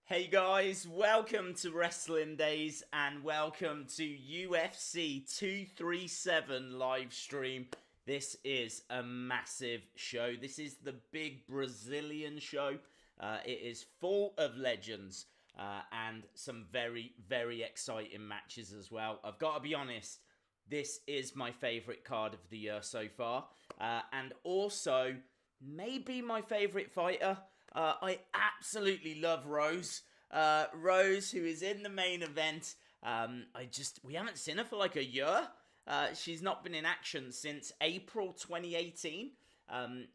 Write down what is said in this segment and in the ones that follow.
Hey guys, welcome to Wrestling Days and welcome to UFC 237 live stream. This is a massive show. This is the big Brazilian show. It is full of legends and some very, very exciting matches as well. I've got to be honest, this is my favourite card of the year so far. And also, maybe my favourite fighter. I absolutely love Rose. Rose, who is in the main event. We haven't seen her for like a year. She's not been in action since April 2018. And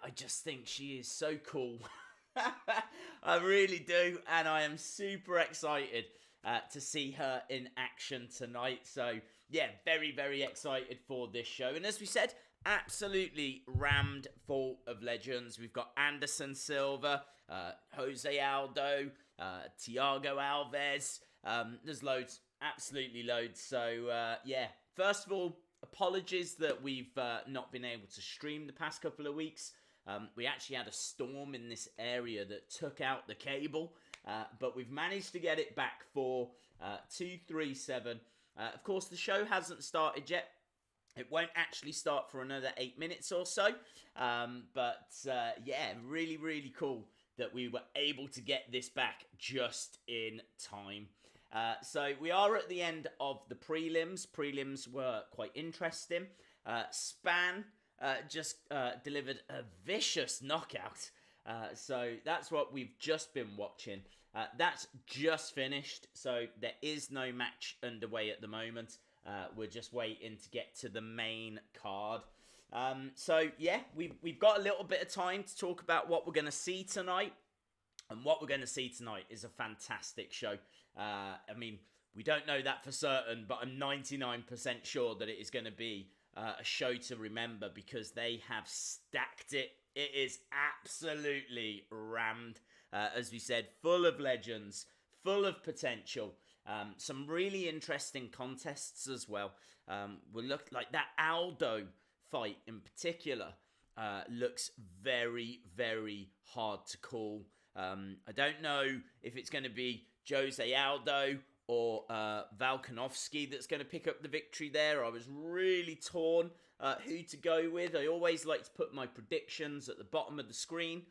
I just think she is so cool. I really do. And I am super excited to see her in action tonight. So, yeah, very, very excited for this show. And as we said, absolutely rammed full of legends. We've got Anderson Silva, Jose Aldo, Thiago Alves. There's loads, absolutely loads. So, yeah, first of all, apologies that we've not been able to stream the past couple of weeks. We actually had a storm in this area that took out the cable, but we've managed to get it back for 237. Of course, the show hasn't started yet. It won't actually start for another 8 minutes or so. Yeah, really, really cool that we were able to get this back just in time. So we are at the end of the prelims. Prelims were quite interesting. Span just delivered a vicious knockout. So that's what we've just been watching. That's just finished. So there is no match underway at the moment. We're just waiting to get to the main card. So yeah, we've got a little bit of time to talk about what we're going to see tonight. And what we're going to see tonight is a fantastic show. I mean, we don't know that for certain, but I'm 99% sure that it is going to be a show to remember because they have stacked it. It is absolutely rammed. As we said, full of legends, full of potential. Some really interesting contests as well. We look like that Aldo fight in particular looks very, very hard to call. I don't know if it's going to be Jose Aldo or Volkanovski that's going to pick up the victory there. I was really torn who to go with. I always like to put my predictions at the bottom of the screen.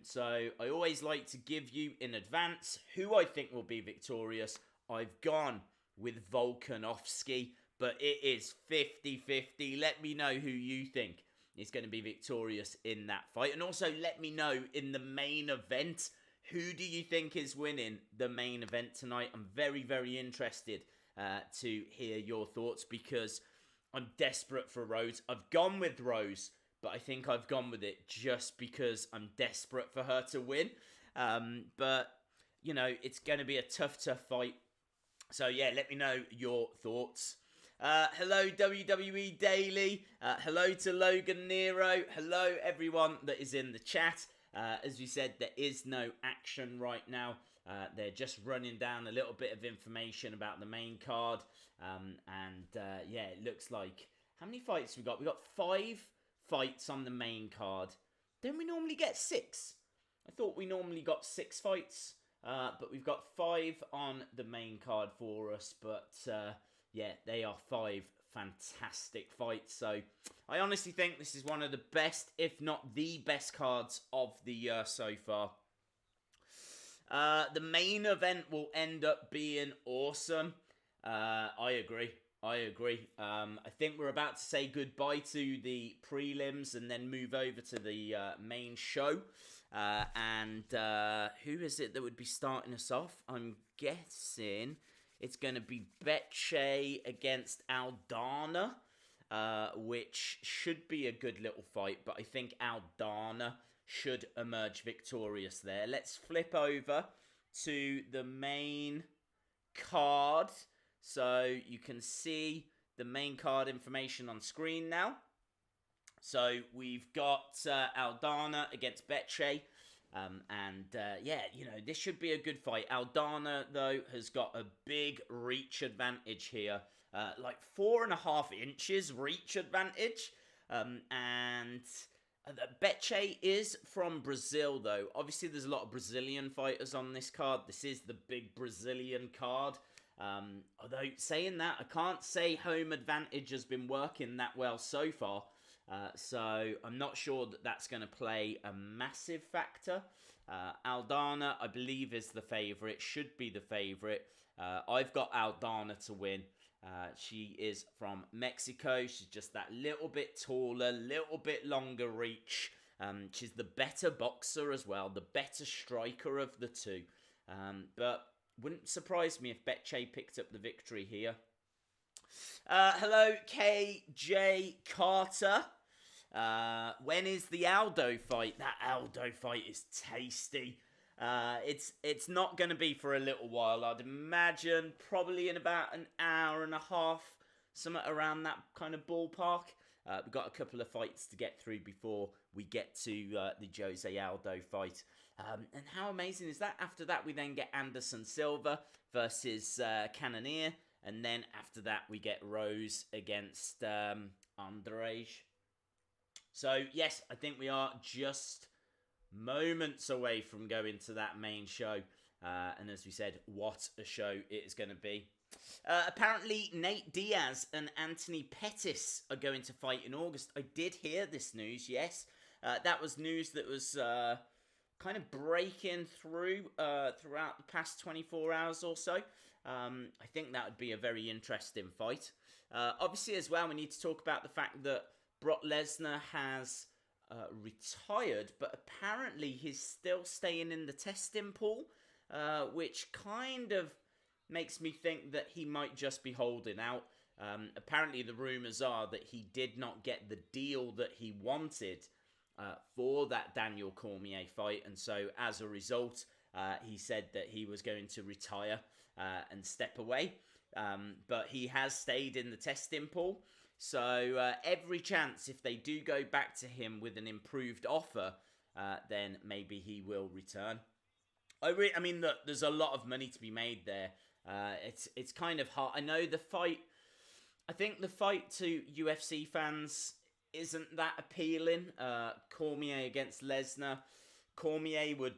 So I always like to give you in advance who I think will be victorious. I've gone with Volkanovski, but it is 50-50. Let me know who you think is going to be victorious in that fight. And also let me know in the main event, who do you think is winning the main event tonight? I'm very, very interested to hear your thoughts because I'm desperate for Rose. I've gone with Rose, but I think I've gone with it just because I'm desperate for her to win. But, you know, it's going to be a tough fight. So, yeah, let me know your thoughts. Hello, WWE Daily. Hello to Logan Nero. Hello, everyone that is in the chat. As we said, there is no action right now. They're just running down a little bit of information about the main card. Yeah, it looks like... How many fights we got? We got 5 fights on the main card. Don't we normally get 6? I thought we normally got 6 fights. But we've got 5 on the main card for us. But yeah, they are 5 fantastic fights. So I honestly think this is one of the best, if not the best cards of the year so far. The main event will end up being awesome. I agree. I think we're about to say goodbye to the prelims and then move over to the main show. Who is it that would be starting us off? I'm guessing it's going to be Bethe against Aldana, which should be a good little fight, but I think Aldana should emerge victorious there. Let's flip over to the main card. So you can see the main card information on screen now. So we've got Aldana against Bethe. Yeah, you know, this should be a good fight. Aldana, though, has got a big reach advantage here. Like 4.5 inches reach advantage. Bethe is from Brazil, though. Obviously, there's a lot of Brazilian fighters on this card. This is the big Brazilian card. Although, saying that, I can't say home advantage has been working that well so far. So, I'm not sure that that's going to play a massive factor. Aldana, I believe, is the favourite. Should be the favourite. I've got Aldana to win. She is from Mexico. She's just that little bit taller, little bit longer reach. She's the better boxer as well, the better striker of the two. But wouldn't surprise me if Bethe picked up the victory here. Hello, KJ Carter. When is the Aldo fight? That Aldo fight is tasty. It's not going to be for a little while. I'd imagine probably in about an hour and a half, something around that kind of ballpark. We've got a couple of fights to get through before we get to the Jose Aldo fight. And how amazing is that? After that, we then get Anderson Silva versus Cannonier. And then after that, we get Rose against Andrade. So, yes, I think we are just moments away from going to that main show. And as we said, what a show it is going to be. Apparently, Nate Diaz and Anthony Pettis are going to fight in August. I did hear this news, yes. That was news that was kind of breaking through throughout the past 24 hours or so. I think that would be a very interesting fight. Obviously, as well, we need to talk about the fact that Brock Lesnar has retired, but apparently he's still staying in the testing pool, which kind of makes me think that he might just be holding out. Apparently the rumours are that he did not get the deal that he wanted for that Daniel Cormier fight, and so as a result, he said that he was going to retire and step away. But he has stayed in the testing pool. So every chance, if they do go back to him with an improved offer, then maybe he will return. I mean, look, there's a lot of money to be made there. It's kind of hard. I know the fight. I think the fight to UFC fans isn't that appealing. Cormier against Lesnar. Cormier would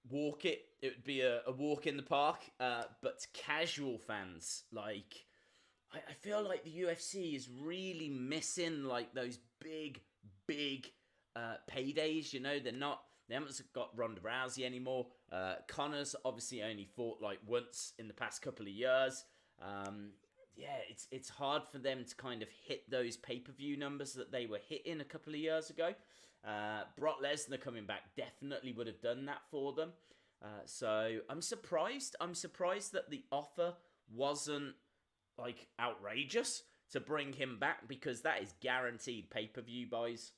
walk it. It would be a walk in the park. But to casual fans, like, I feel like the UFC is really missing like those big paydays. You know, they haven't got Ronda Rousey anymore. Connor's obviously only fought like once in the past couple of years. Yeah, it's hard for them to kind of hit those pay-per-view numbers that they were hitting a couple of years ago. Brock Lesnar coming back definitely would have done that for them. So I'm surprised. I'm surprised that the offer wasn't like outrageous to bring him back, because that is guaranteed pay-per-view buys.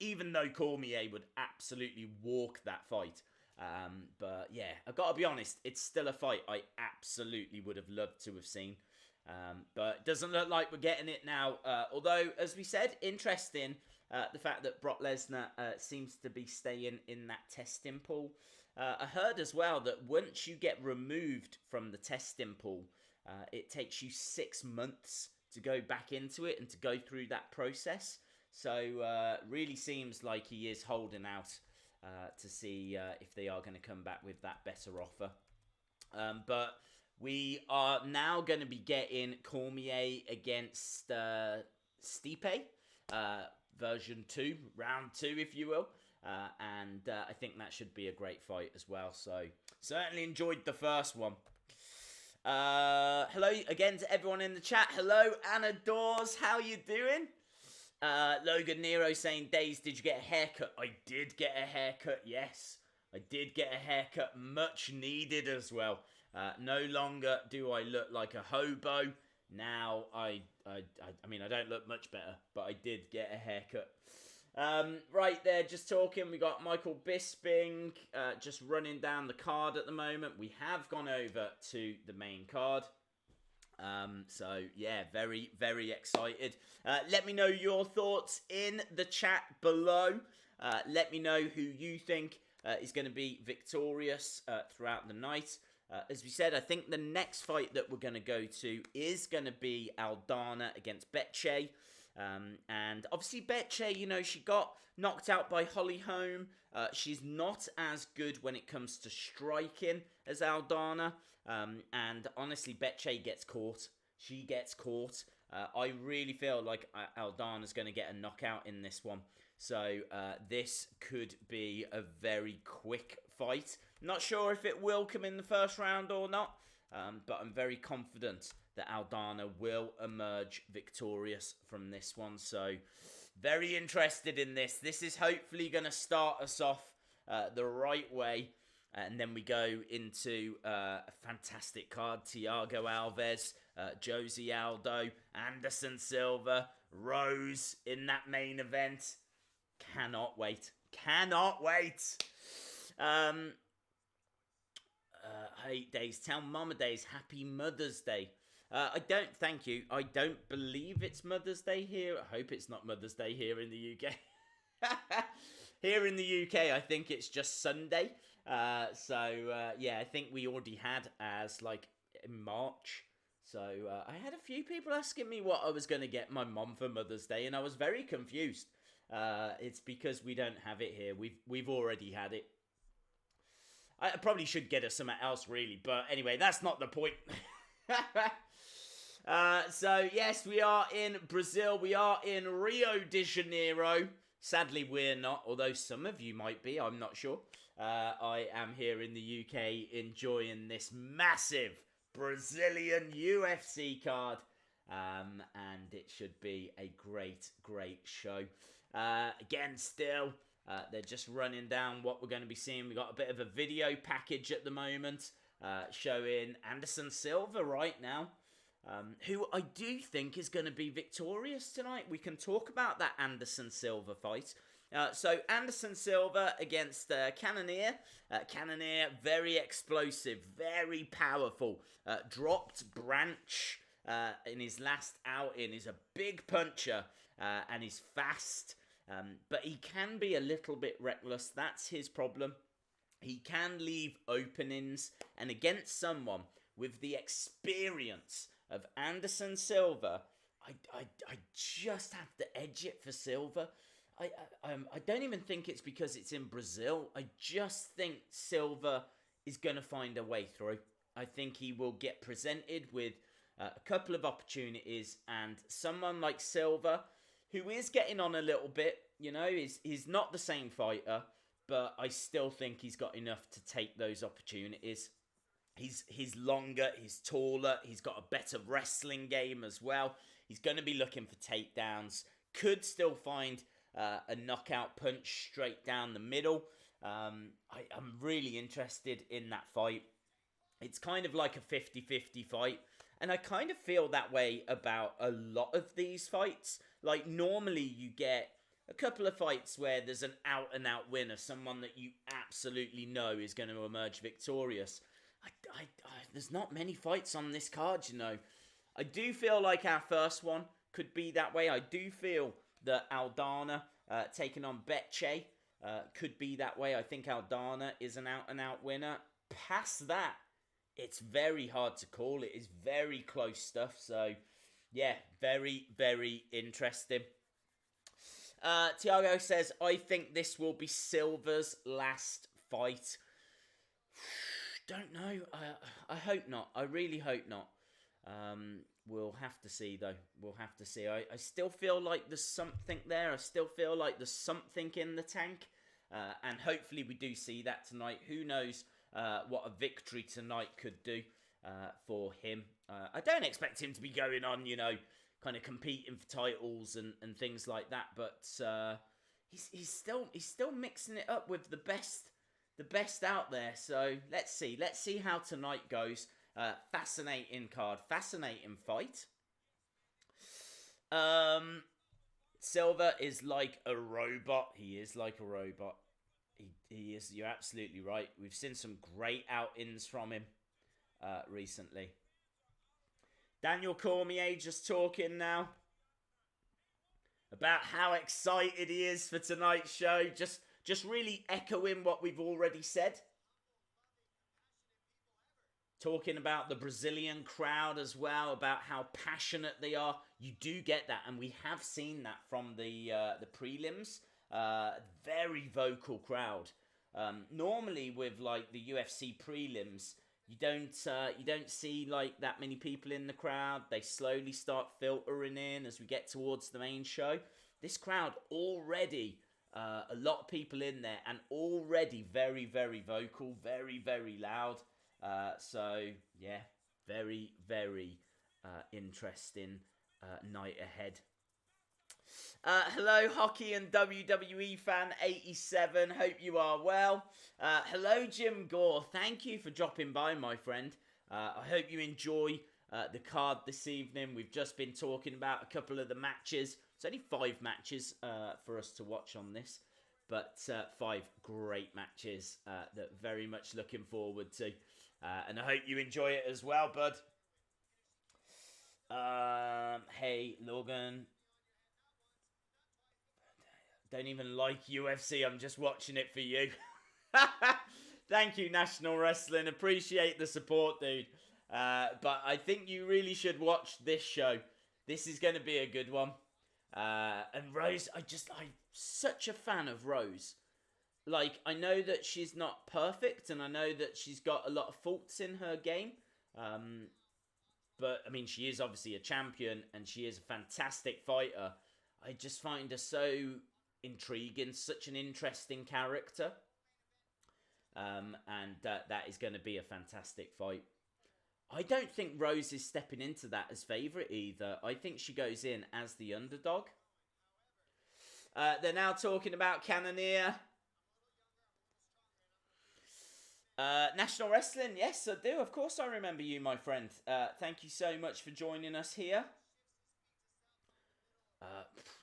Even though Cormier would absolutely walk that fight. But yeah, I've got to be honest, it's still a fight I absolutely would have loved to have seen. But it doesn't look like we're getting it now. Although, as we said, interesting, the fact that Brock Lesnar seems to be staying in that testing pool. I heard as well that once you get removed from the testing pool, it takes you 6 months to go back into it and to go through that process. So, really seems like he is holding out to see if they are going to come back with that better offer. But we are now going to be getting Cormier against Stipe, version 2, round 2, if you will. And I think that should be a great fight as well. So, certainly enjoyed the first one. Hello again to everyone in the chat. Hello, Anna Dawes. How you doing? Logan Nero saying, Days, did you get a haircut? I did get a haircut, yes. I did get a haircut, much needed as well. No longer do I look like a hobo. Now, I mean, I don't look much better, but I did get a haircut. Right there, just talking, we got Michael Bisping just running down the card at the moment. We have gone over to the main card. So yeah, very, very excited. Let me know your thoughts in the chat below. Let me know who you think is going to be victorious throughout the night. As we said, I think the next fight that we're going to go to is going to be Aldana against Bethe. And obviously Bethe, you know, she got knocked out by Holly Holm. She's not as good when it comes to striking as Aldana. And honestly, Bethe gets caught. She gets caught. I really feel like Aldana's going to get a knockout in this one. So this could be a very quick fight. Not sure if it will come in the first round or not. But I'm very confident that Aldana will emerge victorious from this one. So, very interested in this. This is hopefully going to start us off the right way. And then we go into a fantastic card. Thiago Alves, Josie Aldo, Anderson Silva, Rose in that main event. Cannot wait. Cannot wait. 8 days. Tell Mama Days happy Mother's Day. I don't, thank you. I don't believe it's Mother's Day here. I hope it's not Mother's Day here in the UK. Here in the UK, I think it's just Sunday. Yeah, I think we already had as like in March. So I had a few people asking me what I was going to get my mom for Mother's Day, and I was very confused. It's because we don't have it here. We've already had it. I probably should get her something else, really. But anyway, that's not the point. So, yes, we are in Brazil. We are in Rio de Janeiro. Sadly, we're not, although some of you might be. I'm not sure. I am here in the UK enjoying this massive Brazilian UFC card. And it should be a great, great show. Again, still... they're just running down what we're going to be seeing. We've got a bit of a video package at the moment showing Anderson Silva right now, who I do think is going to be victorious tonight. We can talk about that Anderson Silva fight. So Anderson Silva against Cannonier. Cannonier, very explosive, very powerful. Dropped Branch in his last outing. He's a big puncher and he's fast. But he can be a little bit reckless. That's his problem. He can leave openings. And against someone with the experience of Anderson Silva, I just have to edge it for Silva. I don't even think it's because it's in Brazil. I just think Silva is going to find a way through. I think he will get presented with a couple of opportunities. And someone like Silva... who is getting on a little bit, you know, he's not the same fighter, but I still think he's got enough to take those opportunities. He's longer, he's taller, he's got a better wrestling game as well. He's going to be looking for takedowns. Could still find a knockout punch straight down the middle. I'm really interested in that fight. It's kind of like a 50-50 fight. And I kind of feel that way about a lot of these fights. Like, normally you get a couple of fights where there's an out-and-out winner, someone that you absolutely know is going to emerge victorious. There's not many fights on this card, you know. I do feel like our first one could be that way. I do feel that Aldana taking on Bethe could be that way. I think Aldana is an out-and-out winner. Past that, it's very hard to call. It is very close stuff. So, yeah, very, very interesting. Thiago says, I think this will be Silva's last fight. Don't know. I hope not. I really hope not. We'll have to see, though. We'll have to see. I still feel like there's something there. I still feel like there's something in the tank. And hopefully we do see that tonight. Who knows what a victory tonight could do for him. I don't expect him to be going on, you know, kind of competing for titles and things like that. But he's still mixing it up with the best out there. So let's see how tonight goes. Fascinating card, fascinating fight. Silva is like a robot. He is like a robot. He is. You're absolutely right. We've seen some great outings from him recently. Daniel Cormier just talking now about how excited he is for tonight's show. Just really echoing what we've already said. Talking about the Brazilian crowd as well, about how passionate they are. You do get that, and we have seen that from the prelims. Very vocal crowd. Normally with like the UFC prelims, you don't see like that many people in the crowd. They slowly start filtering in as we get towards the main show. This crowd already a lot of people in there, and already very very vocal, very very loud. So yeah, very very interesting night ahead. Hello, hockey and WWE fan 87. Hope you are well. Hello, Jim Gore. Thank you for dropping by, my friend. I hope you enjoy the card this evening. We've just been talking about a couple of the matches. It's only 5 matches for us to watch on this, but 5 great matches that very much looking forward to. And I hope you enjoy it as well, bud. Hey, Logan. Don't even like UFC. I'm just watching it for you. Thank you, National Wrestling. Appreciate the support, dude. But I think you really should watch this show. This is going to be a good one. And Rose, I'm such a fan of Rose. Like, I know that she's not perfect, and I know that she's got a lot of faults in her game. But, I mean, she is obviously a champion, and she is a fantastic fighter. I just find her so intriguing, such an interesting character. And that is going to be a fantastic fight. I don't think Rose is stepping into that as favourite either. I think she goes in as the underdog. They're now talking about Cannonier. National Wrestling, yes, I do. Of course I remember you, my friend. Thank you so much for joining us here.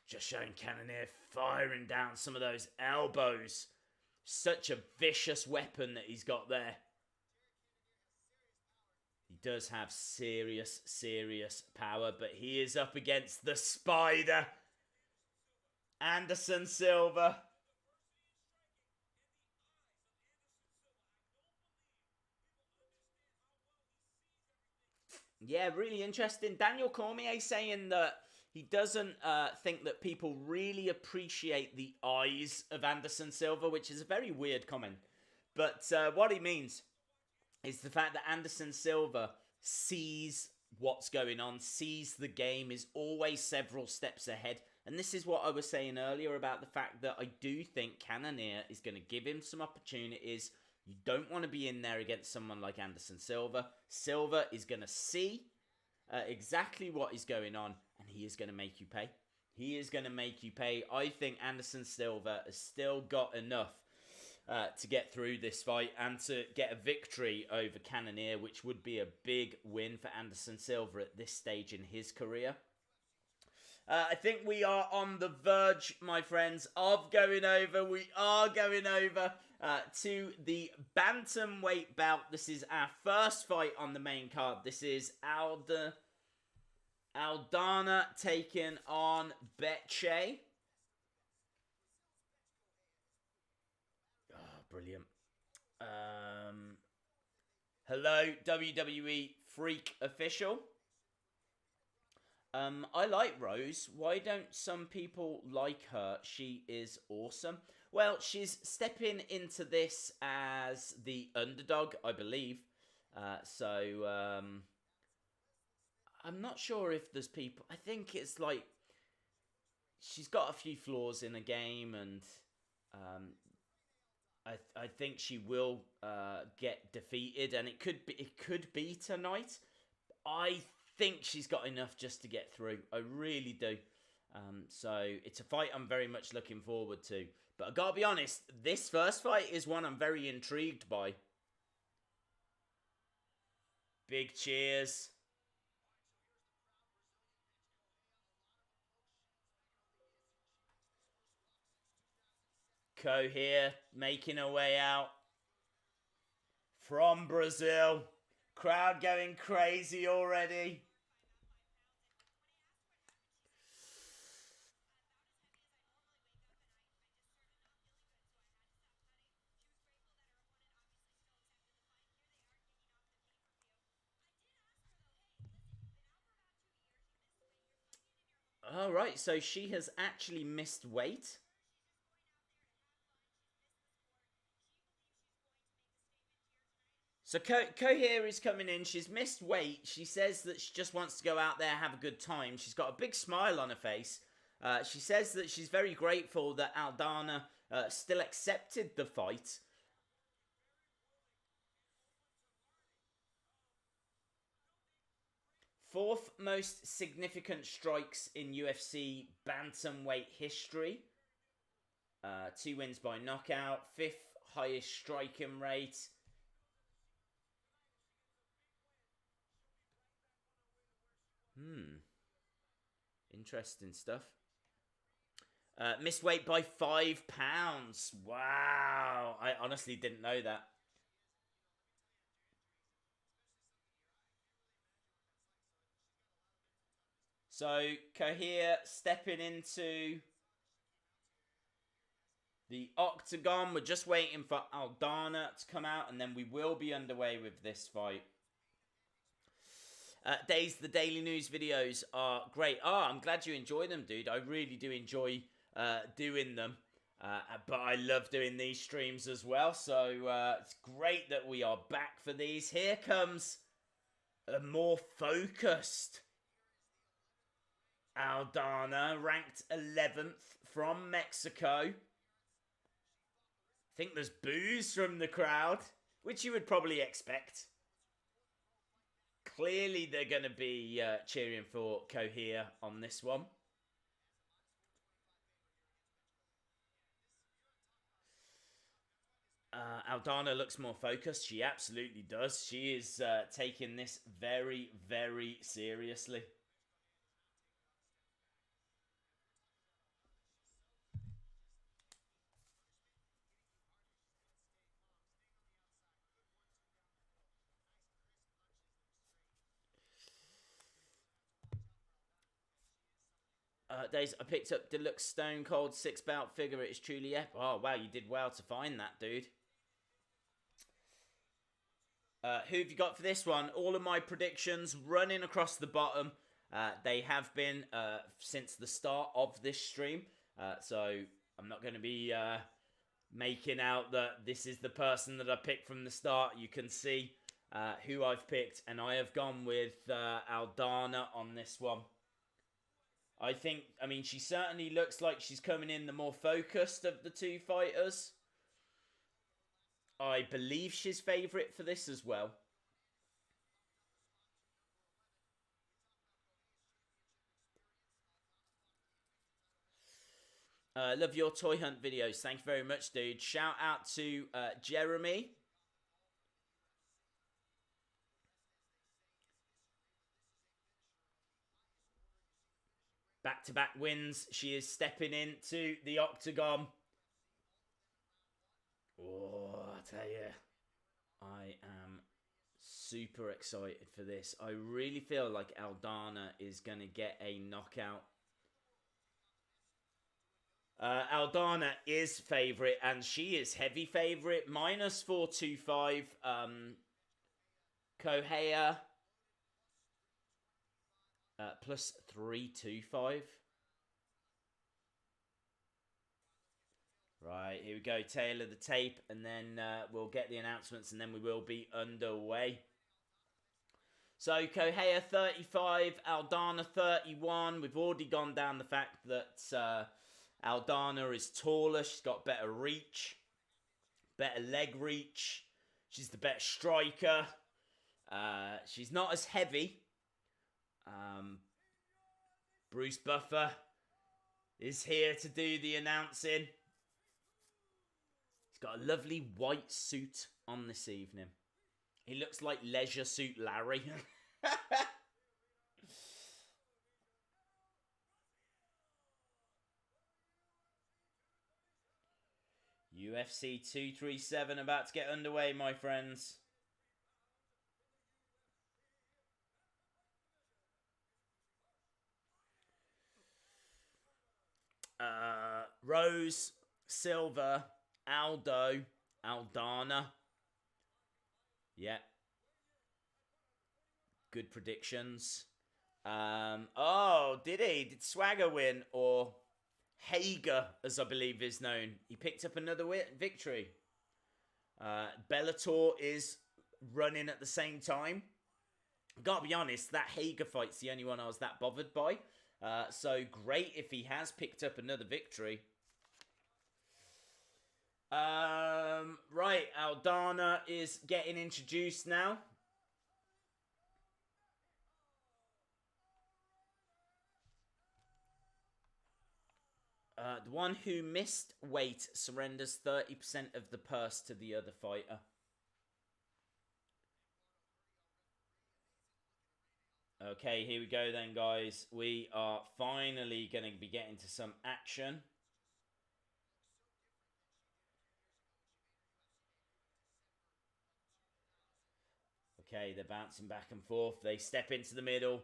Just showing Cannonier firing down some of those elbows. Such a vicious weapon that he's got there. He does have serious, serious power, but he is up against the Spider. Anderson Silva. Yeah, really interesting. Daniel Cormier saying that he doesn't think that people really appreciate the eyes of Anderson Silva, which is a very weird comment. But what he means is the fact that Anderson Silva sees what's going on, sees the game, is always several steps ahead. And this is what I was saying earlier about the fact that I do think Cannonier is going to give him some opportunities. You don't want to be in there against someone like Anderson Silva. Silva is going to see exactly what is going on, and he is going to make you pay. He is going to make you pay. I think Anderson Silva has still got enough to get through this fight and to get a victory over Cannonier, which would be a big win for Anderson Silva at this stage in his career. I think we are on the verge, my friends, of going over. We are going over to the bantamweight bout. This is our first fight on the main card. This is Aldana taking on Bethe. Oh, brilliant. Hello, WWE Freak Official. I like Rose. Why don't some people like her? She is awesome. Well, she's stepping into this as the underdog, I believe. So I'm not sure if there's people. I think it's like she's got a few flaws in the game, and I think she will get defeated, and it could be tonight. I think she's got enough just to get through. I really do. So it's a fight I'm very much looking forward to. But I gotta be honest, this first fight is one I'm very intrigued by. Big cheers. Correia making her way out from Brazil. Crowd going crazy already. Oh, right. So she has actually missed weight. So Correia is coming in. She's missed weight. She says that she just wants to go out there, have a good time. She's got a big smile on her face. She says that she's very grateful that Aldana still accepted the fight. Fourth most significant strikes in UFC bantamweight history. 2 wins by knockout. Fifth highest striking rate. Interesting stuff. Missed weight by 5 pounds. Wow. I honestly didn't know that. So, Correia stepping into the octagon. We're just waiting for Aldana to come out, and then we will be underway with this fight. The daily news videos are great. I'm glad you enjoy them, dude. I really do enjoy doing them. But I love doing these streams as well. So it's great that we are back for these. Here comes a more focused Aldana, ranked 11th from Mexico. I think there's boos from the crowd, which you would probably expect. Clearly, they're going to be cheering for Correia on this one. Aldana looks more focused. She absolutely does. She is taking this very, very seriously. Days, I picked up Deluxe Stone Cold 6-bout figure. It is truly epic. Oh, wow, you did well to find that, dude. Who have you got for this one? All of my predictions running across the bottom. They have been since the start of this stream. So I'm not going to be making out that this is the person that I picked from the start. You can see who I've picked. And I have gone with Aldana on this one. I mean, she certainly looks like she's coming in the more focused of the two fighters. I believe she's favourite for this as well. Love your toy hunt videos. Thank you very much, dude. Shout out to Jeremy. Back-to-back wins. She is stepping into the octagon. Oh, I tell you, I am super excited for this. I really feel like Aldana is going to get a knockout. Aldana is favourite, and she is heavy favourite. Minus 425. Correia. Plus 325. Right, here we go. Tail of the tape, and then we'll get the announcements, and then we will be underway. So, Correia 35, Aldana 31. We've already gone down the fact that Aldana is taller. She's got better reach, better leg reach. She's the better striker. She's not as heavy. Bruce Buffer is here to do the announcing. He's got a lovely white suit on this evening. He looks like Leisure Suit Larry. UFC 237 about to get underway, my friends. Rose, Silva, Aldo, Aldana. Yeah. Good predictions. Oh, did he? Did Swagger win? Or Hager, as I believe is known. He picked up another victory. Bellator is running at the same time. Gotta be honest, that Hager fight's the only one I was that bothered by. So great if he has picked up another victory. Right, Aldana is getting introduced now. The one who missed weight surrenders 30% of the purse to the other fighter. Okay, here we go then, guys. We are finally going to be getting to some action. Okay, they're bouncing back and forth. They step into the middle.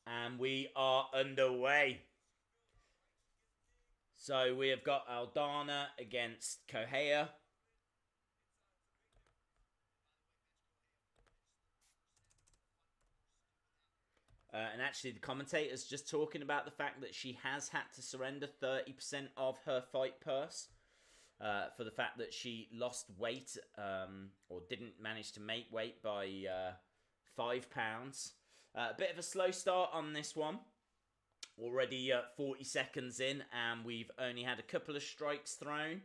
And we are underway. So we have got Aldana against Correia. And actually, the commentator's just talking about the fact that she has had to surrender 30% of her fight purse for the fact that she lost weight or didn't manage to make weight by 5 pounds. A bit of a slow start on this one. Already 40 seconds in, and we've only had a couple of strikes thrown.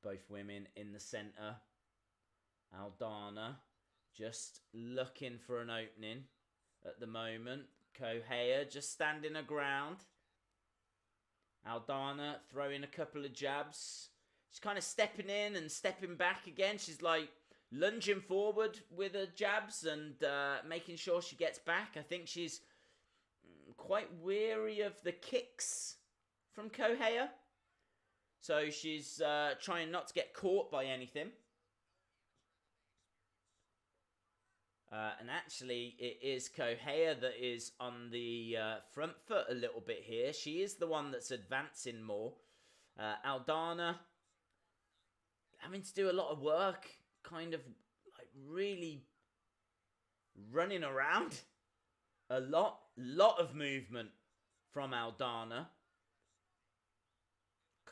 Both women in the centre. Aldana just looking for an opening at the moment. Correia just standing her ground. Aldana throwing a couple of jabs. She's kind of stepping in and stepping back again. She's like lunging forward with her jabs and making sure she gets back. I think she's quite weary of the kicks from Correia. So she's trying not to get caught by anything. And actually, it is Correia that is on the front foot a little bit here. She is the one that's advancing more. Aldana having to do a lot of work, kind of like really running around. A lot of movement from Aldana.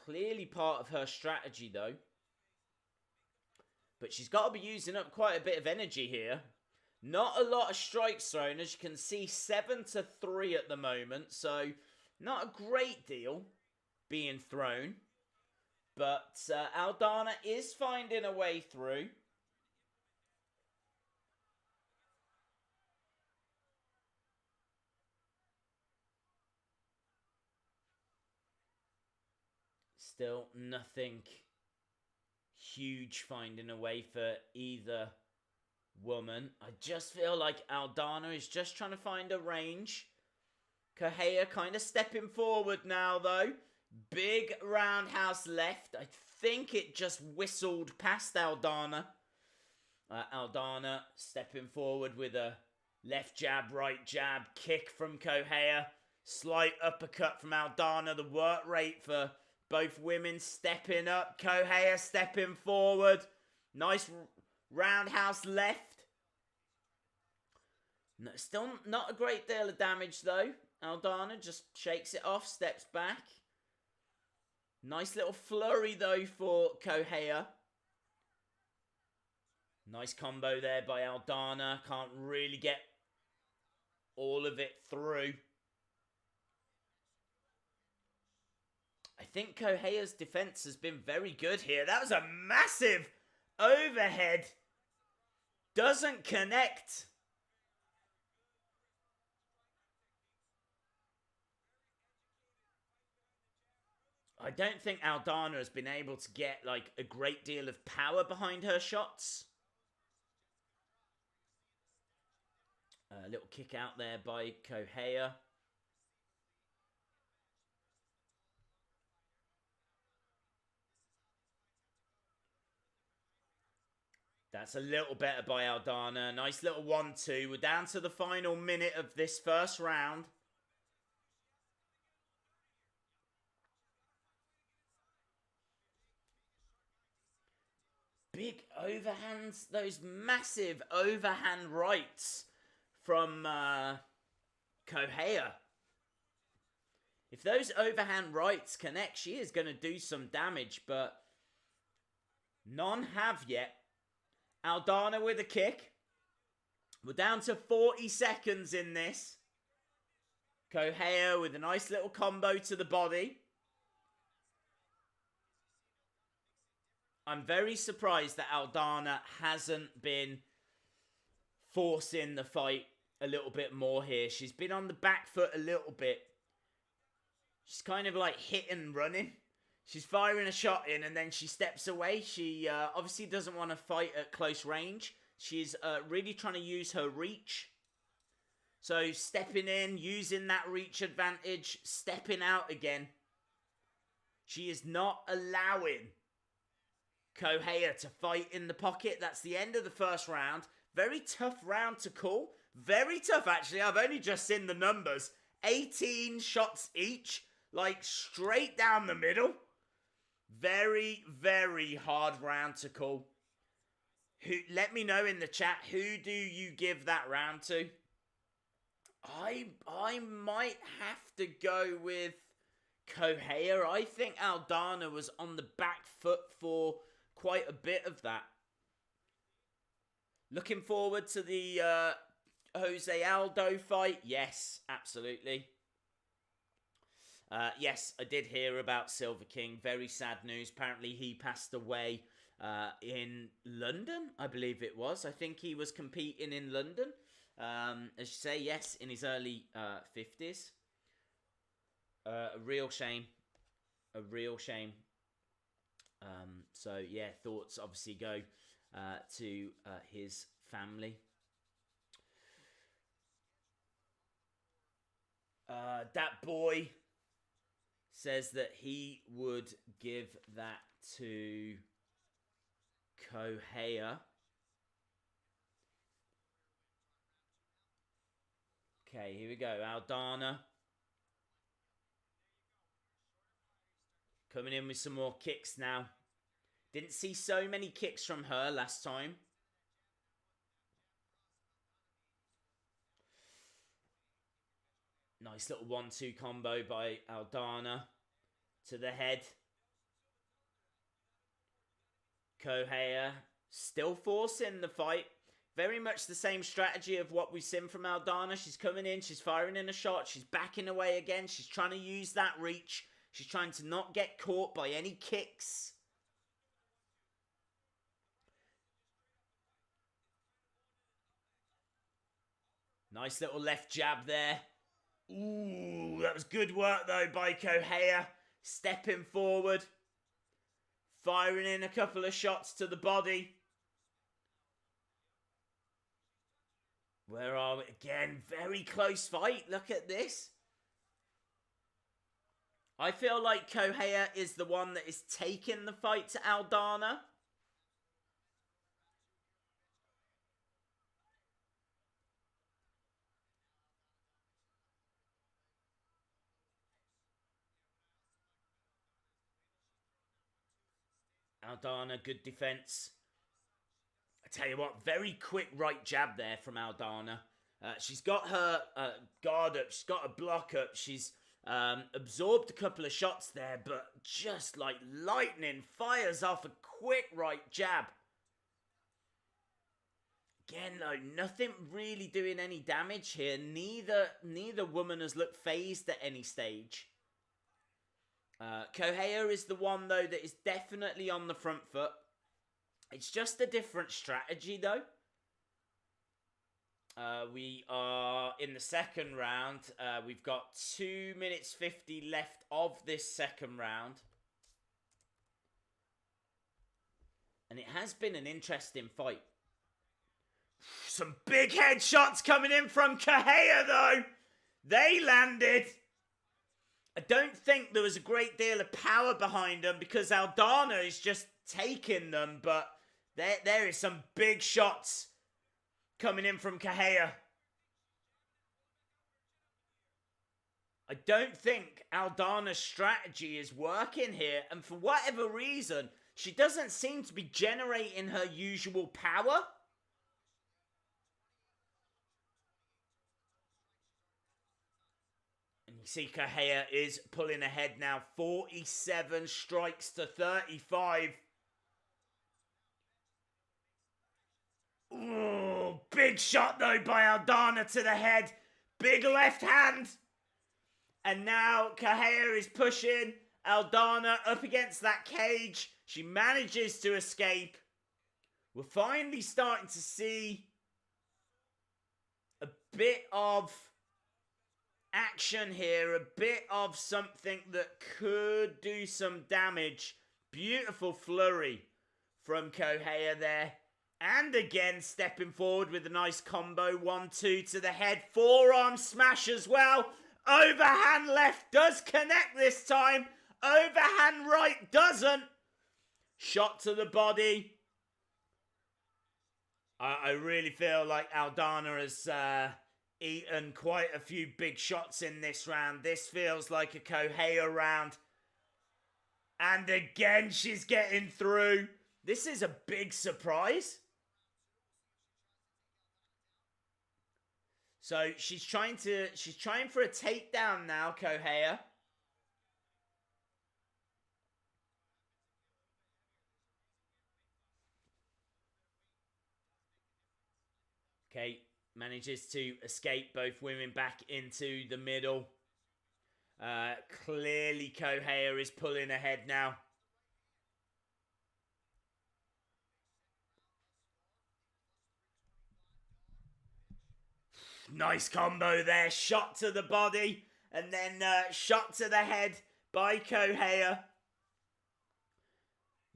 Clearly part of her strategy, though. But she's got to be using up quite a bit of energy here. Not a lot of strikes thrown. As you can see, 7-3 at the moment. So, not a great deal being thrown. But Aldana is finding a way through. Still nothing huge finding a way for either woman. I just feel like Aldana is just trying to find a range. Correia kind of stepping forward now, though. Big roundhouse left. I think it just whistled past Aldana. Aldana stepping forward with a left jab, right jab, kick from Correia. Slight uppercut from Aldana. The work rate for both women stepping up. Correia stepping forward. Nice roundhouse left. No, still not a great deal of damage, though. Aldana just shakes it off, steps back. Nice little flurry, though, for Correia. Nice combo there by Aldana. Can't really get all of it through. I think Correia's defense has been very good here. That was a massive overhead. Doesn't connect. I don't think Aldana has been able to get like a great deal of power behind her shots. A little kick out there by Correia. That's a little better by Aldana. Nice little 1-2. We're down to the final minute of this first round. big overhands, those massive overhand rights from Correia. If those overhand rights connect, she is going to do some damage, but none have yet. Aldana with a kick. We're down to 40 seconds in this. Correia with a nice little combo to the body. I'm very surprised that Aldana hasn't been forcing the fight a little bit more here. She's been on the back foot a little bit. She's kind of like hitting and running. She's firing a shot in and then she steps away. She obviously doesn't want to fight at close range. She's really trying to use her reach. So stepping in, using that reach advantage, stepping out again. She is not allowing Correia to fight in the pocket. That's the end of the first round. Very tough round to call. Very tough, actually. I've only just seen the numbers. 18 shots each. Like, straight down the middle. Very, very hard round to call. Let me know in the chat, who do you give that round to? I might have to go with Correia. I think Aldana was on the back foot for quite a bit of that. Looking forward to the Jose Aldo fight. Yes, absolutely. Yes, I did hear about Silver King. Very sad news. Apparently he passed away in London, I believe it was. I think he was competing in London. As you say, yes, in his early 50s. A real shame. A real shame. So, yeah, thoughts obviously go to his family. That boy says that he would give that to Correia. Okay, here we go. Aldana. Coming in with some more kicks now. Didn't see so many kicks from her last time. Nice little 1-2 combo by Aldana to the head. Correia still forcing the fight. Very much the same strategy of what we've seen from Aldana. She's coming in, she's firing in a shot, she's backing away again. She's trying to use that reach. She's trying to not get caught by any kicks. Nice little left jab there. Ooh, that was good work though by Correia. Stepping forward. Firing in a couple of shots to the body. Where are we? Again, very close fight. Look at this. I feel like Correia is the one that is taking the fight to Aldana. Aldana, good defense. I tell you what, very quick right jab there from Aldana. She's got her guard up. She's got a block up. She's absorbed a couple of shots there, but just like lightning, fires off a quick right jab. Again, though, nothing really doing any damage here. Neither woman has looked phased at any stage. Correia is the one, though, that is definitely on the front foot. It's just a different strategy, though. We are in the second round. We've got 2 minutes 50 left of this second round. And it has been an interesting fight. Some big headshots coming in from Correia, though. They landed. I don't think there was a great deal of power behind them because Aldana is just taking them. But there is some big shots coming in from Correia. I don't think Aldana's strategy is working here. And for whatever reason, She doesn't seem to be generating her usual power. And you see Correia is pulling ahead now. 47 strikes to 35. Ooh, big shot though by Aldana to the head. Big left hand. And now Correia is pushing Aldana up against that cage. She manages to escape. We're finally starting to see a bit of action here. A bit of something that could do some damage. Beautiful flurry from Correia there. And again, stepping forward with a nice combo. 1-2 to the head. Forearm smash as well. Overhand left does connect this time. Overhand right doesn't. Shot to the body. I really feel like Aldana has eaten quite a few big shots in this round. This feels like a Correia round. And again, she's getting through. This is a big surprise. So she's trying for a takedown now, Correia. Okay, manages to escape both women back into the middle. Clearly Correia is pulling ahead now. Nice combo there. Shot to the body. And then shot to the head by Correia.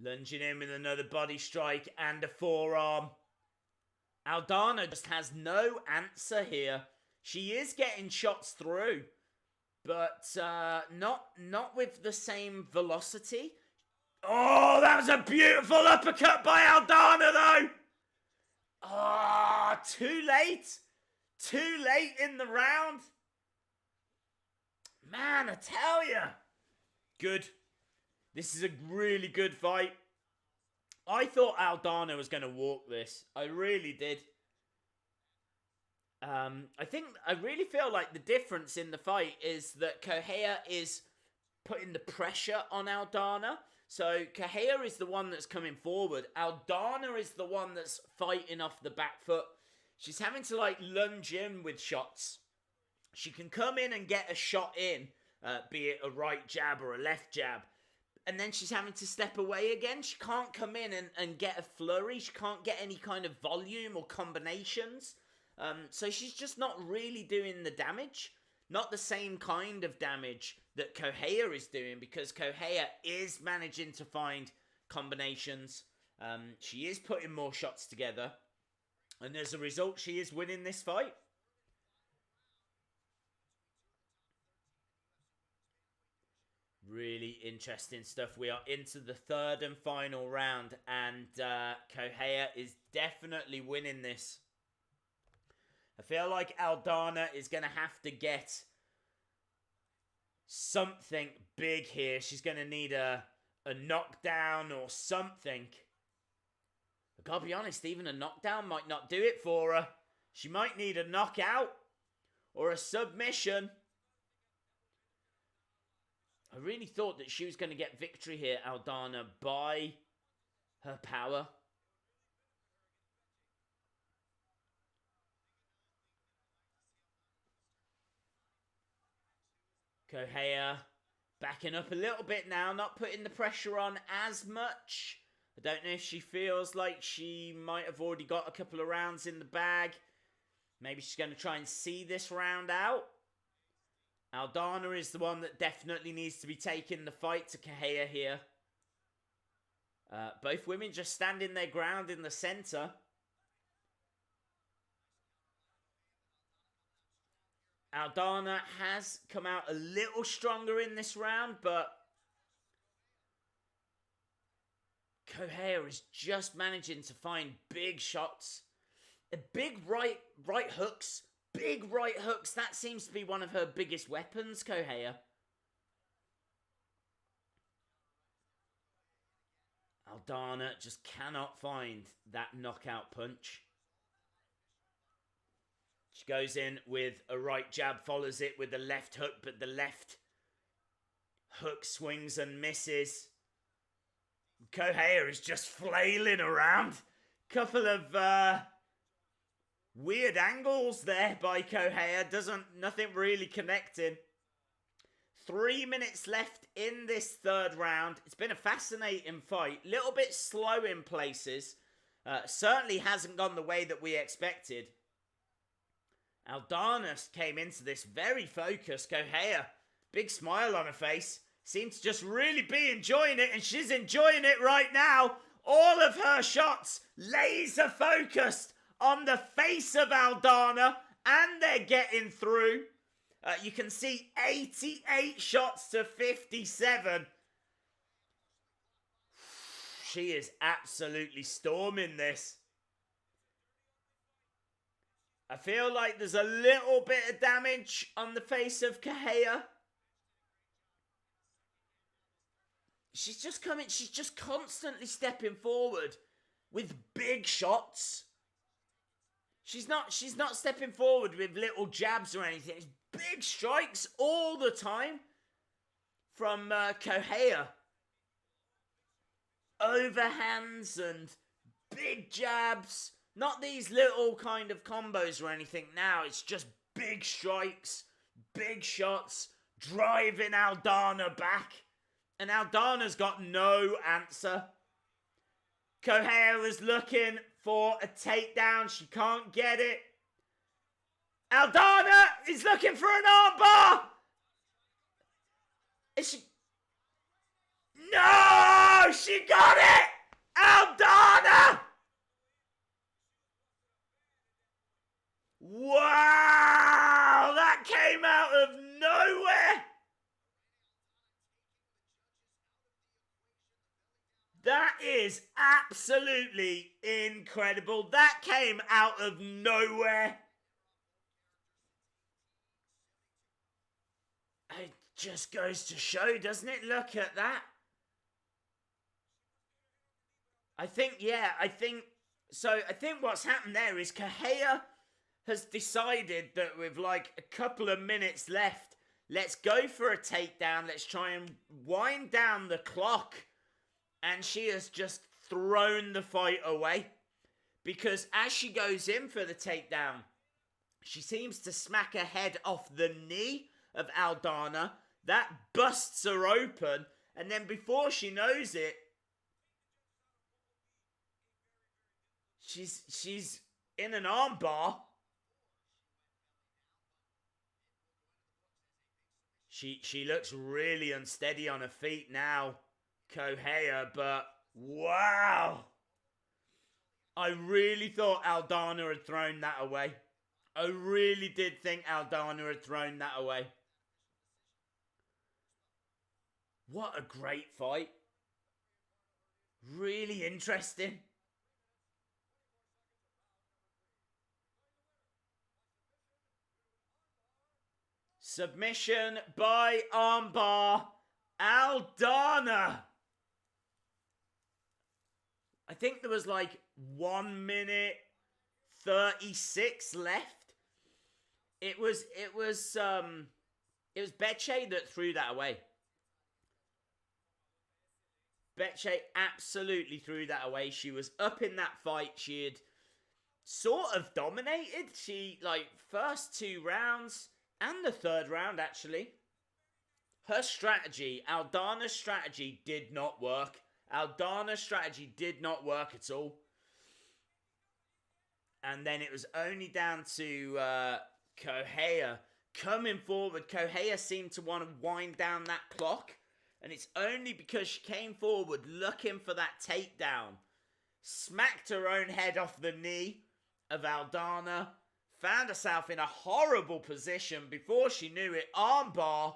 Lunging in with another body strike and a forearm. Aldana just has no answer here. She is getting shots through. But not with the same velocity. Oh, that was a beautiful uppercut by Aldana though. Ah, too late. Too late in the round. Man, I tell ya. Good. This is a really good fight. I thought Aldana was going to walk this. I really did. I really feel like the difference in the fight is that Correia is putting the pressure on Aldana. So Correia is the one that's coming forward. Aldana is the one that's fighting off the back foot. She's having to like lunge in with shots. She can come in and get a shot in, be it a right jab or a left jab. And then she's having to step away again. She can't come in and get a flurry. She can't get any kind of volume or combinations. So she's just not really doing the damage. Not the same kind of damage that Correia is doing, because Correia is managing to find combinations. She is putting more shots together. And as a result, she is winning this fight. Really interesting stuff. We are into the third and final round. And Correia is definitely winning this. I feel like Aldana is going to have to get something big here. She's going to need a knockdown or something. I gotta be honest, even a knockdown might not do it for her. She might need a knockout or a submission. I really thought that she was going to get victory here, Aldana, by her power. Correia backing up a little bit now, not putting the pressure on as much. I don't know if she feels like she might have already got a couple of rounds in the bag. Maybe she's going to try and see this round out. Aldana is the one that definitely needs to be taking the fight to Correia here. Both women just standing their ground in the center. Aldana has come out a little stronger in this round, but Correia is just managing to find big shots. Big right hooks. Big right hooks. That seems to be one of her biggest weapons, Correia. Aldana just cannot find that knockout punch. She goes in with a right jab, follows it with a left hook, but the left hook swings and misses. Correia is just flailing around. Couple of weird angles there by Correia. Nothing really connecting. 3 minutes left in this third round. It's been a fascinating fight. Little bit slow in places. Certainly hasn't gone the way that we expected. Aldana came into this very focused. Correia, big smile on her face. Seems to just really be enjoying it, and she's enjoying it right now. All of her shots laser focused on the face of Aldana, and they're getting through. You can see 88 shots to 57. She is absolutely storming this. I feel like there's a little bit of damage on the face of Correia. She's just constantly stepping forward with big shots. She's not stepping forward with little jabs or anything. It's big strikes all the time from Correia. Overhands and big jabs. Not these little kind of combos or anything now. It's just big strikes, big shots, driving Aldana back. And Aldana's got no answer. Correia is looking for a takedown. She can't get it. Aldana is looking for an armbar. Is she? No! She got it! Aldana! Wow! That came out of nowhere! That is absolutely incredible. That came out of nowhere. It just goes to show, doesn't it? Look at that. I think what's happened there is Correia has decided that with like a couple of minutes left, let's go for a takedown. Let's try and wind down the clock. And she has just thrown the fight away. Because as she goes in for the takedown, she seems to smack her head off the knee of Aldana. That busts her open. And then before she knows it, she's in an armbar. She looks really unsteady on her feet now, Correia, but wow. I really thought Aldana had thrown that away. I really did think Aldana had thrown that away. What a great fight. Really interesting. Submission by armbar, Aldana. I think there was like 1 minute 36 left. It was Bethe that threw that away. Bethe absolutely threw that away. She was up in that fight. She had sort of dominated. She, like, first 2 rounds and the third round, actually. Her strategy, Aldana's strategy, did not work. Aldana's strategy did not work at all. And then it was only down to Correia coming forward. Correia seemed to want to wind down that clock. And it's only because she came forward looking for that takedown. Smacked her own head off the knee of Aldana. Found herself in a horrible position before she knew it. Armbar.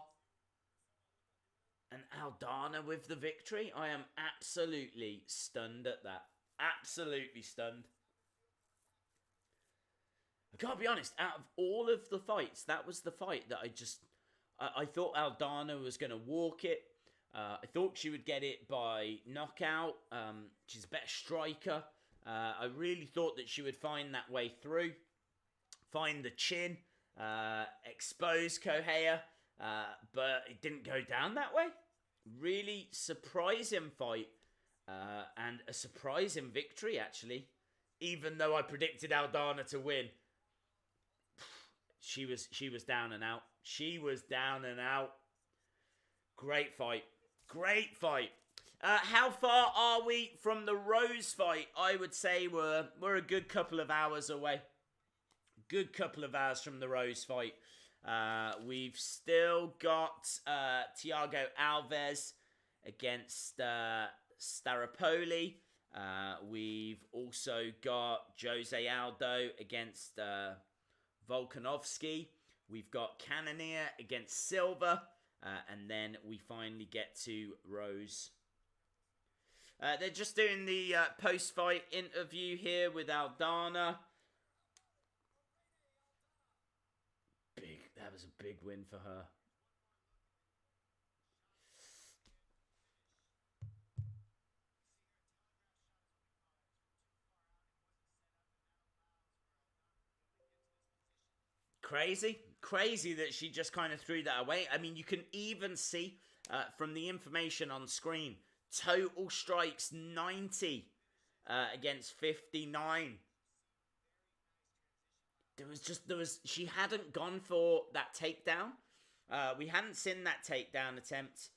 And Aldana with the victory. I am absolutely stunned at that. Absolutely stunned. I gotta be honest, out of all of the fights, that was the fight that I thought Aldana was going to walk it. I thought she would get it by knockout. She's a better striker. I really thought that she would find that way through, find the chin, expose Correia, but it didn't go down that way. Really surprising fight, and a surprising victory, actually. Even though I predicted Aldana to win, she was down and out. She was down and out. Great fight. Great fight. How far are we from the Rose fight? I would say we're a good couple of hours away. Good couple of hours from the Rose fight. We've still got Thiago Alves against Staropoli. We've also got Jose Aldo against Volkanovski. We've got Cannonier against Silva. And then we finally get to Rose. They're just doing the post-fight interview here with Aldana. That was a big win for her. Crazy that she just kind of threw that away. I mean, you can even see from the information on screen, total strikes 90 against 59. She hadn't gone for that takedown. We hadn't seen that takedown attempt.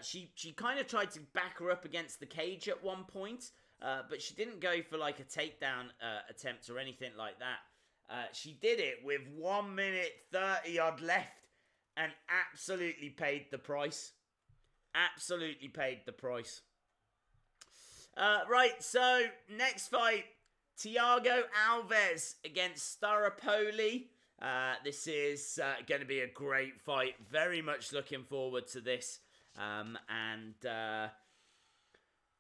She kind of tried to back her up against the cage at one point, but she didn't go for like a takedown attempt or anything like that. She did it with 1 minute 30 odd left and absolutely paid the price. Absolutely paid the price. Right, so next fight, Thiago Alves against Staropoli. This is going to be a great fight. Very much looking forward to this.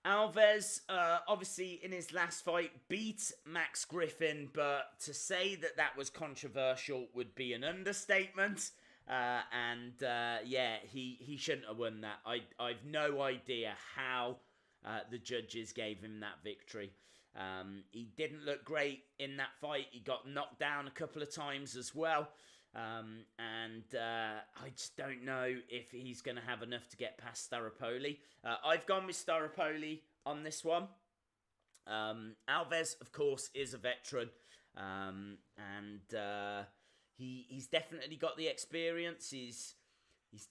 Alves, obviously, in his last fight, beat Max Griffin, but to say that that was controversial would be an understatement. Yeah, he shouldn't have won that. I've no idea how the judges gave him that victory. He didn't look great in that fight. He got knocked down a couple of times as well. I just don't know if he's going to have enough to get past Staropoli. I've gone with Staropoli on this one. Alves, of course, is a veteran. He's definitely got the experience. He's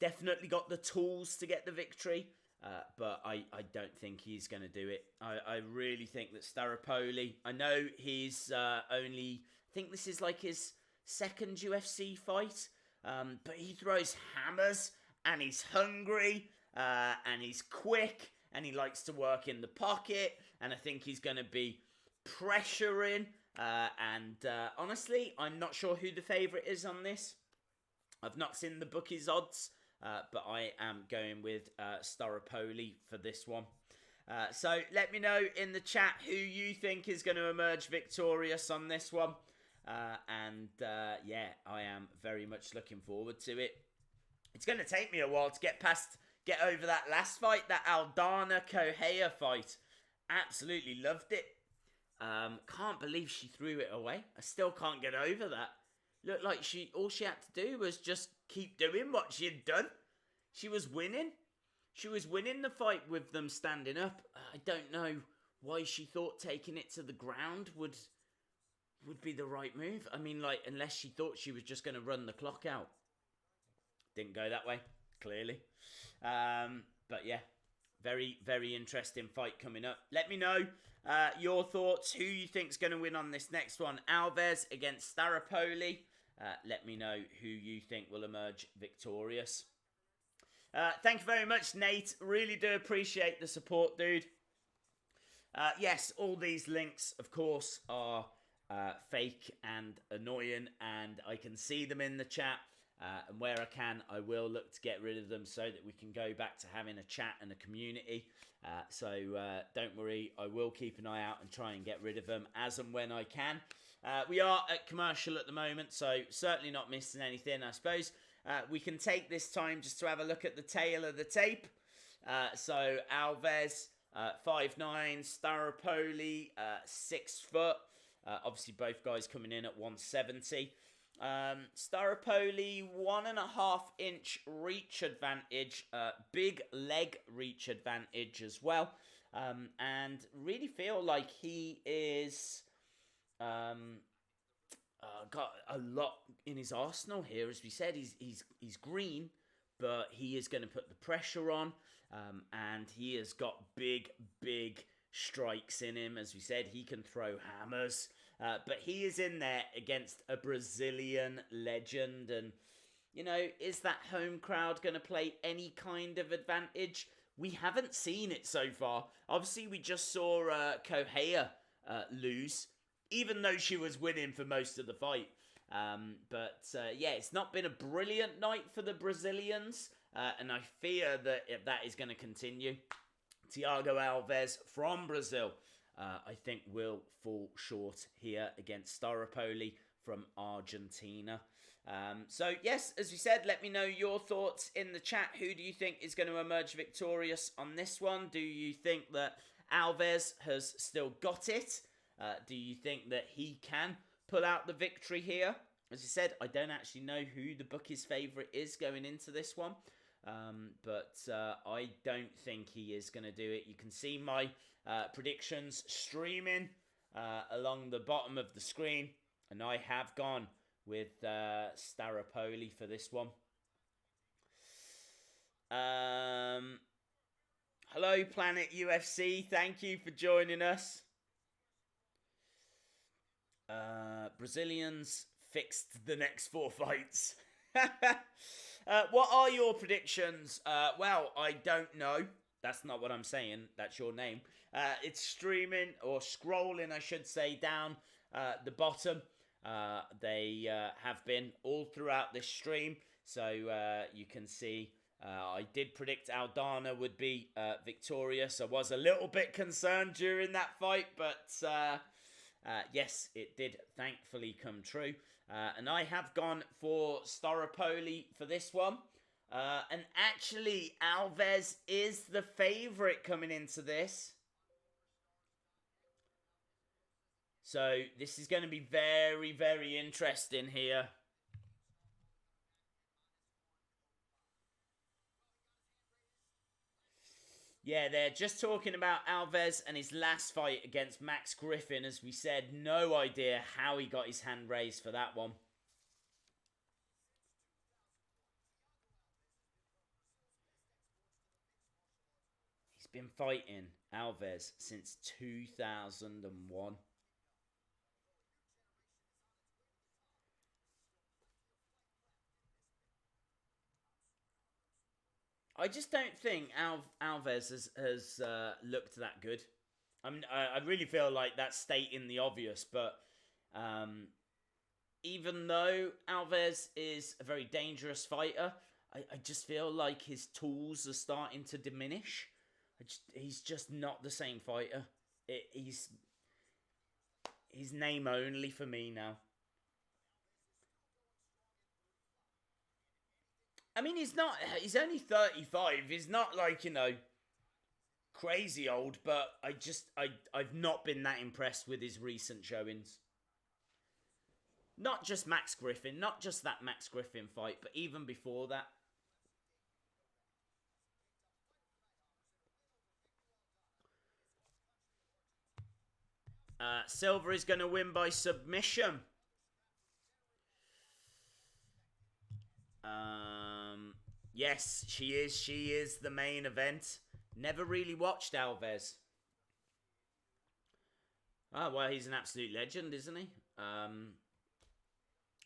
definitely got the tools to get the victory. But I don't think he's going to do it. I really think that Staropoli, I know he's only, I think this is like his second UFC fight, but he throws hammers, and he's hungry, and he's quick, and he likes to work in the pocket, and I think he's going to be pressuring, honestly, I'm not sure who the favourite is on this. I've not seen the bookies' odds, but I am going with Staropoli for this one. So let me know in the chat who you think is going to emerge victorious on this one. Yeah, I am very much looking forward to it. It's going to take me a while to get over that last fight, that Aldana Correia fight. Absolutely loved it. Can't believe she threw it away. I still can't get over that. Looked like all she had to do was just keep doing what she had done. She was winning. She was winning the fight with them standing up. I don't know why she thought taking it to the ground would be the right move. I mean, like, unless she thought she was just going to run the clock out. Didn't go that way, clearly. But yeah, very, very interesting fight coming up. Let me know your thoughts, who you think's going to win on this next one. Alves against Staropoli. Let me know who you think will emerge victorious. Thank you very much, Nate. Really do appreciate the support, dude. Yes, all these links, of course, are fake and annoying, and I can see them in the chat, and where I can, I will look to get rid of them so that we can go back to having a chat and a community. So don't worry, I will keep an eye out and try and get rid of them as and when I can. We are at commercial at the moment, so certainly not missing anything. I suppose we can take this time just to have a look at the tail of the tape. So Alves, 5'9", Staropoli, 6 foot. Obviously, both guys coming in at 170. Staropoli, 1.5-inch reach advantage, big leg reach advantage as well. And really feel like he is got a lot in his arsenal here. As we said, he's green, but he is going to put the pressure on, and he has got big strikes in him. As we said, he can throw hammers, but he is in there against a Brazilian legend. And, you know, is that home crowd going to play any kind of advantage? We haven't seen it so far. Obviously, we just saw Correia lose, even though she was winning for most of the fight. Yeah, it's not been a brilliant night for the Brazilians, and I fear that if that is going to continue, Thiago Alves from Brazil, I think will fall short here against Staropoli from Argentina. So yes, as we said, let me know your thoughts in the chat. Who do you think is going to emerge victorious on this one? Do you think that Alves has still got it? Do you think that he can pull out the victory here? As I said, I don't actually know who the bookies' favourite is going into this one. But I don't think he is going to do it. You can see my predictions streaming along the bottom of the screen. And I have gone with Staropoli for this one. Hello, Planet UFC. Thank you for joining us. Brazilians fixed the next 4 fights. What are your predictions? Well, I don't know. That's not what I'm saying. That's your name. It's streaming, or scrolling, I should say, down the bottom. They have been all throughout this stream. So you can see I did predict Aldana would be victorious. I was a little bit concerned during that fight, but yes, it did thankfully come true. And I have gone for Staropoli for this one. And actually, Alves is the favourite coming into this. So this is going to be very interesting here. Yeah, they're just talking about Alves and his last fight against Max Griffin. As we said, no idea how he got his hand raised for that one. He's been fighting Alves since 2001. I just don't think Alves has looked that good. I mean, I really feel like that's stating the obvious, but even though Alves is a very dangerous fighter, I just feel like his tools are starting to diminish. He's just not the same fighter. He's name only for me now. I mean, he's only 35. He's not like, you know, crazy old, but I've not been that impressed with his recent showings. Not just Max Griffin, not just that Max Griffin fight, but even before that. Silva is going to win by submission. Yes, she is. She is the main event. Never really watched Alves. Oh, well, he's an absolute legend, isn't he? I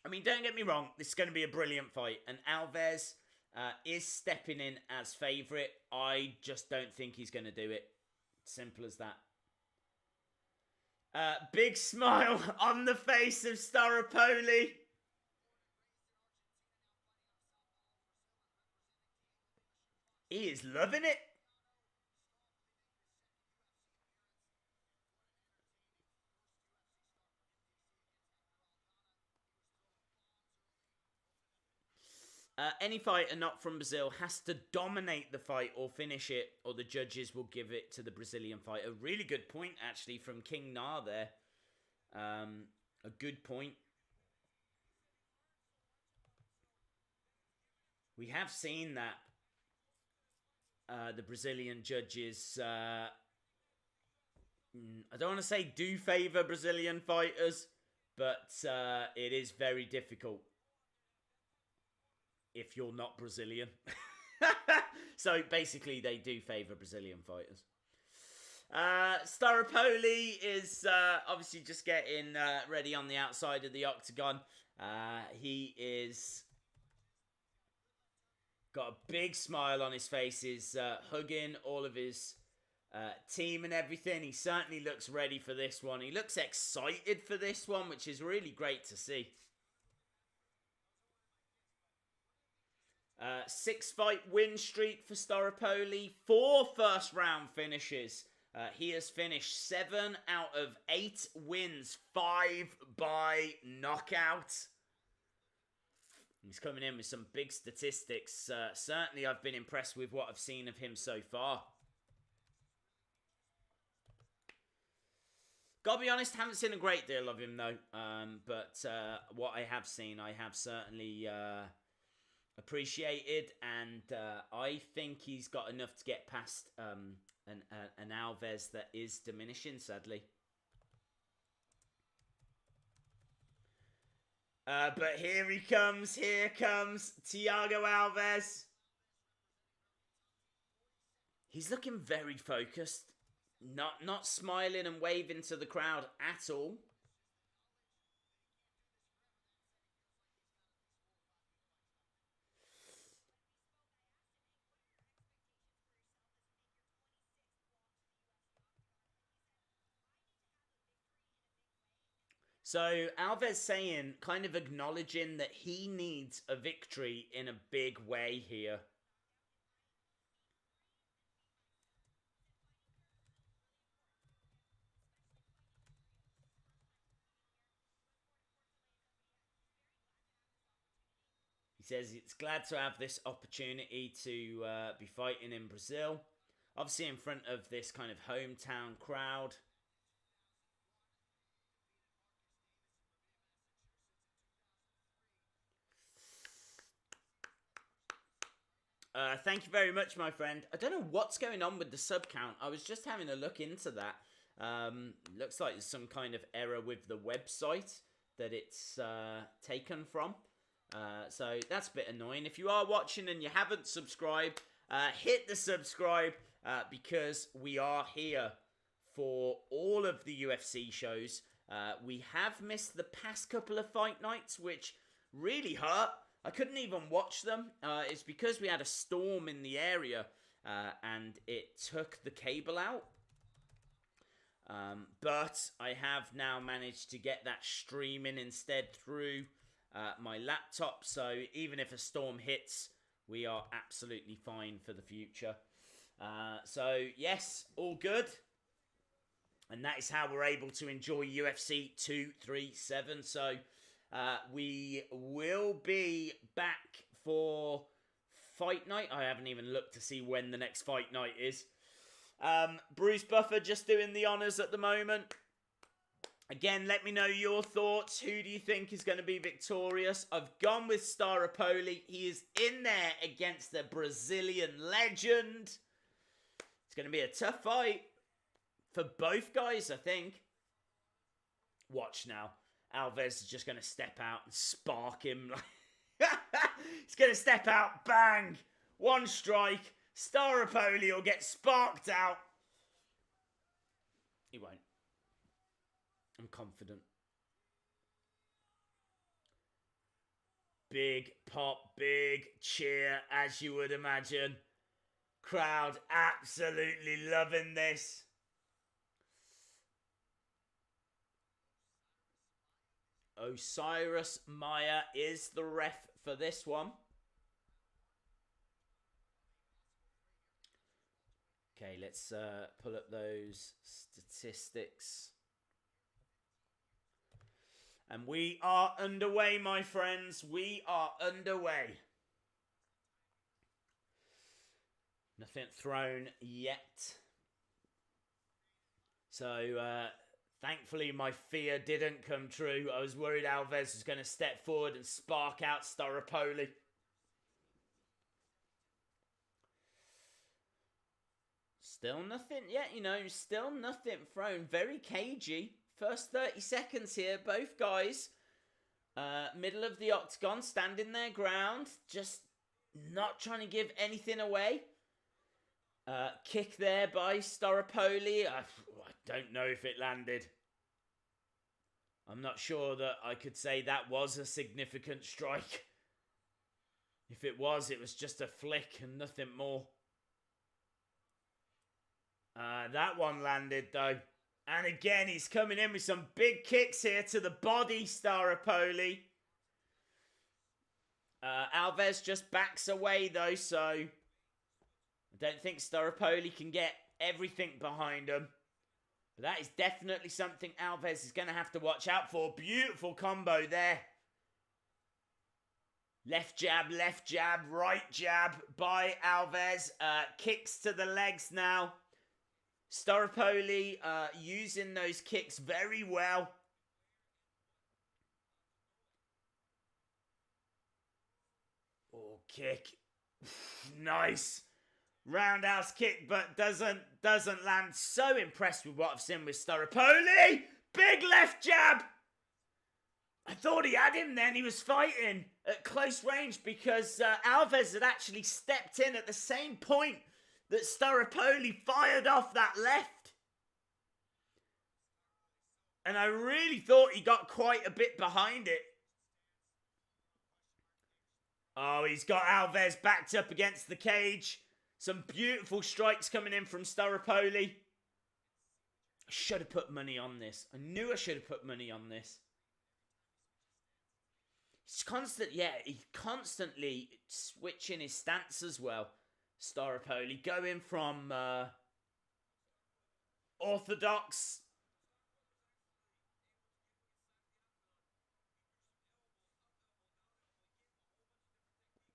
mean, don't get me wrong. This is going to be a brilliant fight. And Alves is stepping in as favourite. I just don't think he's going to do it. Simple as that. Big smile on the face of Staropoli. He is loving it. Any fighter not from Brazil has to dominate the fight or finish it, or the judges will give it to the Brazilian fighter. Really good point, actually, from King Na there. A good point. We have seen that the Brazilian judges, I don't want to say do favour Brazilian fighters, but it is very difficult if you're not Brazilian. So basically they do favour Brazilian fighters. Staropoli is obviously just getting ready on the outside of the octagon. He is got a big smile on his face. He's hugging all of his team and everything. He certainly looks ready for this one. He looks excited for this one, which is really great to see. 6-fight win streak for Staropoli. 4 first-round finishes. He has finished 7 out of 8 wins. 5 by knockout. He's coming in with some big statistics. Certainly, I've been impressed with what I've seen of him so far. Gotta be honest, haven't seen a great deal of him, though. But what I have seen, I have certainly appreciated. And I think he's got enough to get past an Alves that is diminishing, sadly. But here comes Thiago Alves. He's looking very focused. Not smiling and waving to the crowd at all. So Alves saying, kind of acknowledging that he needs a victory in a big way here. He says it's glad to have this opportunity to be fighting in Brazil. Obviously in front of this kind of hometown crowd. Thank you very much, my friend. I don't know what's going on with the sub count. I was just having a look into that. Looks like there's some kind of error with the website that it's taken from. So that's a bit annoying. If you are watching and you haven't subscribed, hit the subscribe because we are here for all of the UFC shows. We have missed the past couple of fight nights, which really hurt. I couldn't even watch them. It's because we had a storm in the area and it took the cable out. But I have now managed to get that streaming instead through my laptop. So even if a storm hits, we are absolutely fine for the future. So yes, all good. And that is how we're able to enjoy UFC 237. So we will be back for fight night. I haven't even looked to see when the next fight night is. Bruce Buffer just doing the honours at the moment. Again, let me know your thoughts. Who do you think is going to be victorious? I've gone with Staropoli. He is in there against the Brazilian legend. It's going to be a tough fight for both guys, I think. Watch now. Alves is just going to step out and spark him. He's going to step out, bang, one strike. Staropoli will get sparked out. He won't. I'm confident. Big pop, big cheer, as you would imagine. Crowd absolutely loving this. Osiris Maya is the ref for this one. Okay, let's pull up those statistics. And we are underway, my friends. We are underway. Nothing thrown yet. So, thankfully my fear didn't come true. I was worried Alves was going to step forward and spark out Staropoli. Still nothing yet, you know, still nothing thrown. Very cagey. First 30 seconds here, both guys. Middle of the octagon, standing their ground. Just not trying to give anything away. Kick there by Staropoli. I don't know if it landed. I'm not sure that I could say that was a significant strike. If it was just a flick and nothing more. That one landed though. And again, he's coming in with some big kicks here to the body, Staropoli. Alves just backs away though, so I don't think Staropoli can get everything behind him. But that is definitely something Alves is going to have to watch out for. Beautiful combo there. Left jab, right jab by Alves. Kicks to the legs now. Staropoli using those kicks very well. Oh, kick. Nice. Roundhouse kick, but doesn't land. So impressed with what I've seen with Staropoli. Big left jab. I thought he had him then. He was fighting at close range because Alves had actually stepped in at the same point that Staropoli fired off that left. And I really thought he got quite a bit behind it. Oh, he's got Alves backed up against the cage. Some beautiful strikes coming in from Staropoli. I should have put money on this. I knew I should have put money on this. He's constantly switching his stance as well. Staropoli going from orthodox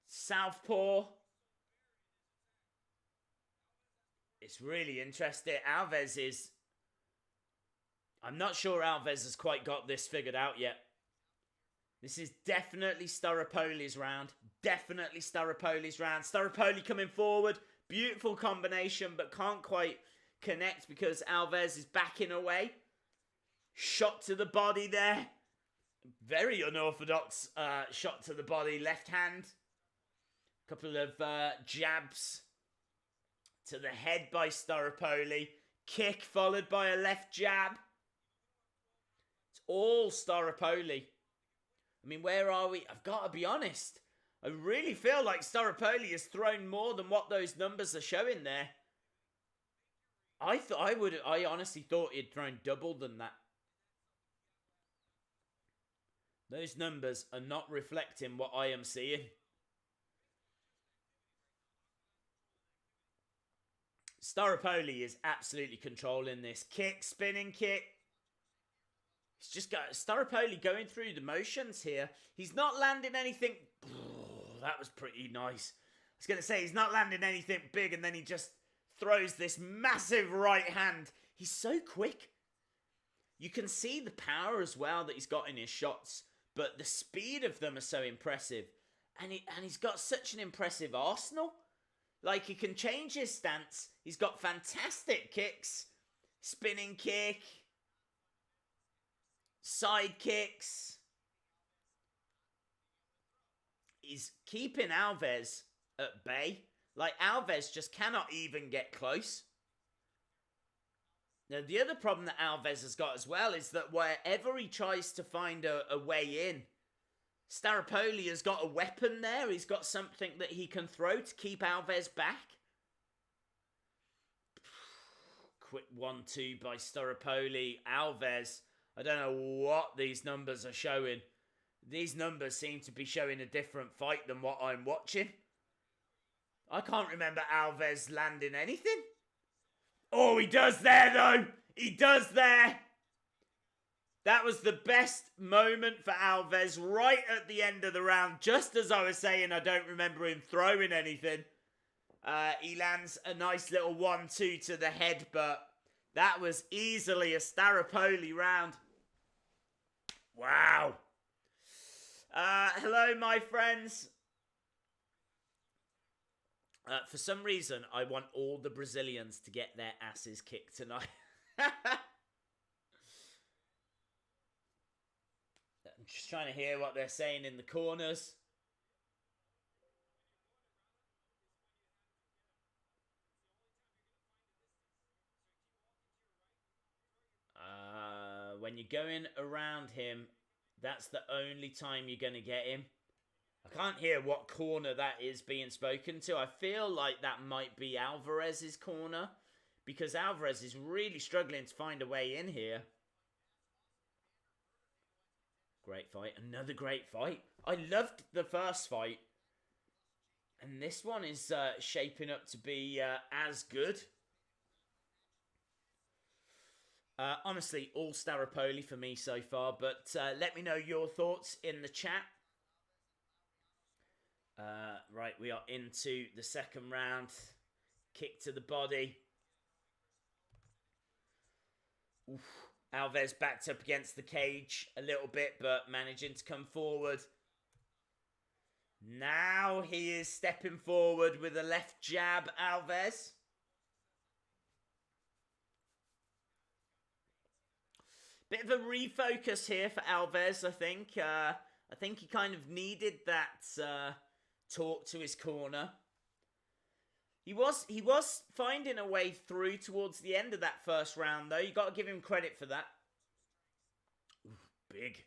southpaw. It's really interesting. Alves is... I'm not sure Alves has quite got this figured out yet. This is definitely Staropoli's round. Definitely Staropoli's round. Staropoli coming forward. Beautiful combination, but can't quite connect because Alves is backing away. Shot to the body there. Very unorthodox shot to the body. Left hand. Couple of jabs to the head by Staropoli. Kick followed by a left jab. It's all Staropoli. I mean, where are we? I've got to be honest. I really feel like Staropoli has thrown more than what those numbers are showing there. I honestly thought he'd thrown double than that. Those numbers are not reflecting what I am seeing. Staropoli is absolutely controlling this. Kick, spinning kick. He's just got Staropoli going through the motions here. He's not landing anything. Oh, that was pretty nice. I was going to say he's not landing anything big and then he just throws this massive right hand. He's so quick. You can see the power as well that he's got in his shots, but the speed of them are so impressive. And he's got such an impressive arsenal. Like, he can change his stance. He's got fantastic kicks. Spinning kick. Side kicks. He's keeping Alves at bay. Like, Alves just cannot even get close. Now, the other problem that Alves has got as well is that wherever he tries to find a way in, Staropoli has got a weapon there. He's got something that he can throw to keep Alves back. Quick 1-2 by Staropoli. Alves, I don't know what these numbers are showing. These numbers seem to be showing a different fight than what I'm watching. I can't remember Alves landing anything. Oh, he does there though. He does there. That was the best moment for Alves right at the end of the round. Just as I was saying, I don't remember him throwing anything. He lands a nice little 1-2 to the head, but that was easily a Staropoli round. Wow. Hello, my friends. For some reason, I want all the Brazilians to get their asses kicked tonight. I'm just trying to hear what they're saying in the corners. When you're going around him, that's the only time you're going to get him. I can't hear what corner that is being spoken to. I feel like that might be Alvarez's corner, because Alvarez is really struggling to find a way in here. Great fight. Another great fight. I loved the first fight. And this one is shaping up to be as good. Honestly, all Staropoli for me so far. But let me know your thoughts in the chat. Right, we are into the second round. Kick to the body. Oof. Alves backed up against the cage a little bit, but managing to come forward. Now he is stepping forward with a left jab, Alves. Bit of a refocus here for Alves, I think. I think he kind of needed that talk to his corner. He was finding a way through towards the end of that first round, though. You got to give him credit for that. Ooh, big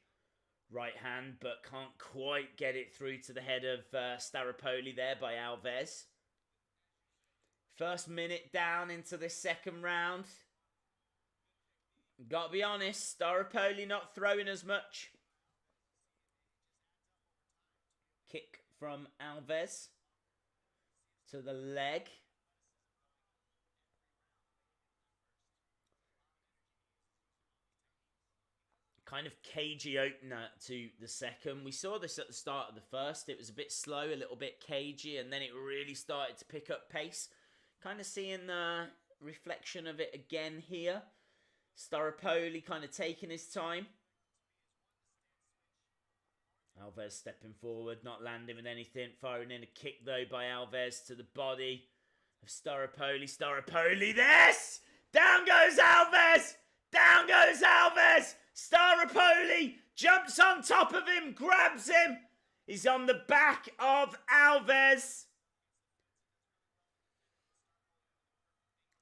right hand, but can't quite get it through to the head of Staropoli there by Alves. First minute down into this second round. Got to be honest, Staropoli not throwing as much. Kick from Alves to the leg. Kind of cagey opener to the second. We saw this at the start of the first. It was a bit slow, a little bit cagey, and then it really started to pick up pace. Kind of seeing the reflection of it again here. Staropoli kind of taking his time. Alves stepping forward, not landing with anything. Firing in a kick, though, by Alves to the body of Staropoli. Staropoli, this! Down goes Alves! Down goes Alves! Staropoli jumps on top of him, grabs him. He's on the back of Alves.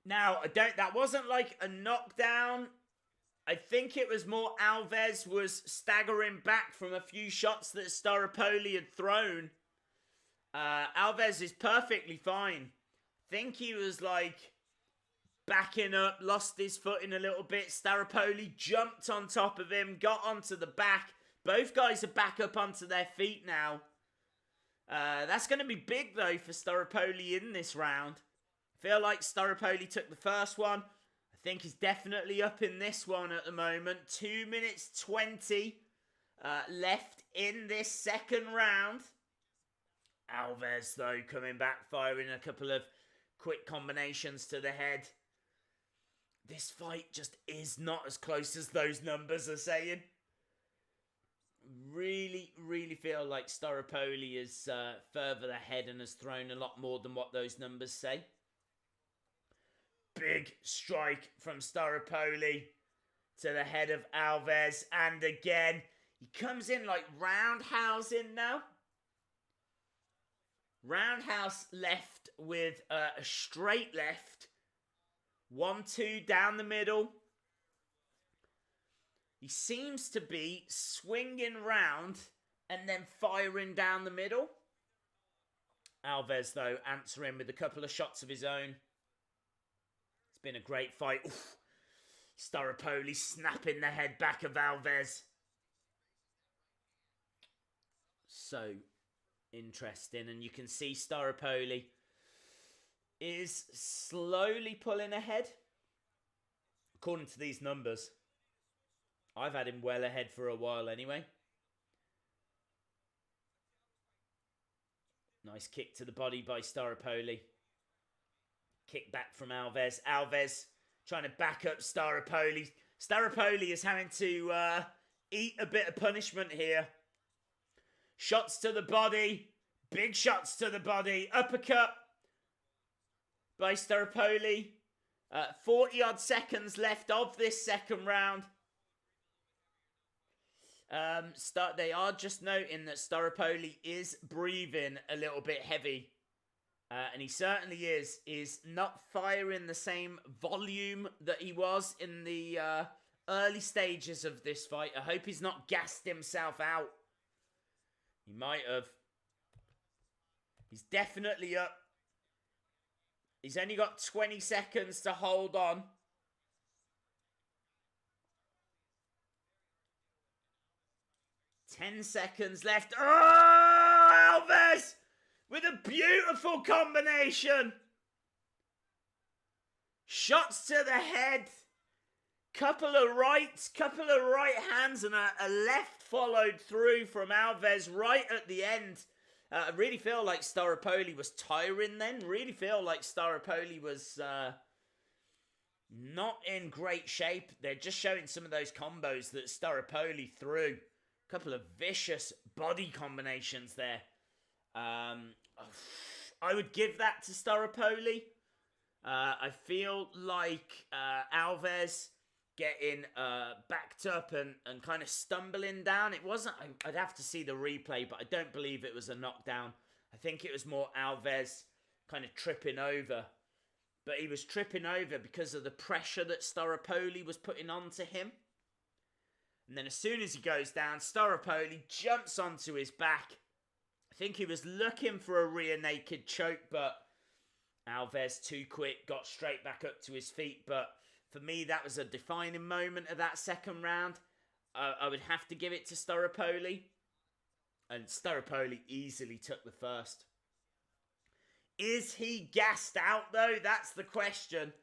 Now, that wasn't like a knockdown. I think it was more Alves was staggering back from a few shots that Staropoli had thrown. Alves is perfectly fine. I think he was like backing up, lost his footing a little bit. Staropoli jumped on top of him, got onto the back. Both guys are back up onto their feet now. That's going to be big, though, for Staropoli in this round. I feel like Staropoli took the first one. I think he's definitely up in this one at the moment. 2 minutes 20 left in this second round. Alves, though, coming back, firing a couple of quick combinations to the head. This fight just is not as close as those numbers are saying. Really, really feel like Staropoli is further ahead and has thrown a lot more than what those numbers say. Big strike from Staropoli to the head of Alves. And again, he comes in like roundhousing now. Roundhouse left with a straight left. 1-2 down the middle. He seems to be swinging round and then firing down the middle. Alves, though, answering with a couple of shots of his own. It's been a great fight. Oof. Staropoli snapping the head back of Alves. So interesting. And you can see Staropoli is slowly pulling ahead. According to these numbers. I've had him well ahead for a while anyway. Nice kick to the body by Staropoli. kick back from Alves. Alves trying to back up Staropoli. Staropoli is having to eat a bit of punishment here. Shots to the body. Big shots to the body. Uppercut by Staropoli. 40-odd seconds left of this second round. They are just noting that Staropoli is breathing a little bit heavy. And he certainly is. He's not firing the same volume that he was in the early stages of this fight. I hope he's not gassed himself out. He might have. He's definitely up. He's only got 20 seconds to hold on. Ten seconds left. Oh, Alves with a beautiful combination. Shots to the head. Couple of right hands and a left followed through from Alves right at the end. I really feel like Staropoli was tiring then. Really feel like Staropoli was not in great shape. They're just showing some of those combos that Staropoli threw. A couple of vicious body combinations there. I would give that to Staropoli. I feel like Alves getting backed up and kind of stumbling down. It wasn't, I'd have to see the replay, but I don't believe it was a knockdown. I think it was more Alves kind of tripping over. But he was tripping over because of the pressure that Staropoli was putting onto him. And then as soon as he goes down, Staropoli jumps onto his back. I think he was looking for a rear naked choke, but Alves too quick, got straight back up to his feet. But for me, that was a defining moment of that second round. I would have to give it to Staropoli. And Staropoli easily took the first. Is he gassed out, though? That's the question.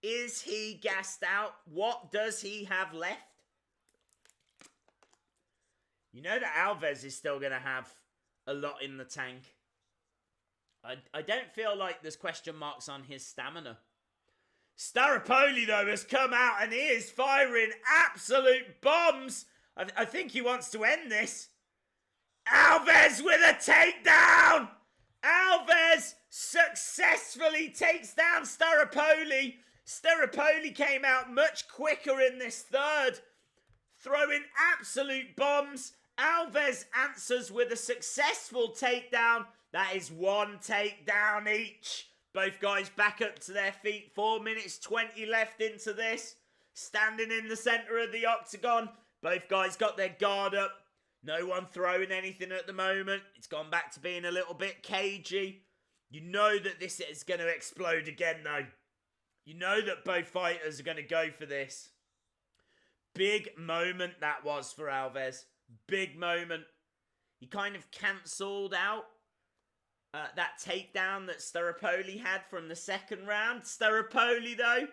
Is he gassed out? What does he have left? You know that Alves is still going to have a lot in the tank. I don't feel like there's question marks on his stamina. Staropoli, though, has come out and he is firing absolute bombs. I think he wants to end this. Alves with a takedown. Alves successfully takes down Staropoli. Staropoli came out much quicker in this third, throwing absolute bombs. Alves answers with a successful takedown. That is one takedown each. Both guys back up to their feet. 4 minutes 20 left into this. Standing in the center of the octagon. Both guys got their guard up. No one throwing anything at the moment. It's gone back to being a little bit cagey. You know that this is going to explode again, though. You know that both fighters are going to go for this. Big moment that was for Alves. Big moment. He kind of cancelled out that takedown that Staropoli had from the second round. Staropoli, though,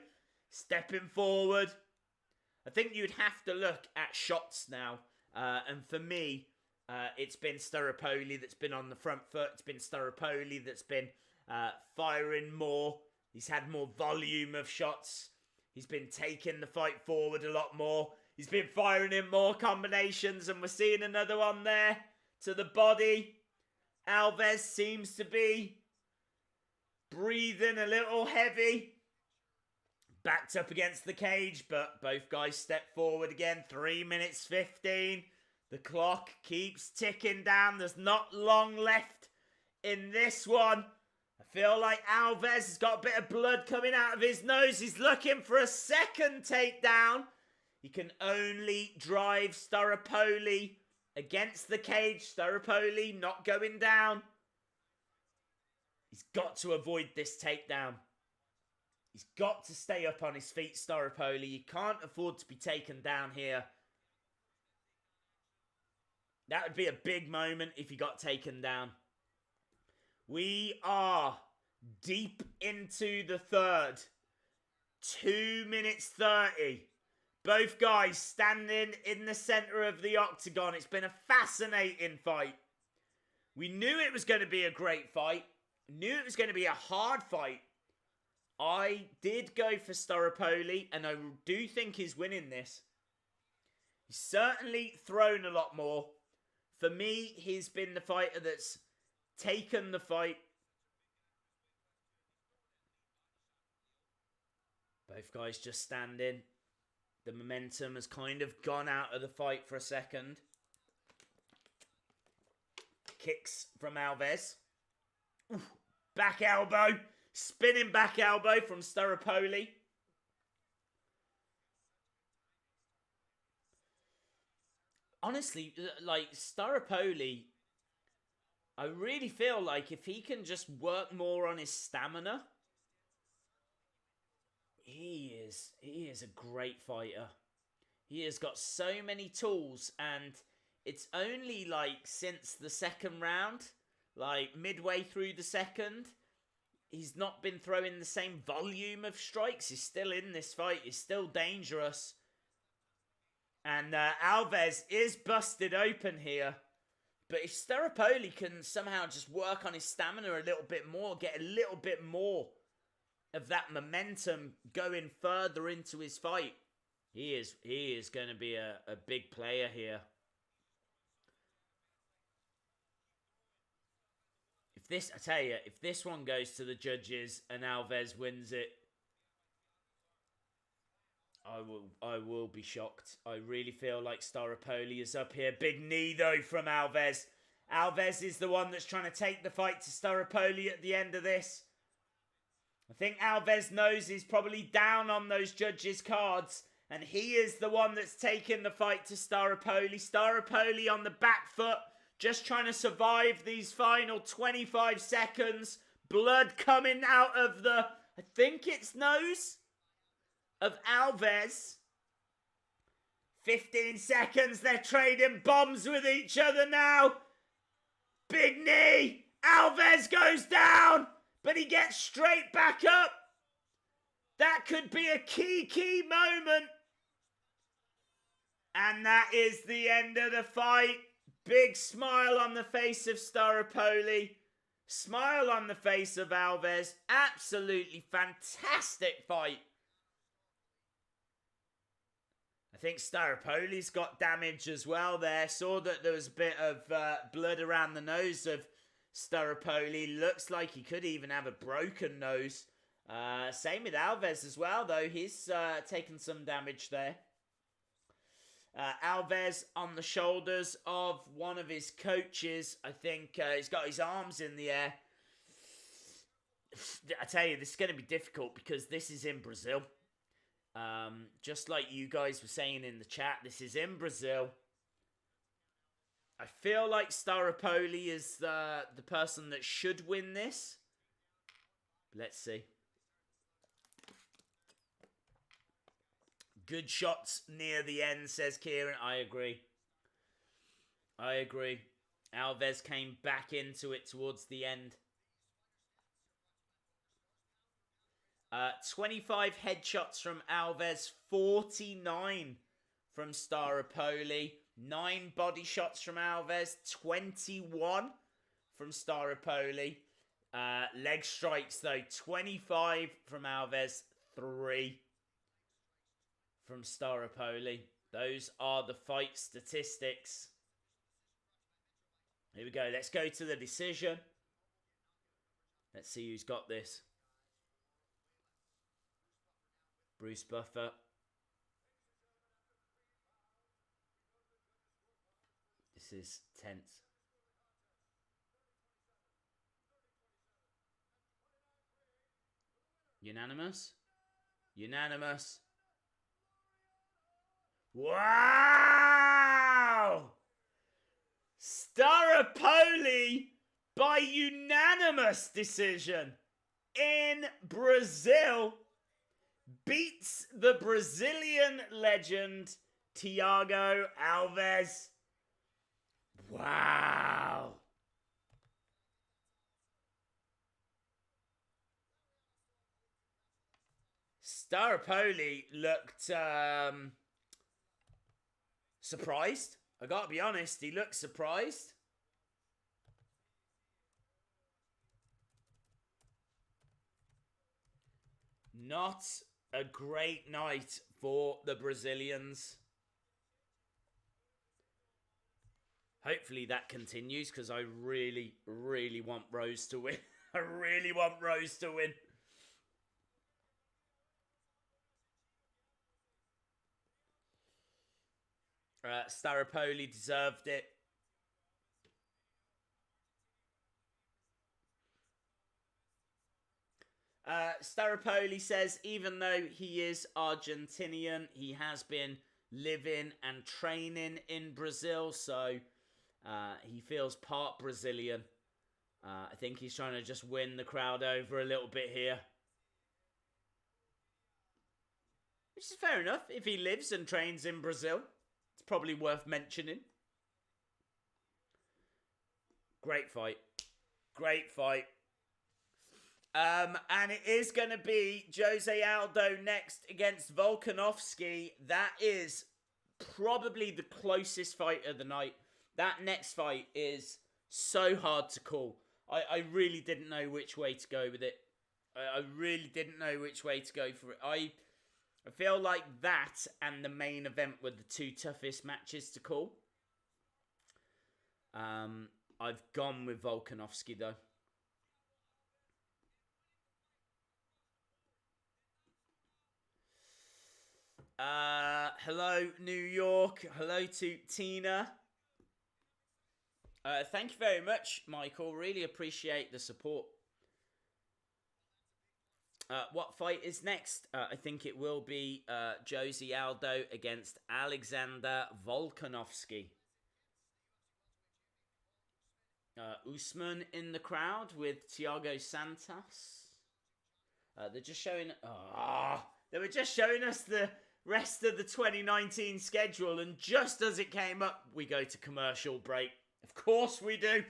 stepping forward. I think you'd have to look at shots now. And for me, it's been Staropoli that's been on the front foot. It's been Staropoli that's been firing more. He's had more volume of shots. He's been taking the fight forward a lot more. He's been firing in more combinations, and we're seeing another one there to the body. Alves seems to be breathing a little heavy. Backed up against the cage, but both guys step forward again. 3 minutes 15. The clock keeps ticking down. There's not long left in this one. I feel like Alves has got a bit of blood coming out of his nose. He's looking for a second takedown. He can only drive Staropoli against the cage. Staropoli not going down. He's got to avoid this takedown. He's got to stay up on his feet, Staropoli. He can't afford to be taken down here. That would be a big moment if he got taken down. We are deep into the third. 2 minutes 30. Both guys standing in the center of the octagon. It's been a fascinating fight. We knew it was going to be a great fight. Knew it was going to be a hard fight. I did go for Staropoli, and I do think he's winning this. He's certainly thrown a lot more. For me, he's been the fighter that's taken the fight. Both guys just standing. The momentum has kind of gone out of the fight for a second. Kicks from Alves. Oof. Back elbow. Spinning back elbow from Staropoli. Honestly, like, Staropoli, I really feel like if he can just work more on his stamina, he is a great fighter. He has got so many tools, and it's only like since the second round, like midway through the second, he's not been throwing the same volume of strikes. He's still in this fight. He's still dangerous. And Alves is busted open here. But if Staropoli can somehow just work on his stamina a little bit more, get a little bit more of that momentum going further into his fight, he is going to be a big player here. I tell you, if this one goes to the judges and Alves wins it, I will be shocked. I really feel like Staropoli is up here. Big knee though from Alves. Alves is the one that's trying to take the fight to Staropoli at the end of this. I think Alves knows he's probably down on those judges' cards, and he is the one that's taking the fight to Staropoli. Staropoli on the back foot, just trying to survive these final 25 seconds. Blood coming out of the, I think it's nose of Alves. 15 seconds, they're trading bombs with each other now. Big knee, Alves goes down, but he gets straight back up. That could be a key moment. And that is the end of the fight. Big smile on the face of Staropoli. Smile on the face of Alves. Absolutely fantastic fight. I think Staropoli's got damage as well there. Saw that there was a bit of blood around the nose of Staropoli. Looks like he could even have a broken nose. Same with Alves as well, though. He's taken some damage there. Alves on the shoulders of one of his coaches. I think he's got his arms in the air. I tell you, this is going to be difficult because this is in Brazil. Just like you guys were saying in the chat, this is in Brazil. I feel like Staropoli is the person that should win this. Let's see. Good shots near the end, says Kieran. I agree. Alves came back into it towards the end. 25 headshots from Alves, 49 from Staropoli, 9 body shots from Alves, 21 from Staropoli. Leg strikes though, 25 from Alves, 3 from Staropoli. Those are the fight statistics. Here we go. Let's go to the decision. Let's see who's got this. Bruce Buffer. This is tense. Unanimous? Unanimous. Wow! Staropoli by unanimous decision in Brazil beats the Brazilian legend Thiago Alves. Wow. Staropoli looked surprised. I gotta be honest, he looked surprised. Not a great night for the Brazilians. Hopefully that continues, because I really, really want Rose to win. I really want Rose to win. Staropoli deserved it. Staropoli says, even though he is Argentinian, he has been living and training in Brazil, so he feels part Brazilian. I think he's trying to just win the crowd over a little bit here. Which is fair enough. If he lives and trains in Brazil, it's probably worth mentioning. Great fight. Great fight. And it is going to be Jose Aldo next against Volkanovski. That is probably the closest fight of the night. That next fight is so hard to call. I really didn't know which way to go with it. I really didn't know which way to go for it. I feel like that and the main event were the two toughest matches to call. I've gone with Volkanovski though. Hello, New York. Hello to Tina. Thank you very much, Michael. Really appreciate the support. What fight is next? I think it will be Jose Aldo against Alexander Volkanovski. Usman in the crowd with Thiago Santos. They're just showing... they were just showing us the rest of the 2019 schedule, and just as it came up, we go to commercial break. Of course we do.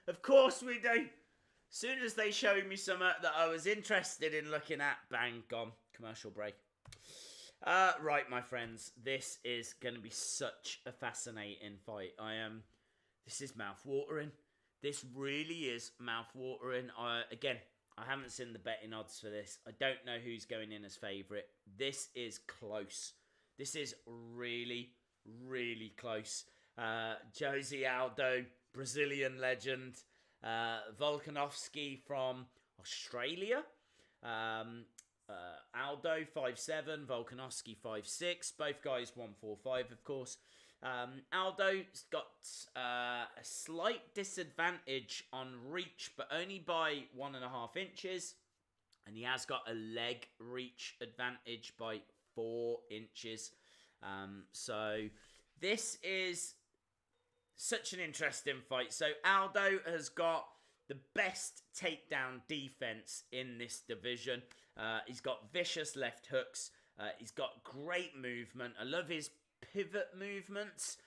Of course we do. Soon as they showed me something that I was interested in looking at, bang, gone. Commercial break. Right, my friends. This is going to be such a fascinating fight. This is mouth-watering. This really is mouth-watering. Again, I haven't seen the betting odds for this. I don't know who's going in as favourite. This is close. This is really, really close. Jose Aldo, Brazilian legend. Volkanovski from Australia. Aldo 5'7", Volkanovski 5'6". Both guys 145, of course. Aldo's got a slight disadvantage on reach, but only by 1.5 inches. And he has got a leg reach advantage by 4 inches. So this is such an interesting fight. So Aldo has got the best takedown defense in this division. He's got vicious left hooks. He's got great movement. I love his pivot movements.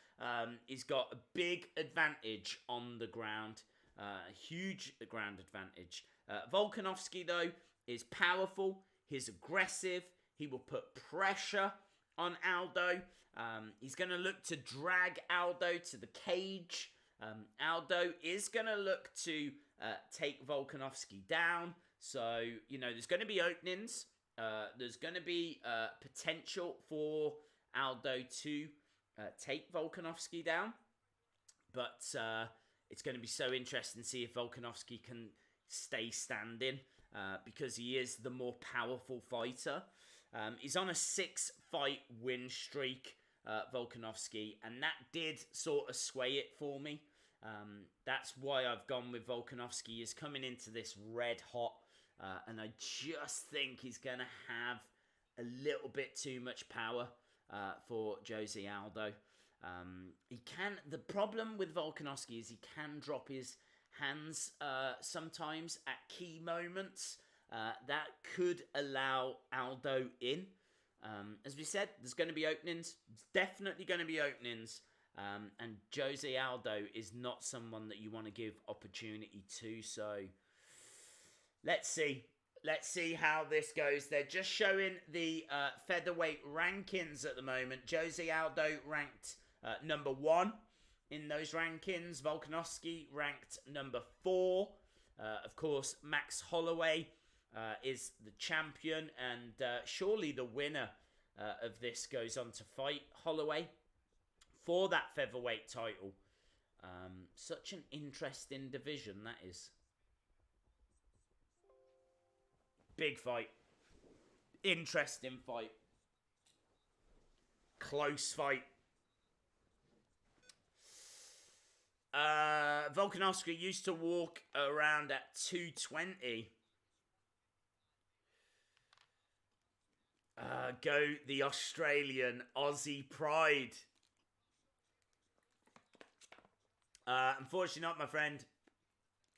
He's got a big advantage on the ground. A huge ground advantage. Volkanovski, though, is powerful. He's aggressive. He will put pressure on Aldo. He's going to look to drag Aldo to the cage. Aldo is going to look to take Volkanovski down. So, there's going to be openings. There's going to be potential for Aldo to take Volkanovski down. But it's going to be so interesting to see if Volkanovski can stay standing because he is the more powerful fighter. He's on a 6-fight win streak, Volkanovski, and that did sort of sway it for me. That's why I've gone with Volkanovski. He's coming into this red hot, and I just think he's going to have a little bit too much power for Jose Aldo. The problem with Volkanovski is he can drop his hands sometimes at key moments. That could allow Aldo in. As we said, there's going to be openings. There's definitely going to be openings. And Jose Aldo is not someone that you want to give opportunity to. So let's see. Let's see how this goes. They're just showing the featherweight rankings at the moment. Jose Aldo ranked number 1 in those rankings. Volkanovski ranked number 4. Of course, Max Holloway is the champion, and surely the winner of this goes on to fight Holloway for that featherweight title. Such an interesting division that is. Big fight. Interesting fight. Close fight. Volkanovski used to walk around at 220. Go the Australian Aussie pride. Unfortunately not, my friend.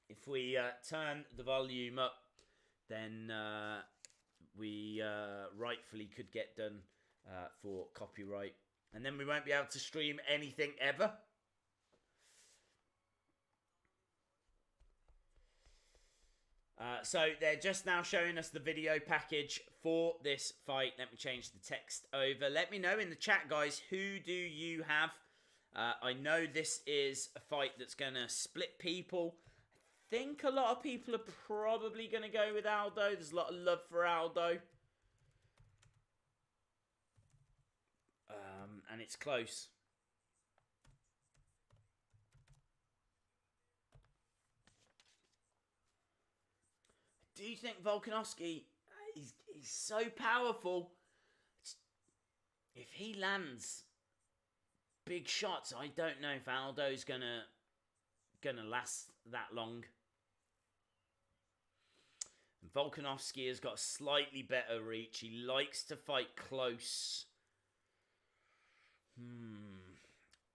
If we turn the volume up, then we rightfully could get done for copyright. And then we won't be able to stream anything ever. So they're just now showing us the video package for this fight. Let me change the text over. Let me know in the chat, guys, who do you have? I know this is a fight that's going to split people. I think a lot of people are probably going to go with Aldo. There's a lot of love for Aldo. And it's close. Do you think Volkanovski, he's so powerful. If he lands big shots, I don't know if Aldo's gonna last that long. And Volkanovski has got slightly better reach. He likes to fight close.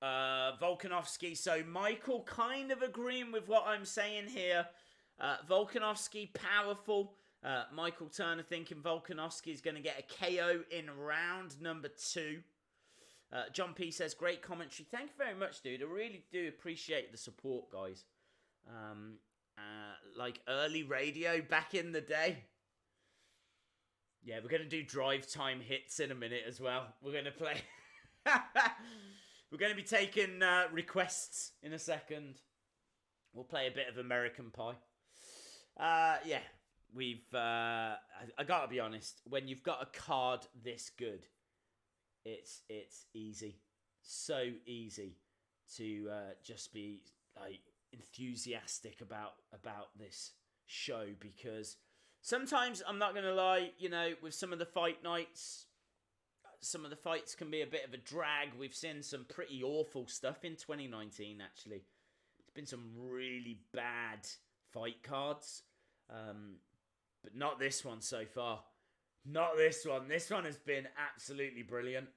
Volkanovski. So Michael kind of agreeing with what I'm saying here. Volkanovski powerful. Michael Turner thinking Volkanovski is going to get a KO in round number 2. John P says, great commentary. Thank you very much, dude. I really do appreciate the support, guys. Like early radio back in the day. Yeah, we're going to do drive time hits in a minute as well. We're going to play. We're going to be taking requests in a second. We'll play a bit of American Pie. Yeah, we've... I got to be honest. When you've got a card this good, it's easy. So easy to just be like enthusiastic about this show, because sometimes, I'm not going to lie, you know, with some of the fight nights, some of the fights can be a bit of a drag. We've seen some pretty awful stuff in 2019, actually. It's been some really bad fight cards. But not this one so far. Not this one. This one has been absolutely brilliant.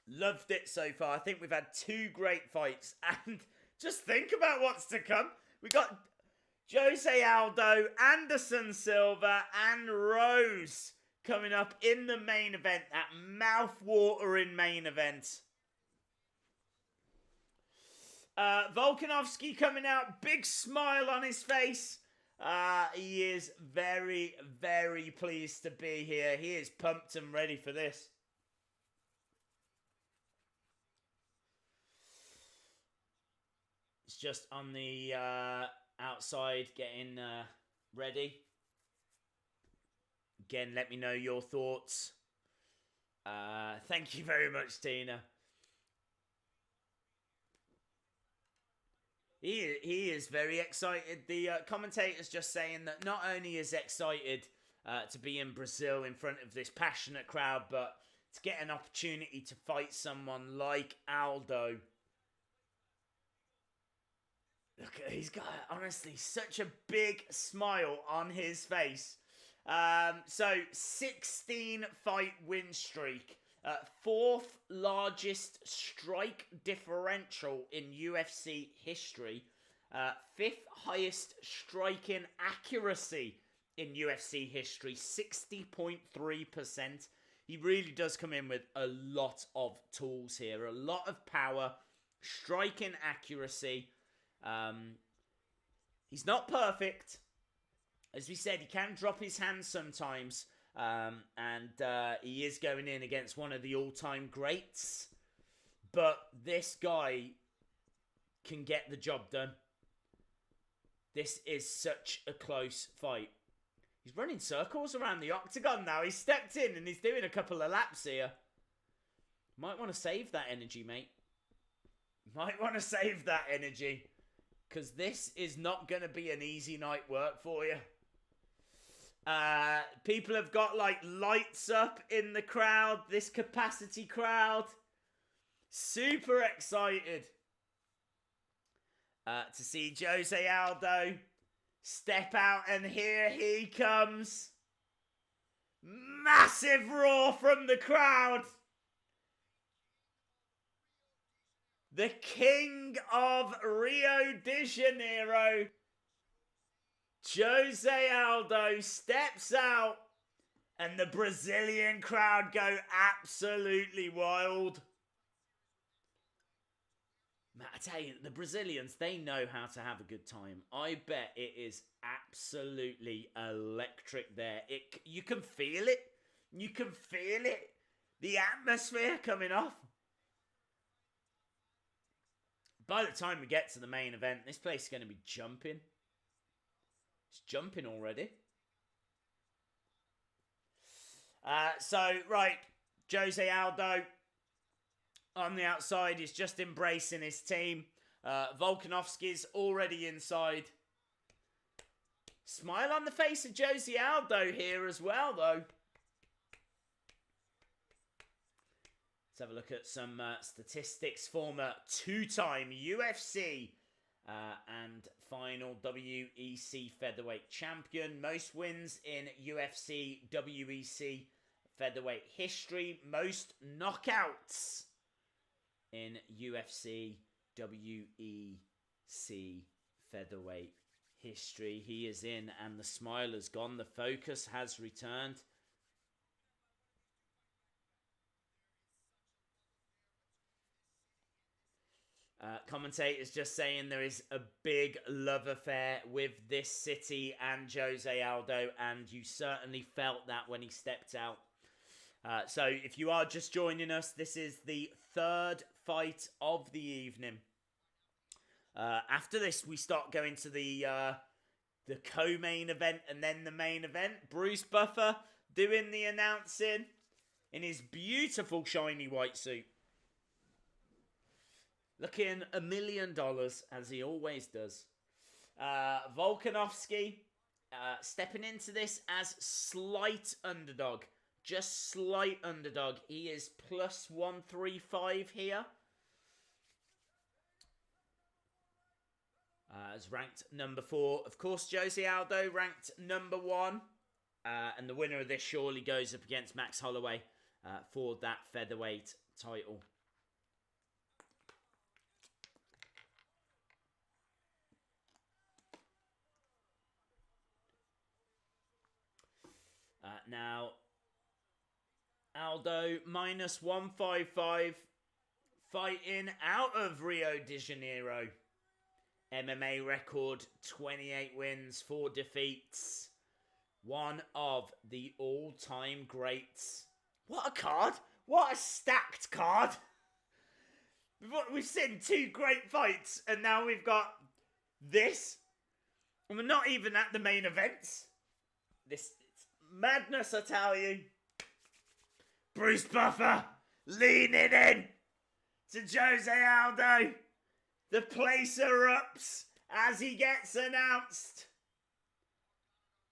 Loved it so far. I think we've had 2 great fights. And just think about what's to come. We got Jose Aldo, Anderson Silva, and Rose coming up in the main event. That mouth-watering main event. Volkanovski coming out. Big smile on his face. He is very, very pleased to be here. He is pumped and ready for this. It's just on the outside getting ready. Again, let me know your thoughts. Thank you very much, Tina. He is very excited. The commentator's just saying that not only is excited to be in Brazil in front of this passionate crowd, but to get an opportunity to fight someone like Aldo. Look, he's got, honestly, such a big smile on his face. So, 16 fight win streak. 4th largest strike differential in UFC history. 5th highest striking accuracy in UFC history. 60.3%. He really does come in with a lot of tools here. A lot of power. Striking accuracy. He's not perfect. As we said, he can drop his hands sometimes. And he is going in against one of the all-time greats. But this guy can get the job done. This is such a close fight. He's running circles around the octagon now. He's stepped in and he's doing a couple of laps here. Might want to save that energy, mate. Might want to save that energy. Because this is not going to be an easy night work for you. People have got like lights up in the crowd. This capacity crowd. Super excited to see Jose Aldo step out, and here he comes. Massive roar from the crowd. The king of Rio de Janeiro, Jose Aldo, steps out, and the Brazilian crowd go absolutely wild. Man, I tell you, the Brazilians, they know how to have a good time. I bet it is absolutely electric there. You can feel it. You can feel it. The atmosphere coming off. By the time we get to the main event, this place is going to be jumping. It's jumping already. Right, Jose Aldo on the outside is just embracing his team. Volkanovski's already inside. Smile on the face of Jose Aldo here as well, though. Let's have a look at some statistics. Former two-time UFC and final WEC featherweight champion. Most wins in UFC, WEC featherweight history. Most knockouts in UFC, WEC featherweight history. He is in, and the smile has gone. The focus has returned. Commentators just saying there is a big love affair with this city and Jose Aldo, and you certainly felt that when he stepped out. So if you are just joining us, this is the third fight of the evening. After this, we start going to the co-main event and then the main event. Bruce Buffer doing the announcing in his beautiful shiny white suit. Looking $1 million, as he always does. Volkanovski stepping into this as slight underdog. Just slight underdog. He is plus 135 here. As ranked number 4. Of course, Jose Aldo ranked number 1. And the winner of this surely goes up against Max Holloway for that featherweight title. Now, Aldo minus 155, fighting out of Rio de Janeiro. MMA record, 28 wins, 4 defeats. One of the all-time greats. What a card! What a stacked card! We've seen 2 great fights, and now we've got this. And we're not even at the main events. This... madness, I tell you. Bruce Buffer leaning in to Jose Aldo. The place erupts as he gets announced.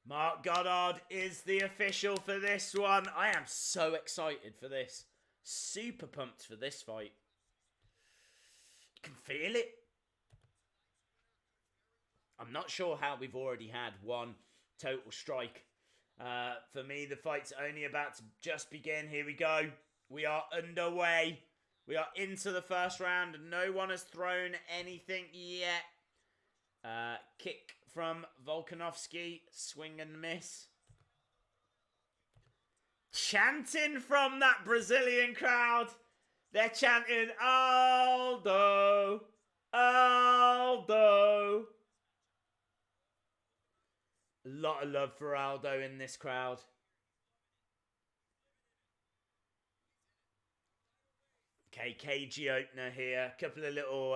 Mark Goddard is the official for this one. I am so excited for this. Super pumped for this fight. You can feel it. I'm not sure how we've already had one total strike. For me, the fight's only about to just begin. Here we go. We are underway. We are into the first round, and no one has thrown anything yet. Kick from Volkanovski. Swing and miss. Chanting from that Brazilian crowd. They're chanting, Aldo, Aldo. A lot of love for Aldo in this crowd. Okay, cagey opener here. A couple of little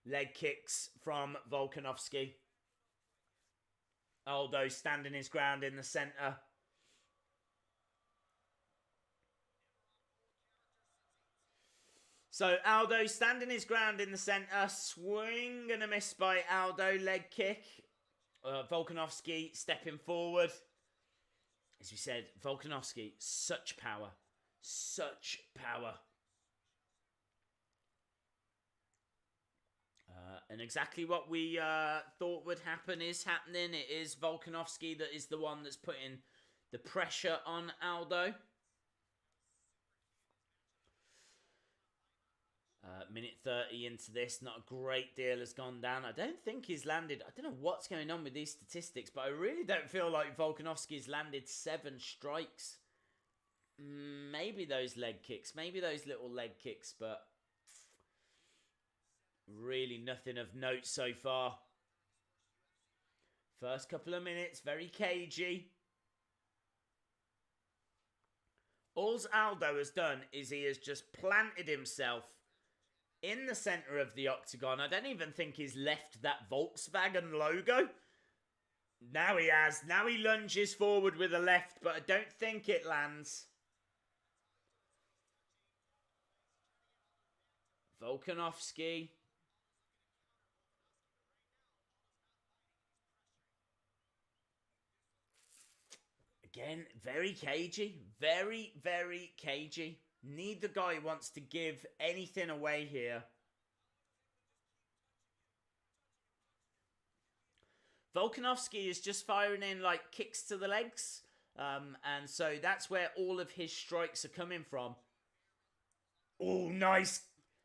leg kicks from Volkanovski. Aldo standing his ground in the centre. So Aldo standing his ground in the centre. Swing and a miss by Aldo. Leg kick. Volkanovski stepping forward. As we said, Volkanovski, such power. Such power. And exactly what we thought would happen is happening. It is Volkanovski that is the one that's putting the pressure on Aldo. Minute 30 into this, not a great deal has gone down. I don't think he's landed. I don't know what's going on with these statistics, but I really don't feel like Volkanovski's landed 7 strikes. Maybe those leg kicks, maybe those little leg kicks, but really nothing of note so far. First couple of minutes, very cagey. All Aldo has done is he has just planted himself in the centre of the octagon. I don't even think he's left that Volkswagen logo. Now he has. Now he lunges forward with a left, but I don't think it lands. Volkanovski. Again, very cagey. Very, very cagey. Neither guy wants to give anything away here. Volkanovski is just firing in like kicks to the legs. And so that's where all of his strikes are coming from. Oh, nice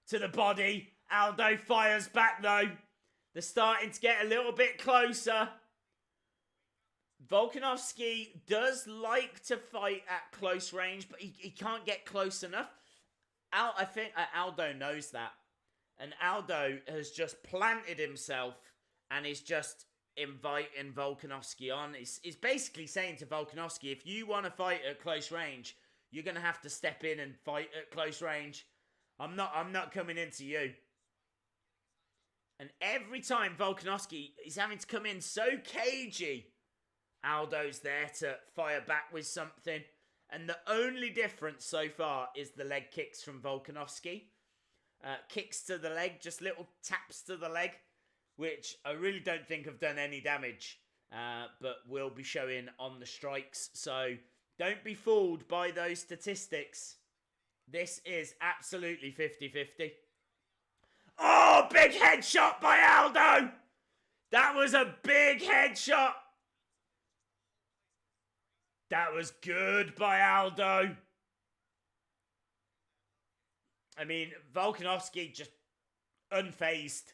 to the body. Aldo fires back though. They're starting to get a little bit closer. Volkanovski does like to fight at close range, but he can't get close enough. I think Aldo knows that. And Aldo has just planted himself and is just inviting Volkanovski on. He's basically saying to Volkanovski, if you want to fight at close range, you're going to have to step in and fight at close range. I'm not coming into you. And every time Volkanovski is having to come in so cagey, Aldo's there to fire back with something. And the only difference so far is the leg kicks from Volkanovski. Kicks to the leg, just little taps to the leg, which I really don't think have done any damage, but will be showing on the strikes. So don't be fooled by those statistics. This is absolutely 50-50. Oh, big headshot by Aldo! That was a big headshot! That was good by Aldo. I mean, Volkanovski just unfazed.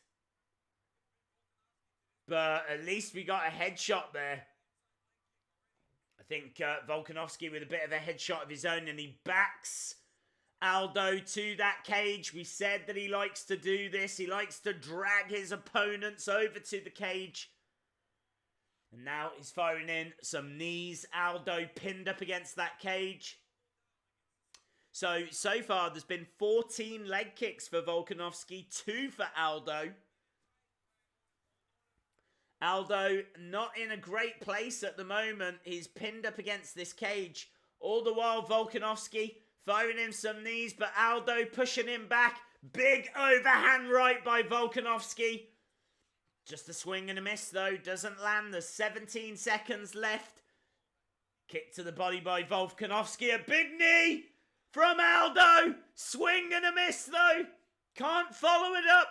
But at least we got a headshot there. I think Volkanovski with a bit of a headshot of his own, and he backs Aldo to that cage. We said that he likes to do this. He likes to drag his opponents over to the cage. And now he's firing in some knees. Aldo pinned up against that cage. So far there's been 14 leg kicks for Volkanovski, 2 for Aldo. Aldo not in a great place at the moment. He's pinned up against this cage. All the while Volkanovski firing in some knees, but Aldo pushing him back. Big overhand right by Volkanovski. Just a swing and a miss though. Doesn't land. There's 17 seconds left. Kick to the body by Volkanovski. A big knee from Aldo. Swing and a miss though. Can't follow it up.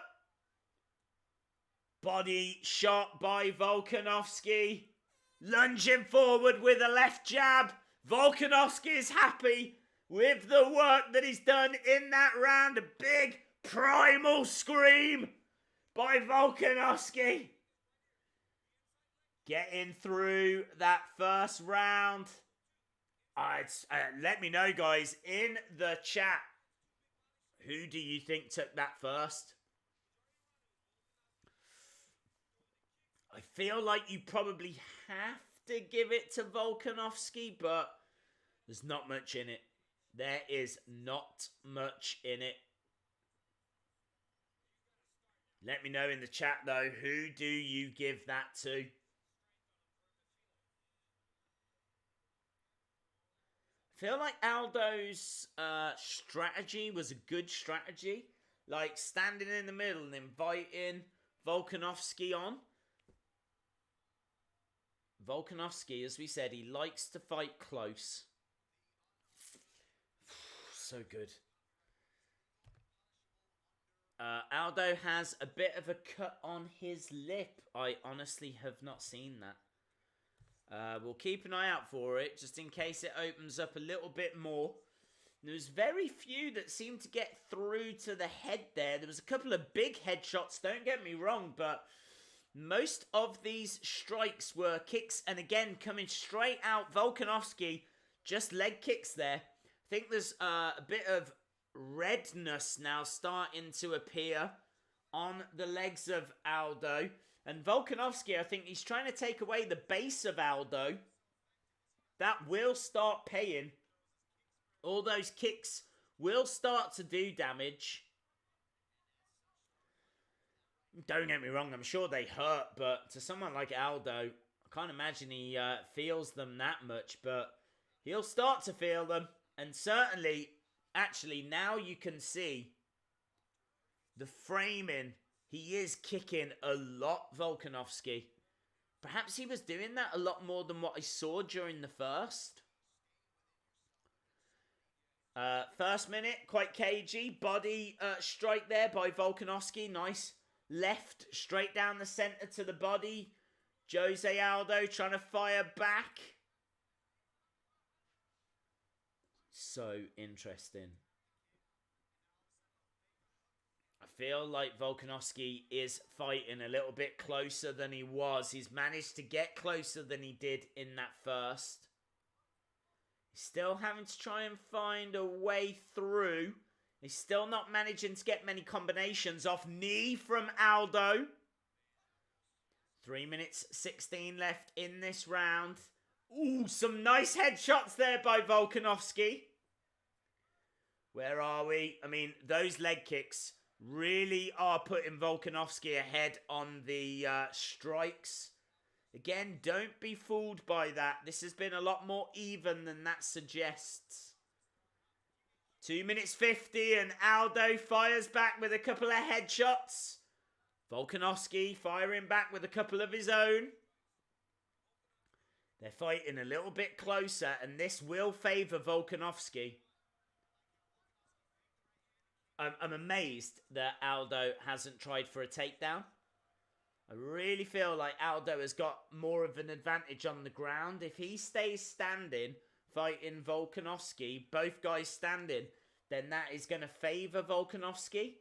Body shot by Volkanovski. Lunging forward with a left jab. Volkanovski is happy with the work that he's done in that round. A big primal scream by Volkanovski. Getting through that first round. Let me know, guys, in the chat. Who do you think took that first? I feel like you probably have to give it to Volkanovski, but there's not much in it. There is not much in it. Let me know in the chat, though, who do you give that to? feel like Aldo's strategy was a good strategy. Like standing in the middle and inviting Volkanovski on. Volkanovski, as we said, he likes to fight close. So good. Aldo has a bit of a cut on his lip. I honestly have not seen that. We'll keep an eye out for it, just in case it opens up a little bit more. There's very few that seem to get through to the head there. There was a couple of big headshots, don't get me wrong, but most of these strikes were kicks. And again, coming straight out, Volkanovski, just leg kicks there. I think there's a bit of redness now starting to appear on the legs of Aldo. And Volkanovski, I think he's trying to take away the base of Aldo. That will start paying. All those kicks will start to do damage. Don't get me wrong, I'm sure they hurt, but to someone like Aldo, I can't imagine he feels them that much, but he'll start to feel them. And certainly, actually, now you can see the framing. He is kicking a lot, Volkanovski. Perhaps he was doing that a lot more than what I saw during the first. First minute, quite cagey. Body strike there by Volkanovski. Nice. Left, straight down the center to the body. Jose Aldo trying to fire back. So interesting. I feel like Volkanovski is fighting a little bit closer than he was. He's managed to get closer than he did in that first. He's still having to try and find a way through. He's still not managing to get many combinations off. Knee from Aldo. 3 minutes 16 left in this round. Ooh, some nice headshots there by Volkanovski. Where are we? I mean, those leg kicks really are putting Volkanovski ahead on the strikes. Again, don't be fooled by that. This has been a lot more even than that suggests. 2 minutes 50 and Aldo fires back with a couple of headshots. Volkanovski firing back with a couple of his own. They're fighting a little bit closer and this will favour Volkanovski. I'm amazed that Aldo hasn't tried for a takedown. I really feel like Aldo has got more of an advantage on the ground. If he stays standing, fighting Volkanovski, both guys standing, then that is going to favour Volkanovski.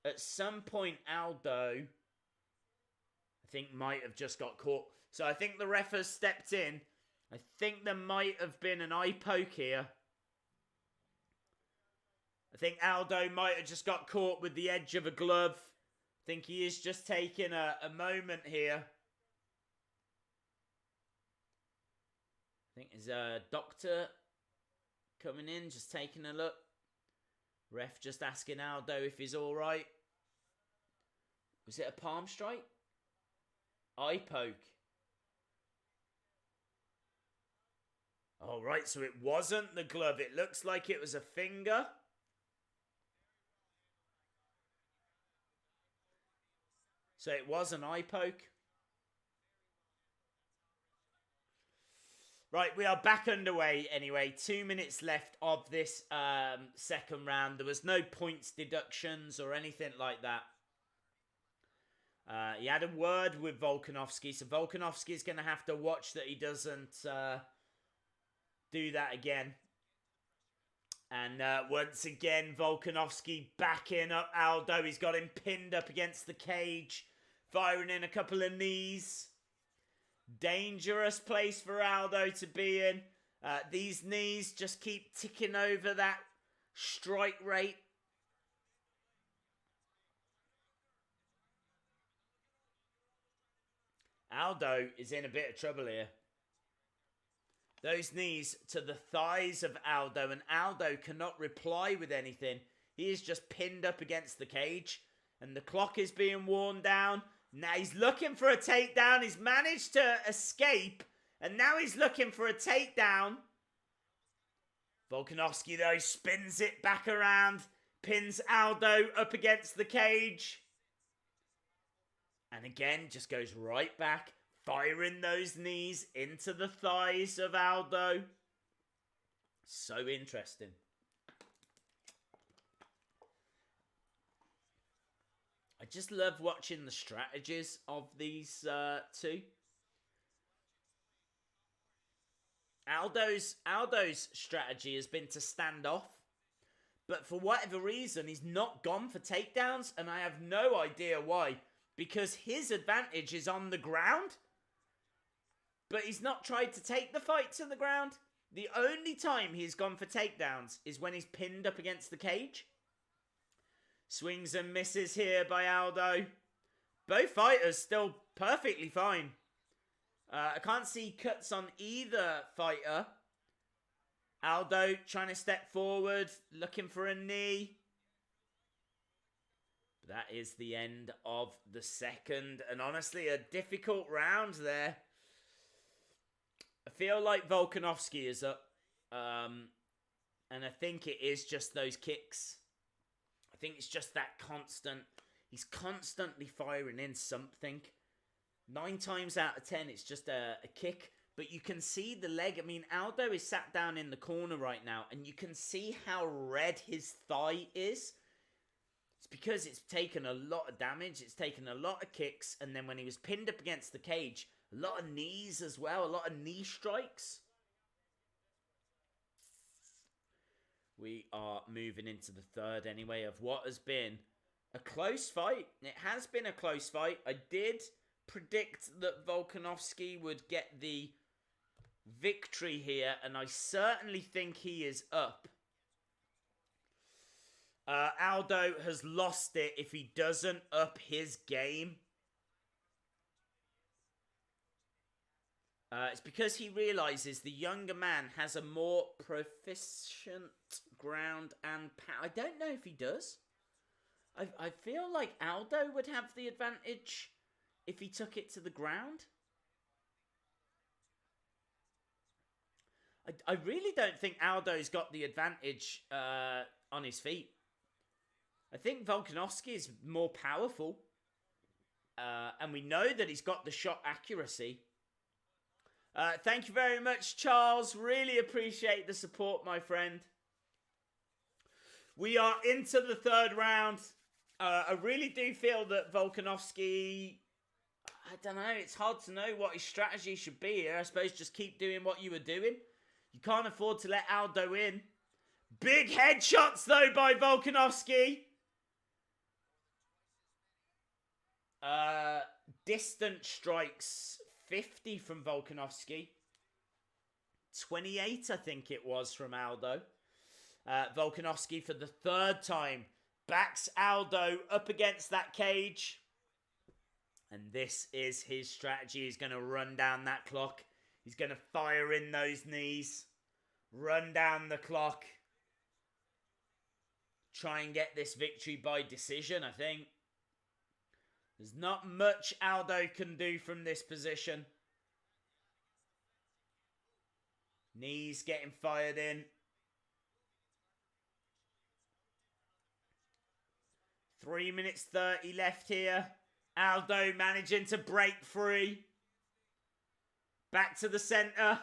At some point, Aldo, I think, might have just got caught. So I think the ref has stepped in. I think there might have been an eye poke here. I think Aldo might have just got caught with the edge of a glove. I think he is just taking a moment here. I think there's a doctor coming in, just taking a look. Ref just asking Aldo if he's all right. Was it a palm strike? Eye poke. All right, so it wasn't the glove. It looks like it was a finger. So it was an eye poke. Right, we are back underway anyway. 2 minutes left of this second round. There was no points deductions or anything like that. He had a word with Volkanovski. So Volkanovski is going to have to watch that he doesn't do that again. And once again, Volkanovski backing up Aldo. He's got him pinned up against the cage. Firing in a couple of knees. Dangerous place for Aldo to be in. These knees just keep ticking over that strike rate. Aldo is in a bit of trouble here. Those knees to the thighs of Aldo, and Aldo cannot reply with anything. He is just pinned up against the cage, and the clock is being worn down. Now he's looking for a takedown. He's managed to escape, and now he's looking for a takedown. Volkanovski, though, spins it back around, pins Aldo up against the cage. And again, just goes right back, firing those knees into the thighs of Aldo. So interesting. I just love watching the strategies of these two. Aldo's strategy has been to stand off, but for whatever reason, he's not gone for takedowns, and I have no idea why. Because his advantage is on the ground, but he's not tried to take the fight to the ground. The only time he's gone for takedowns is when he's pinned up against the cage. Swings and misses here by Aldo. Both fighters still perfectly fine. I can't see cuts on either fighter. Aldo trying to step forward, looking for a knee. But that is the end of the second. And honestly, a difficult round there. I feel like Volkanovski is up. And I think it is just those kicks. I think it's just that constant. He's constantly firing in something. 9 times out of 10, it's just a kick. But you can see the leg. I mean, Aldo is sat down in the corner right now. And you can see how red his thigh is. It's because it's taken a lot of damage. It's taken a lot of kicks. And then when he was pinned up against the cage, a lot of knees as well. A lot of knee strikes. We are moving into the third anyway of what has been a close fight. It has been a close fight. I did predict that Volkanovski would get the victory here. And I certainly think he is up. Aldo has lost it if he doesn't up his game. It's because he realizes the younger man has a more proficient ground and power. I don't know if he does. I feel like Aldo would have the advantage if he took it to the ground. I really don't think Aldo's got the advantage on his feet. I think Volkanovski is more powerful. And we know that he's got the shot accuracy. Thank you very much, Charles. Really appreciate the support, my friend. We are into the third round. I really do feel that Volkanovski... I don't know. It's hard to know what his strategy should be here. I suppose just keep doing what you were doing. You can't afford to let Aldo in. Big headshots, though, by Volkanovski. Distant strikes, 50 from Volkanovski. 28, I think it was, from Aldo. Volkanovski, for the third time, backs Aldo up against that cage. And this is his strategy. He's going to run down that clock. He's going to fire in those knees. Run down the clock. Try and get this victory by decision, I think. There's not much Aldo can do from this position. Knees getting fired in. 3 minutes 30 left here. Aldo managing to break free. Back to the center.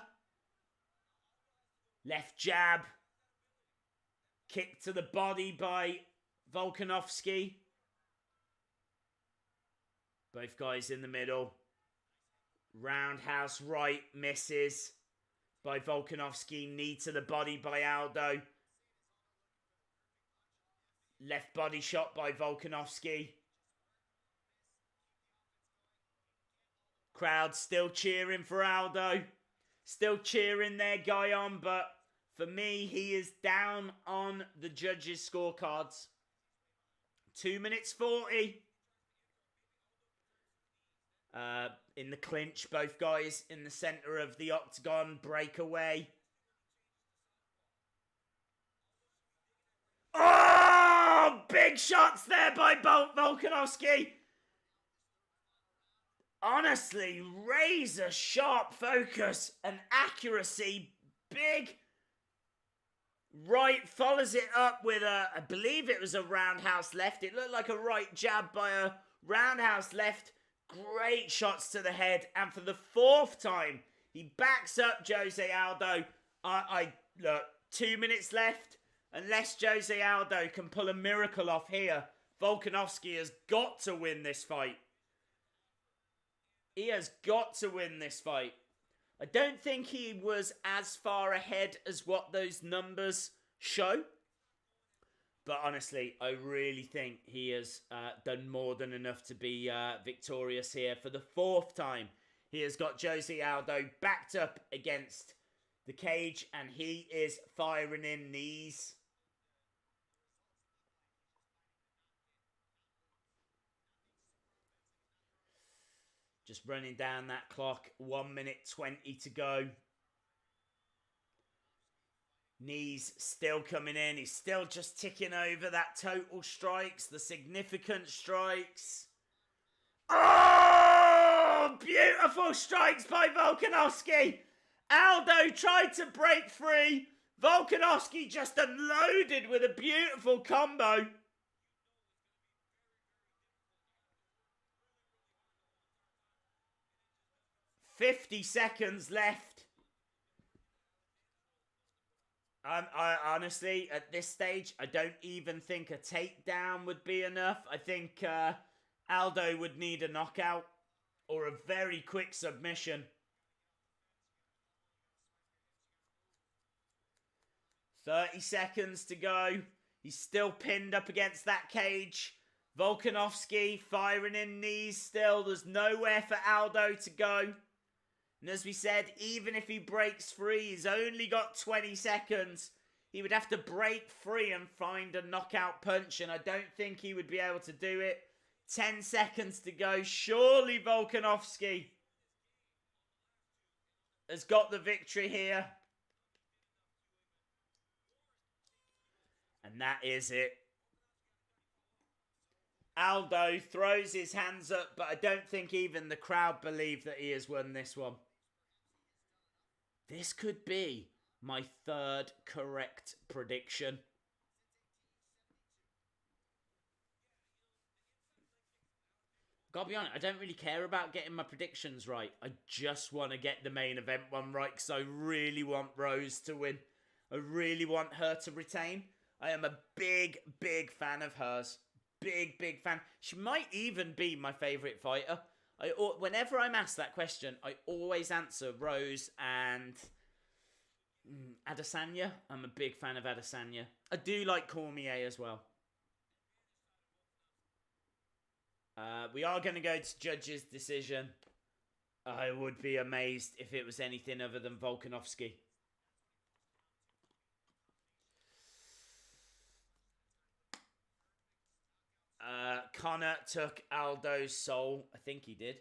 Left jab. Kick to the body by Volkanovski. Both guys in the middle. Roundhouse right misses by Volkanovski. Knee to the body by Aldo. Left body shot by Volkanovski. Crowd still cheering for Aldo. Still cheering their guy on, but for me, he is down on the judges' scorecards. 2 minutes 40. In the clinch, both guys in the center of the octagon, breakaway. Oh! Big shots there by Volkanovski. Honestly, razor sharp focus and accuracy. Big Right, follows it up with I believe it was a roundhouse left. It looked like a right jab by a roundhouse left. Great shots to the head. And for the fourth time, he backs up Jose Aldo. Look, 2 minutes left. Unless Jose Aldo can pull a miracle off here, Volkanovski has got to win this fight. He has got to win this fight. I don't think he was as far ahead as what those numbers show. But honestly, I really think he has done more than enough to be victorious here. For the fourth time, he has got Jose Aldo backed up against the cage, and he is firing in knees. Just running down that clock. 1 minute 20 to go. Knees still coming in. He's still just ticking over that total strikes, the significant strikes. Oh! Beautiful strikes by Volkanovski. Aldo tried to break free. Volkanovski just unloaded with a beautiful combo. "50 seconds left. I honestly, at this stage, I don't even think a takedown would be enough. I think Aldo would need a knockout or a very quick submission. 30 seconds to go. He's still pinned up against that cage. Volkanovski firing in knees still. There's nowhere for Aldo to go. And as we said, even if he breaks free, he's only got 20 seconds. He would have to break free and find a knockout punch, and I don't think he would be able to do it. 10 seconds to go. Surely Volkanovski has got the victory here. And that is it. Aldo throws his hands up, but I don't think even the crowd believe that he has won this one. This could be my third correct prediction. Gotta be honest, I don't really care about getting my predictions right. I just want to get the main event one right because I really want Rose to win. I really want her to retain. I am a big, big fan of hers. Big, big fan. She might even be my favourite fighter. Whenever I'm asked that question, I always answer Rose and Adesanya. I'm a big fan of Adesanya. I do like Cormier as well. We are going to go to judge's decision. I would be amazed if it was anything other than Volkanovski. Connor took Aldo's soul. I think he did.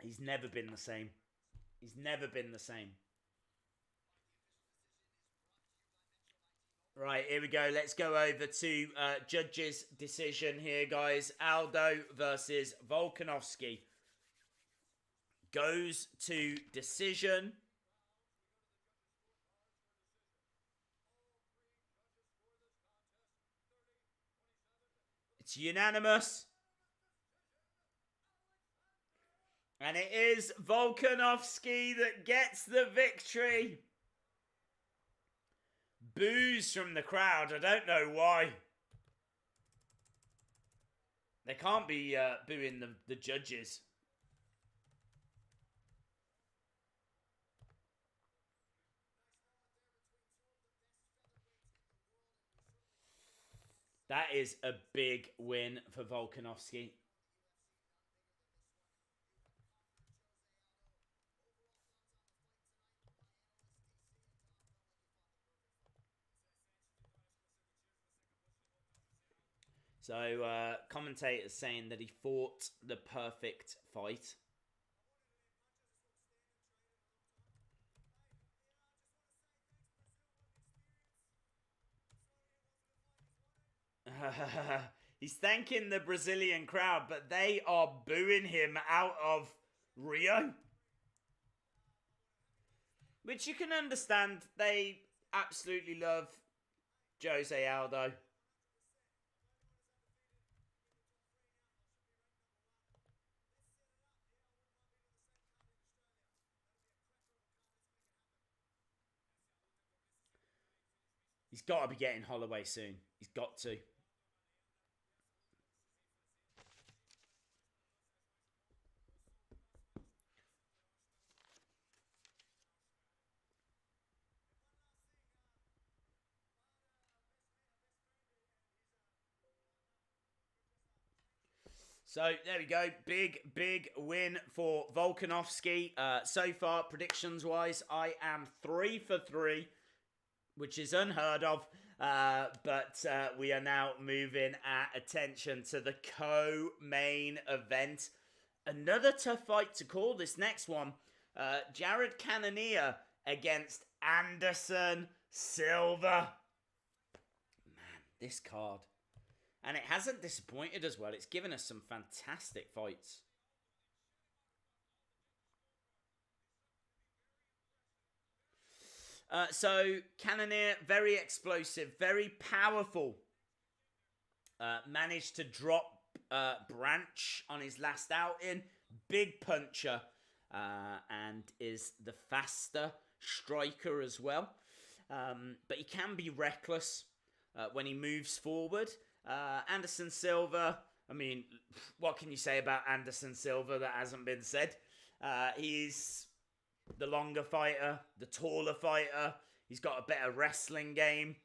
He's never been the same. He's never been the same. Right, here we go. Let's go over to judge's decision here, guys. Aldo versus Volkanovski. Goes to decision. It's unanimous. And it is Volkanovski that gets the victory. Boos from the crowd. I don't know why. They can't be booing the judges. That is a big win for Volkanovski. So, commentators saying that he fought the perfect fight. He's thanking the Brazilian crowd, but they are booing him out of Rio. Which you can understand. They absolutely love Jose Aldo. He's got to be getting Holloway soon. He's got to. So there we go. Big win for Volkanovski. So far, predictions wise, I am 3 for 3, which is unheard of. But we are now moving our attention to the co-main event. Another tough fight to call, this next one. Jared Cannonier against Anderson Silva. Man, this card. And it hasn't disappointed as well. It's given us some fantastic fights. So, Cannonier, very explosive, very powerful. Managed to drop Branch on his last outing. Big puncher. And is the faster striker as well. But he can be reckless when he moves forward. Anderson Silva, I mean, what can you say about Anderson Silva that hasn't been said? He's the longer fighter, the taller fighter. He's got a better wrestling game.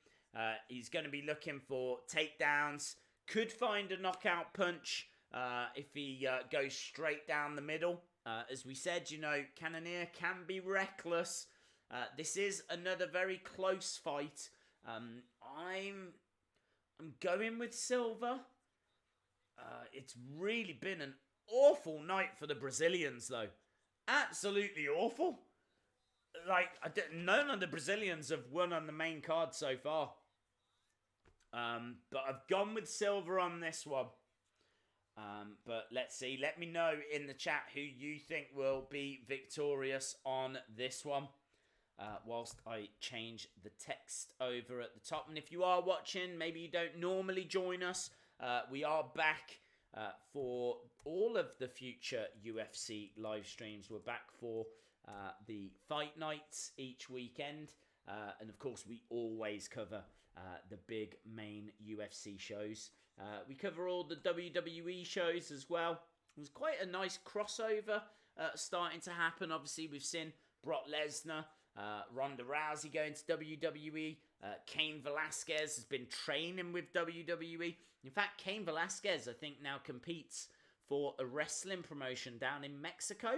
He's going to be looking for takedowns. Could find a knockout punch if he goes straight down the middle. As we said, you know, Cannonier can be reckless. This is another very close fight. I'm going with Silva. It's really been an awful night for the Brazilians, though. Absolutely awful. Like, none of the Brazilians have won on the main card so far. But I've gone with Silva on this one. But let's see. Let me know in the chat who you think will be victorious on this one. Whilst I change the text over at the top. And if you are watching, maybe you don't normally join us, we are back for all of the future UFC live streams. We're back for the fight nights each weekend. And of course, we always cover the big main UFC shows. We cover all the WWE shows as well. It was quite a nice crossover starting to happen. Obviously, we've seen Brock Lesnar, Ronda Rousey going to WWE. Cain Velasquez has been training with WWE. In fact, Cain Velasquez, I think, now competes for a wrestling promotion down in Mexico.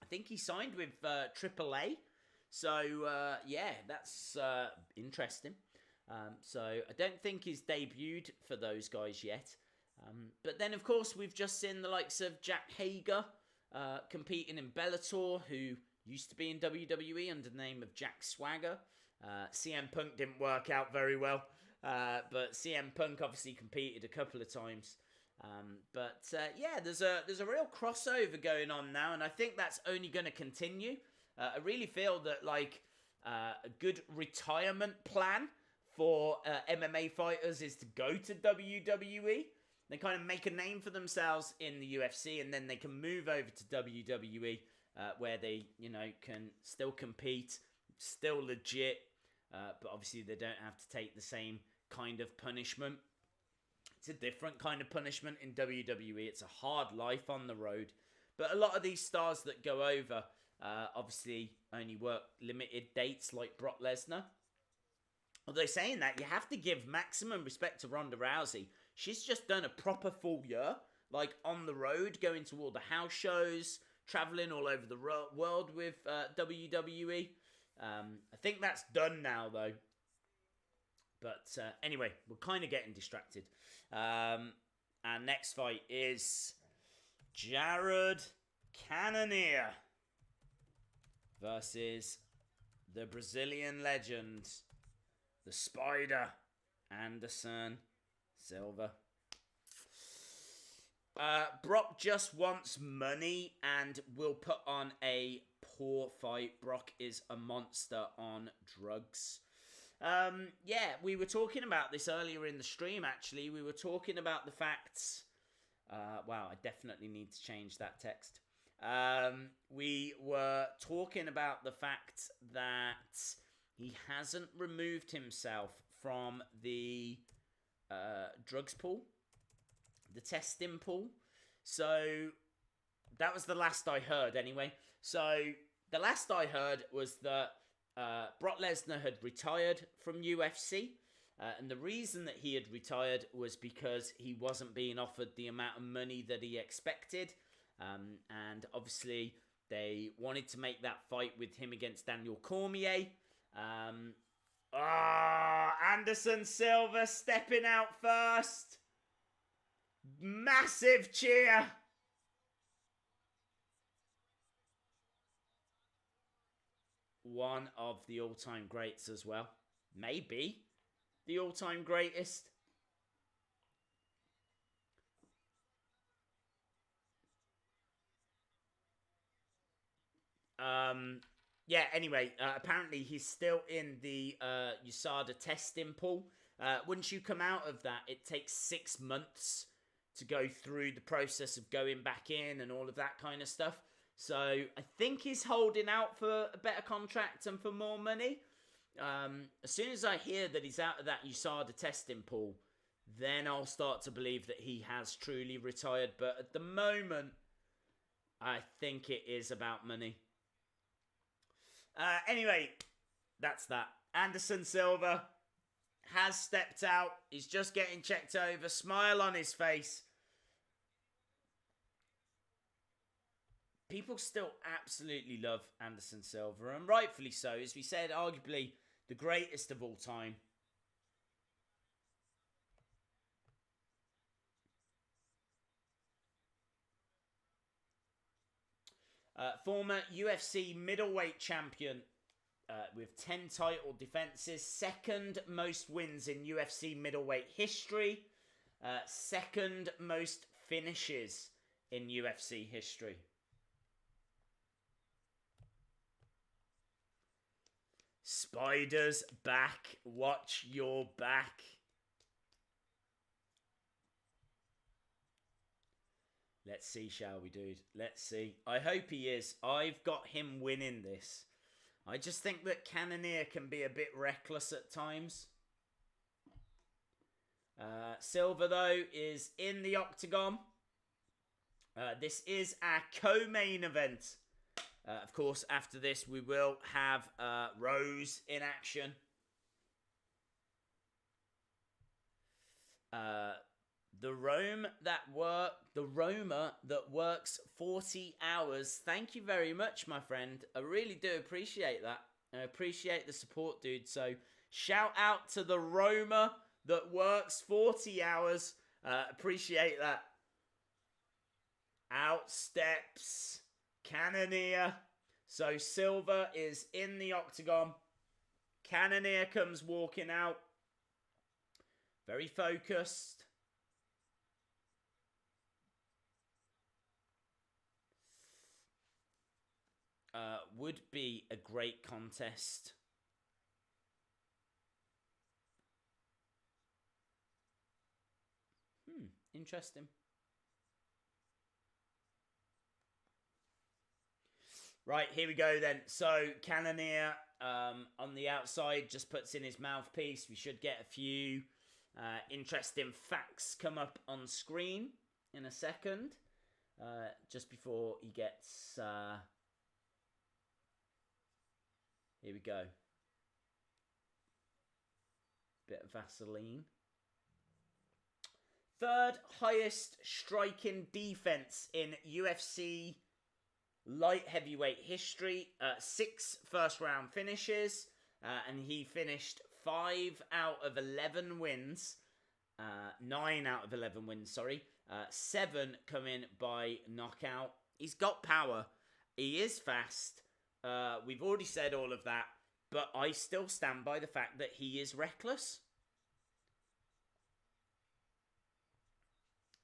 I think he signed with AAA. So, yeah, that's interesting. So, I don't think he's debuted for those guys yet. But then, of course, we've just seen the likes of Jack Hager competing in Bellator, who used to be in WWE under the name of Jack Swagger. CM Punk didn't work out very well. But CM Punk obviously competed a couple of times. Yeah, there's a real crossover going on now. And I think that's only going to continue. I really feel that, like, a good retirement plan for MMA fighters is to go to WWE. They kind of make a name for themselves in the UFC. And then they can move over to WWE. Where they, you know, can still compete, still legit, but obviously they don't have to take the same kind of punishment. It's a different kind of punishment in WWE. It's a hard life on the road. But a lot of these stars that go over obviously only work limited dates, like Brock Lesnar. Although saying that, you have to give maximum respect to Ronda Rousey. She's just done a proper full year, like on the road, going to all the house shows, traveling all over the world with WWE. I think that's done now, though. But anyway, we're kind of getting distracted. Our next fight is Jared Cannonier versus the Brazilian legend, the Spider, Anderson Silva. Brock just wants money and will put on a poor fight. Brock is a monster on drugs. Yeah, we were talking about this earlier in the stream, actually. We were talking about the facts. Wow, I definitely need to change that text. We were talking about the fact that he hasn't removed himself from the drugs pool, the testing pool. So that was the last I heard anyway. So the last I heard was that Brock Lesnar had retired from UFC. And the reason that he had retired was because he wasn't being offered the amount of money that he expected. And obviously they wanted to make that fight with him against Daniel Cormier. Anderson Silva stepping out first. Massive cheer. One of the all-time greats as well. Maybe the all-time greatest. Yeah, anyway, apparently he's still in the USADA testing pool. Once you come out of that, it takes 6 months to go through the process of going back in and all of that kind of stuff. So I think he's holding out for a better contract and for more money. As soon as I hear that he's out of that USADA testing pool, then I'll start to believe that he has truly retired. But at the moment, I think it is about money. Anyway, that's that. Anderson Silva has stepped out. He's just getting checked over. Smile on his face. People still absolutely love Anderson Silva, and rightfully so. As we said, arguably the greatest of all time. Former UFC middleweight champion with 10 title defenses, second most wins in UFC middleweight history, second most finishes in UFC history. Spider's back. Watch your back. Let's see, shall we, dude? Let's see. I hope he is. I've got him winning this. I just think that Cannonier can be a bit reckless at times. Silva, though, is in the octagon. This is our co-main event. Of course, after this, we will have Rose in action. The Roma that works 40 hours. Thank you very much, my friend. I really do appreciate that. I appreciate the support, dude. So, shout out to the Roma that works 40 hours. Appreciate that. Out steps Cannonier. So, Silva is in the octagon. Cannonier comes walking out. Very focused. Would be a great contest. Interesting. Right, here we go then. So, Cannonier on the outside just puts in his mouthpiece. We should get a few interesting facts come up on screen in a second. Just before he gets... here we go. Bit of Vaseline. Third highest striking defense in UFC light heavyweight history. 6 first round finishes. And he finished 5 out of 11 wins. 9 out of 11 wins, sorry. 7 coming by knockout. He's got power. He is fast. We've already said all of that, but I still stand by the fact that he is reckless.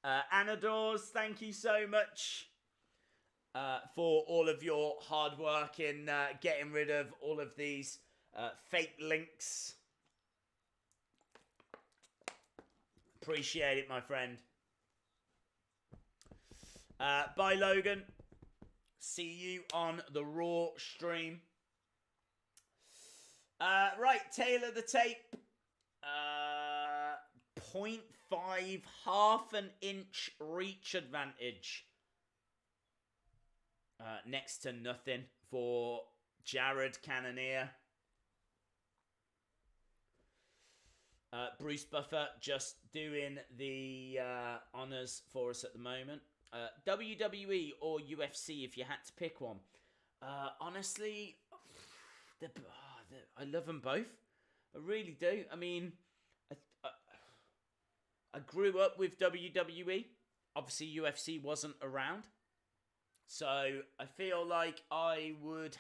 Anadors, thank you so much for all of your hard work in getting rid of all of these fake links. Appreciate it, my friend. Bye, Logan. See you on the Raw stream. Right, tailor the tape. 0.5, half an inch reach advantage. Next to nothing for Jared Cannonier. Bruce Buffer just doing the honours for us at the moment. WWE or UFC if you had to pick one. Honestly, I love them both. I really do. I mean, I grew up with WWE. Obviously, UFC wasn't around. So I feel like I would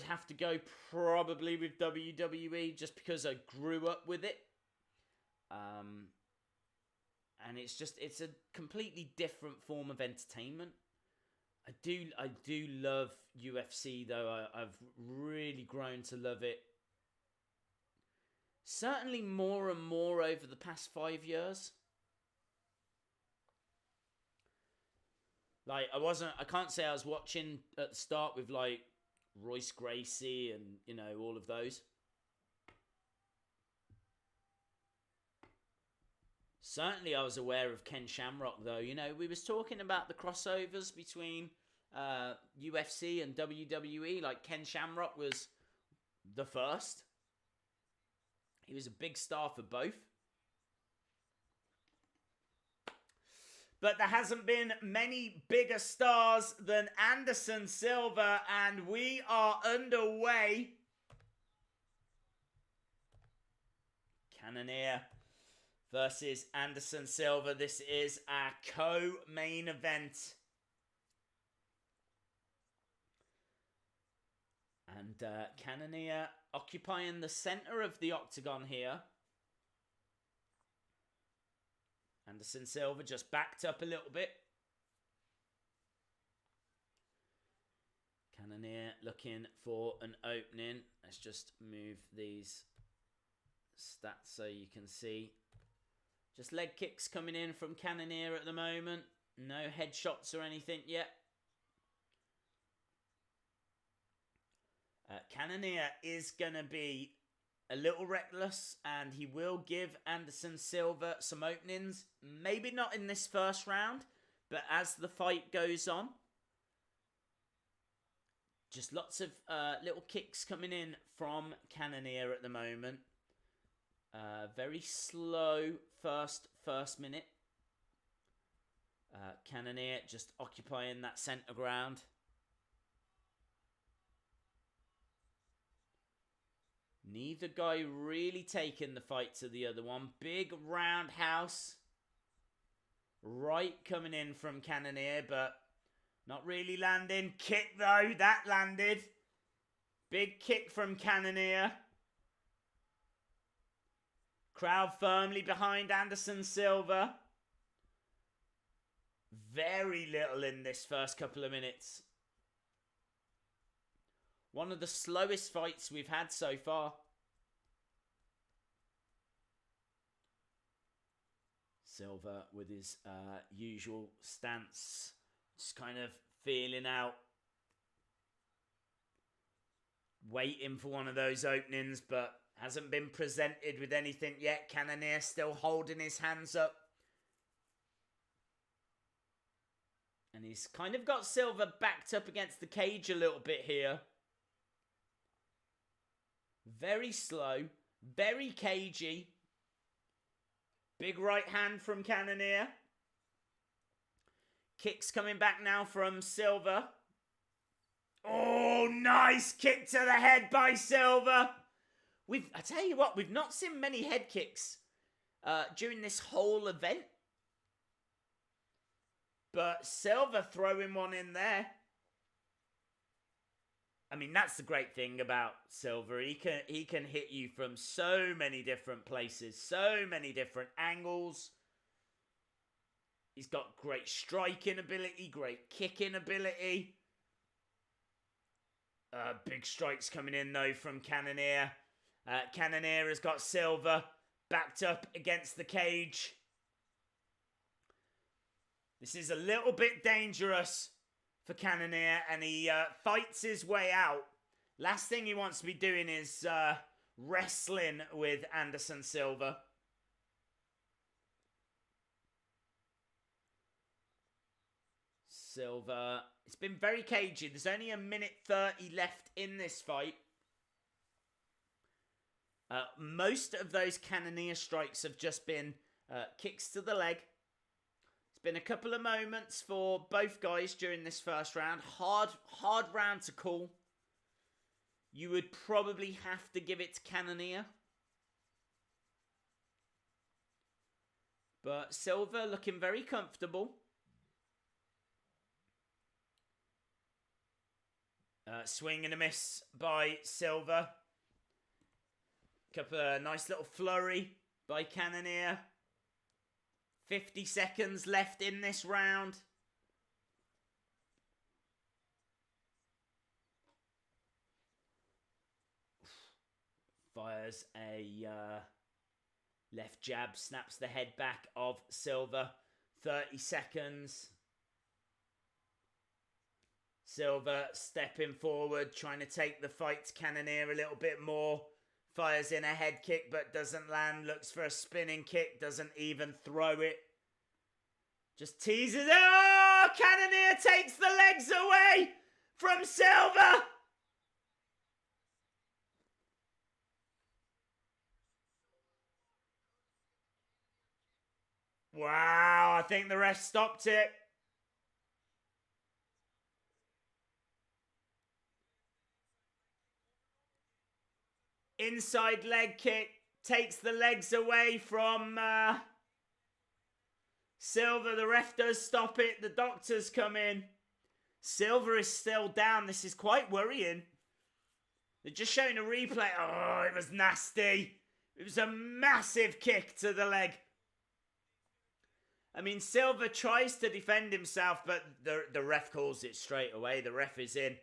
have to go probably with WWE just because I grew up with it. And it's a completely different form of entertainment. I do love UFC though. I've really grown to love it. Certainly more and more over the past 5 years. Like I can't say I was watching at the start with like Royce Gracie and, you know, all of those. Certainly I was aware of Ken Shamrock though. You know, we was talking about the crossovers between UFC and WWE. Like Ken Shamrock was the first. He was a big star for both. But there hasn't been many bigger stars than Anderson Silva, and we are underway. Cannonier versus Anderson Silva. This is our co-main event. And Cannonier occupying the center of the octagon here. Anderson Silva just backed up a little bit. Cannonier looking for an opening. Let's just move these stats so you can see. Just leg kicks coming in from Cannonier at the moment. No headshots or anything yet. Cannonier is going to be a little reckless, and he will give Anderson Silva some openings. Maybe not in this first round, but as the fight goes on. Just lots of little kicks coming in from Cannonier at the moment. Very slow first minute. Cannonier just occupying that center ground. Neither guy really taking the fight to the other one. Big roundhouse. Right coming in from Cannonier, but not really landing. Kick though, that landed. Big kick from Cannonier. Crowd firmly behind Anderson Silva. Very little in this first couple of minutes. One of the slowest fights we've had so far. Silva with his usual stance. Just kind of feeling out. Waiting for one of those openings, but hasn't been presented with anything yet. Cannonier still holding his hands up. And he's kind of got Silva backed up against the cage a little bit here. Very slow, very cagey. Big right hand from Cannonier. Kicks coming back now from Silva. Oh, nice kick to the head by Silva. I tell you what, we've not seen many head kicks during this whole event. But Silva throwing one in there. I mean, that's the great thing about Silva. He can hit you from so many different places, so many different angles. He's got great striking ability, great kicking ability. Big strikes coming in, though, from Cannonier. Cannonier has got Silva backed up against the cage. This is a little bit dangerous for Cannonier, and he fights his way out. Last thing he wants to be doing is wrestling with Anderson Silva. Silva, it's been very cagey. There's only a minute 30 left in this fight. Most of those Cannonier strikes have just been kicks to the leg. It's been a couple of moments for both guys during this first round. Hard round to call. You would probably have to give it to Cannonier. But Silva looking very comfortable. Swing and a miss by Silva. Couple of nice little flurry by Cannonier. 50 seconds left in this round. Fires a left jab, snaps the head back of Silva. 30 seconds. Silva stepping forward, trying to take the fight to Cannonier a little bit more. Fires in a head kick, but doesn't land. Looks for a spinning kick, doesn't even throw it. Just teases it. Oh! Cannonier takes the legs away from Silva. Wow, I think the ref stopped it. Inside leg kick, takes the legs away from Silva. The ref does stop it. The doctors come in. Silva is still down. This is quite worrying. They're just showing a replay. Oh, it was nasty. It was a massive kick to the leg. I mean, Silva tries to defend himself, but the ref calls it straight away. The ref is in.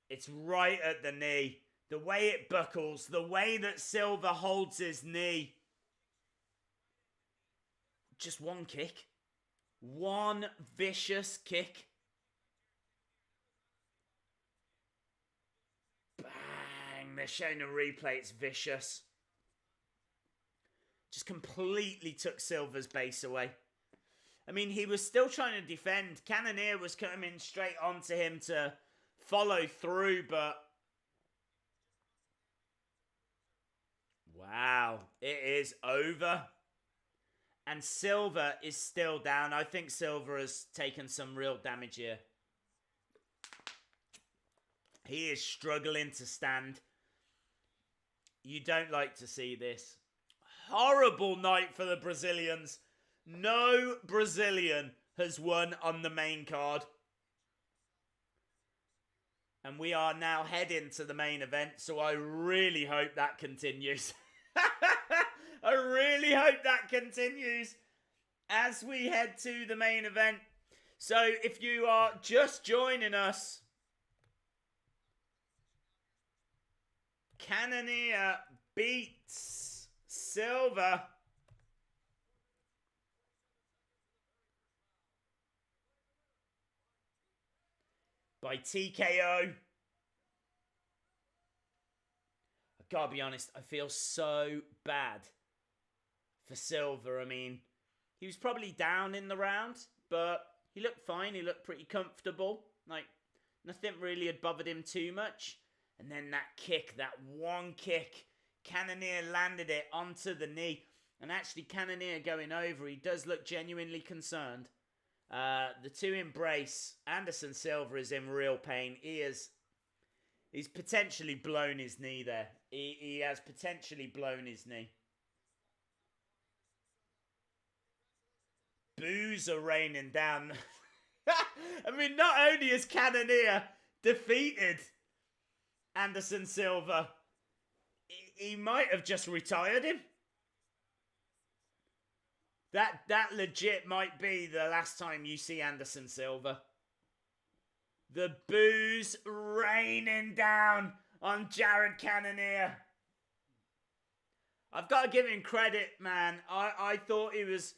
It's right at the knee. The way it buckles, the way that Silva holds his knee. Just one kick. One vicious kick. Bang! They're showing a replay. It's vicious. Just completely took Silva's base away. I mean, he was still trying to defend. Cannonier was coming straight onto him to follow through, but... Wow, it is over. And Silva is still down. I think Silva has taken some real damage here. He is struggling to stand. You don't like to see this. Horrible night for the Brazilians. No Brazilian has won on the main card. And we are now heading to the main event, so I really hope that continues. I really hope that continues as we head to the main event. So if you are just joining us, Cannonier beats Silva by TKO. I gotta be honest, I feel so bad for Silva. I mean, he was probably down in the round, but he looked fine. He looked pretty comfortable. Like, nothing really had bothered him too much. And then that kick, that one kick, Cannonier landed it onto the knee. And actually, Cannonier going over, he does look genuinely concerned. The two embrace. Anderson Silva is in real pain. He's potentially blown his knee there. He has potentially blown his knee. Boos are raining down. I mean, not only is Cannonier defeated Anderson Silva, he might have just retired him. That legit might be the last time you see Anderson Silva. The boos raining down on Jared Cannonier. I've got to give him credit, man. I thought he was...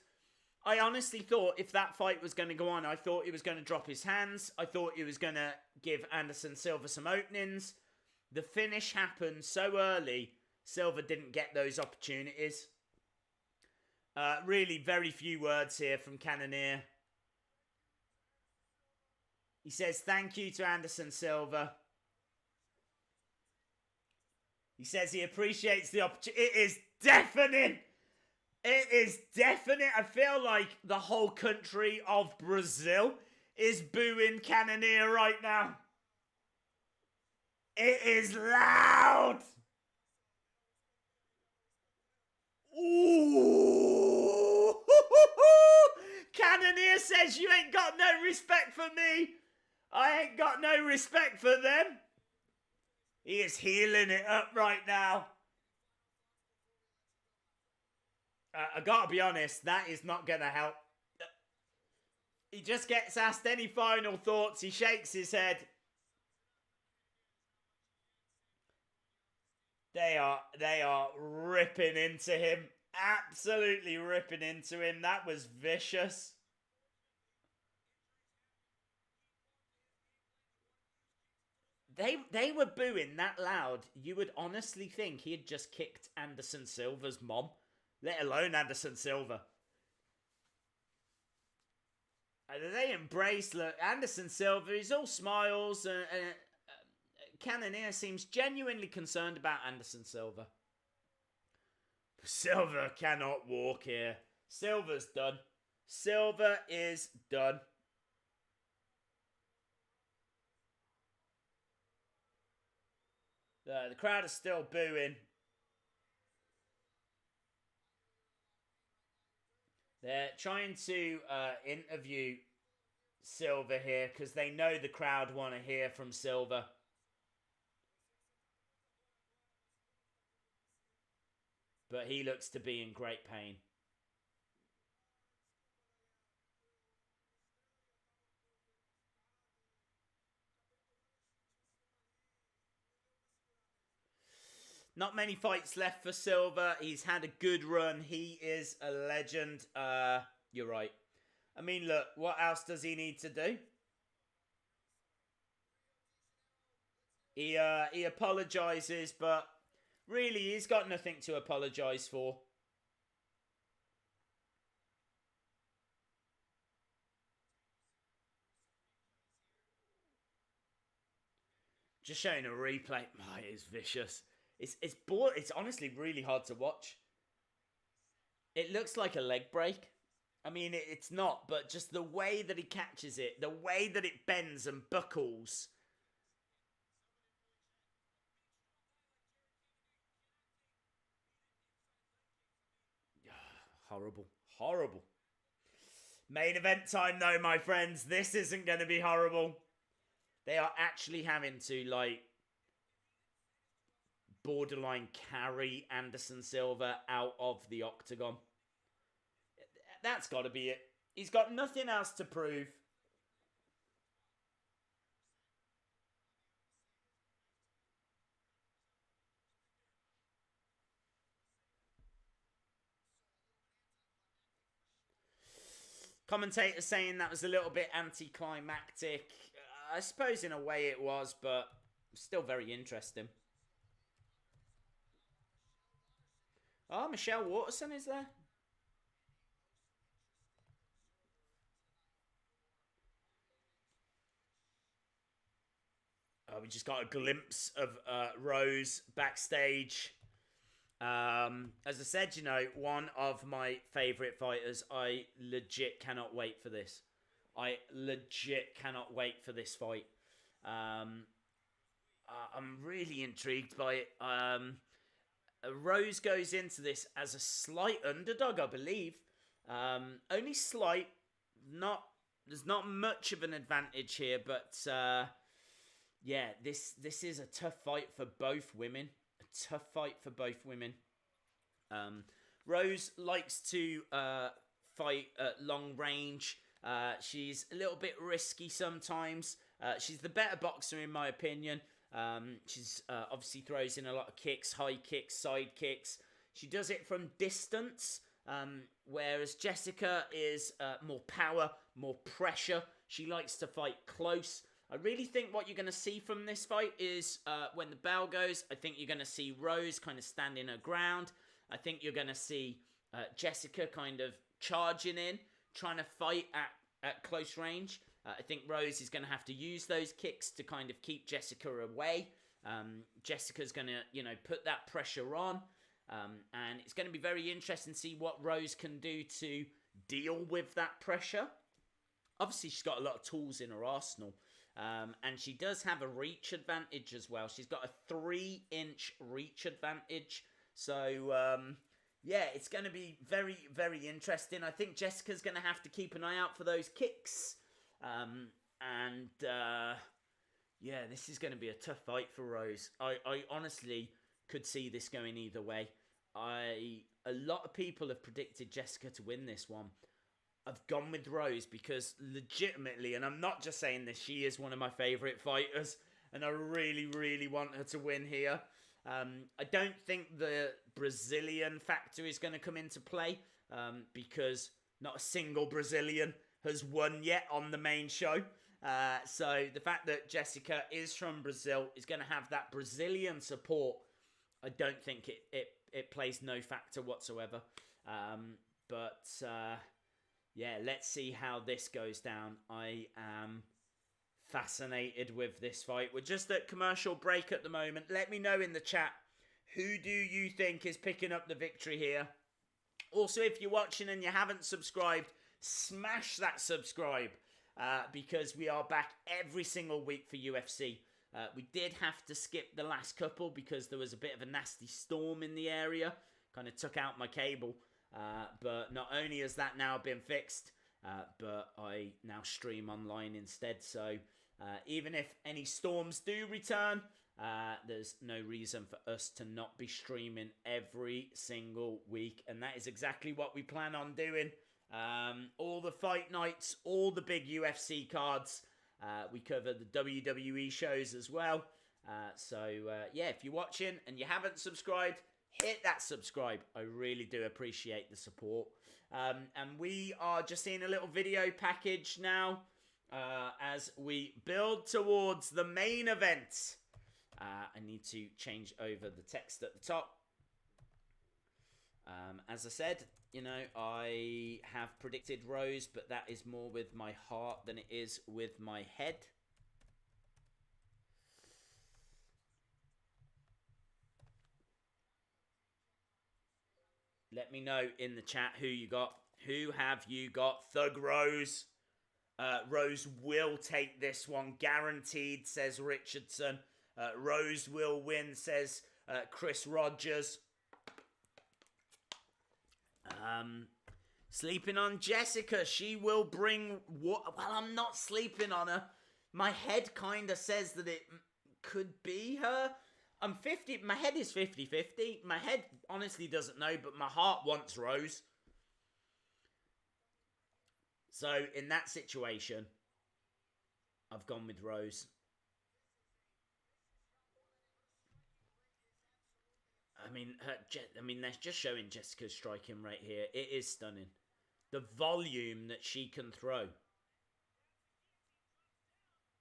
I honestly thought if that fight was going to go on, I thought he was going to drop his hands. I thought he was going to give Anderson Silva some openings. The finish happened so early, Silva didn't get those opportunities. Really very few words here from Cannonier. He says thank you to Anderson Silva. He says he appreciates the opportunity. It is deafening. It is definite. I feel like the whole country of Brazil is booing Cannonier right now. It is loud. Ooh. Cannonier says you ain't got no respect for me. I ain't got no respect for them. He is healing it up right now. I gotta be honest, that is not gonna help. He just gets asked any final thoughts. He shakes his head. They are ripping into him. Absolutely ripping into him. That was vicious. They were booing that loud. You would honestly think he had just kicked Anderson Silva's mom. Let alone Anderson Silva. They embrace, look, Anderson Silva, he's all smiles. Cannonier seems genuinely concerned about Anderson Silva. Silva cannot walk here. Silva's done. Silva is done. The crowd is still booing. They're trying to interview Silva here because they know the crowd want to hear from Silva. But he looks to be in great pain. Not many fights left for Silva. He's had a good run. He is a legend. You're right. I mean, look, what else does he need to do? He apologizes, but really, he's got nothing to apologize for. Just showing a replay. Oh, it is vicious. It's bored. It's honestly really hard to watch. It looks like a leg break. I mean, it's not, but just the way that he catches it, the way that it bends and buckles. Horrible. Horrible. Main event time though, my friends. This isn't going to be horrible. They are actually having to, like, borderline carry Anderson Silva out of the octagon. That's got to be it. He's got nothing else to prove. Commentator saying that was a little bit anticlimactic. I suppose in a way it was, but still very interesting. Oh, Michelle Waterson is there? Oh, we just got a glimpse of Rose backstage. As I said, you know, one of my favourite fighters. I legit cannot wait for this. I legit cannot wait for this fight. I'm really intrigued by it. Rose goes into this as a slight underdog, I believe. Only slight. There's not much of an advantage here, but yeah, this is a tough fight for both women. A tough fight for both women. Rose likes to fight at long range. She's a little bit risky sometimes. She's the better boxer in my opinion. She's obviously throws in a lot of kicks, high kicks, side kicks. She does it from distance, whereas Jessica is more power, more pressure. She likes to fight close. I really think what you're going to see from this fight is when the bell goes, I think you're going to see Rose kind of standing her ground. I think you're going to see Jessica kind of charging in, trying to fight at close range. I think Rose is going to have to use those kicks to kind of keep Jessica away. Jessica's going to, put that pressure on. And it's going to be very interesting to see what Rose can do to deal with that pressure. Obviously, she's got a lot of tools in her arsenal. And she does have a reach advantage as well. She's got a 3-inch reach advantage. So, yeah, it's going to be very, very interesting. I think Jessica's going to have to keep an eye out for those kicks. Yeah, this is going to be a tough fight for Rose. I honestly could see this going either way. A lot of people have predicted Jessica to win this one. I've gone with Rose because legitimately, and I'm not just saying this, she is one of my favourite fighters, and I really, really want her to win here. I don't think the Brazilian factor is going to come into play because not a single Brazilian has won yet on the main show. So the fact that Jessica is from Brazil is going to have that Brazilian support. I don't think it plays no factor whatsoever. Yeah, let's see how this goes down. I am fascinated with this fight. We're just at commercial break at the moment. Let me know in the chat, who do you think is picking up the victory here? Also, if you're watching and you haven't subscribed, smash that subscribe because we are back every single week for UFC. We did have to skip the last couple because there was a bit of a nasty storm in the area. Kind of took out my cable. But not only has that now been fixed, but I now stream online instead. So even if any storms do return, there's no reason for us to not be streaming every single week. And that is exactly what we plan on doing. All the fight nights, all the big UFC cards. We cover the WWE shows as well. Yeah, if you're watching and you haven't subscribed, hit that subscribe. I really do appreciate the support. And we are just seeing a little video package now as we build towards the main event. I need to change over the text at the top. As I said, I have predicted Rose, but that is more with my heart than it is with my head. Let me know in the chat who you got. Who have you got? Thug Rose. Rose will take this one. Guaranteed, says Richardson. Rose will win, says Chris Rogers. Sleeping on Jessica. She will bring... Well, I'm not sleeping on her. My head kind of says that it could be her. I'm 50. My head is 50-50. My head honestly doesn't know, but my heart wants Rose. So in that situation, I've gone with Rose. They're just showing Jessica's striking right here. It is stunning. The volume that she can throw.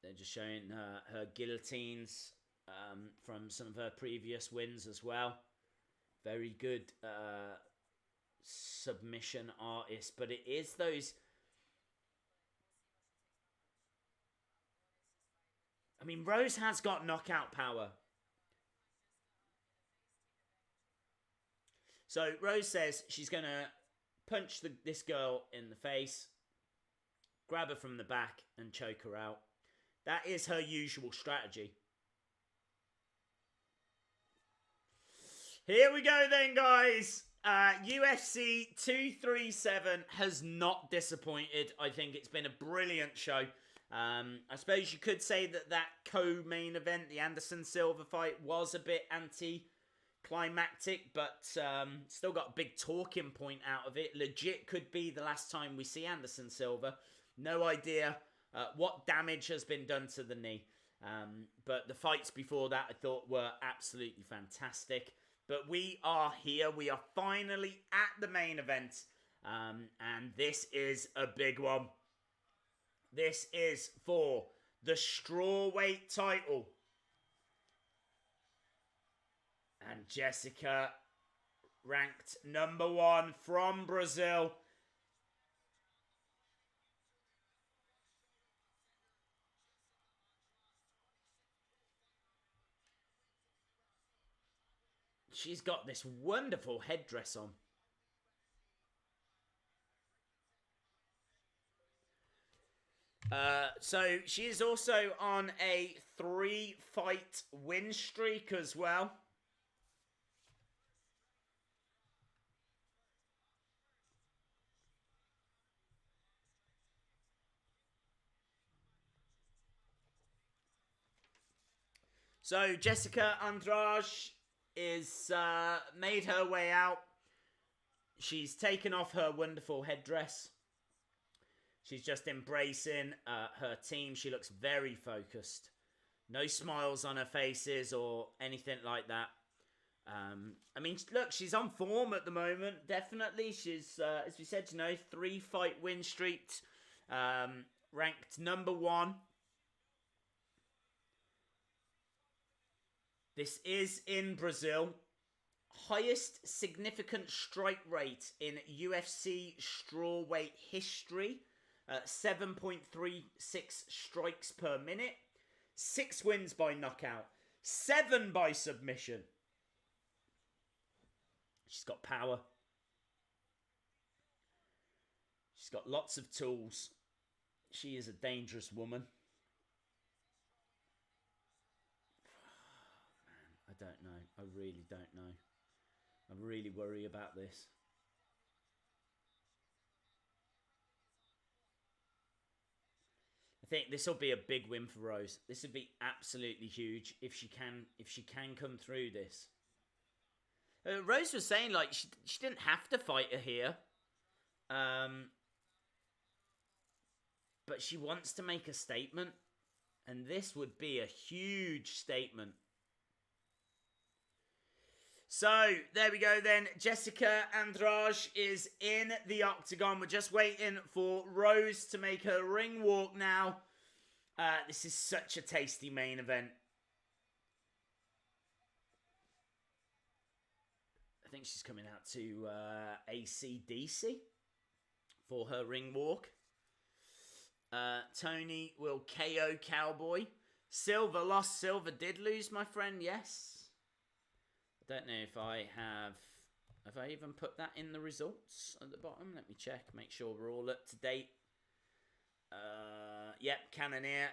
They're just showing her guillotines. From some of her previous wins as well. Very good submission artist. But it is those... Rose has got knockout power. So Rose says she's going to punch this girl in the face, grab her from the back and choke her out. That is her usual strategy. Here we go then, guys. UFC 237 has not disappointed. I think it's been a brilliant show. I suppose you could say that co-main event, the Anderson Silva fight, was a bit climactic, but still got a big talking point out of it. Legit could be the last time we see Anderson Silva. No idea what damage has been done to the knee. But the fights before that I thought were absolutely fantastic. But we are here. We are finally at the main event. And this is a big one. This is for the strawweight title. And Jessica, ranked number 1 from Brazil. She's got this wonderful headdress on. So she is also on a 3-fight win streak as well. So Jessica Andrade is made her way out. She's taken off her wonderful headdress. She's just embracing her team. She looks very focused. No smiles on her faces or anything like that. I mean, look, she's on form at the moment. Definitely. She's, as we said, 3-fight win streak. Ranked number 1. This is in Brazil. Highest significant strike rate in UFC strawweight history. 7.36 strikes per minute. 6 wins by knockout. 7 by submission. She's got power. She's got lots of tools. She is a dangerous woman. I don't know. I really don't know. I really worry about this. I think this will be a big win for Rose. This would be absolutely huge if she can come through this. Rose was saying like she didn't have to fight her here, but she wants to make a statement, and this would be a huge statement. So, there we go then. Jessica Andrade is in the octagon. We're just waiting for Rose to make her ring walk now. This is such a tasty main event. I think she's coming out to AC/DC for her ring walk. Tony will KO Cowboy. Silva lost. Silva did lose, my friend, yes. I don't know if I have I even put that in the results at the bottom? Let me check, make sure we're all up to date. Yep, Cannonier.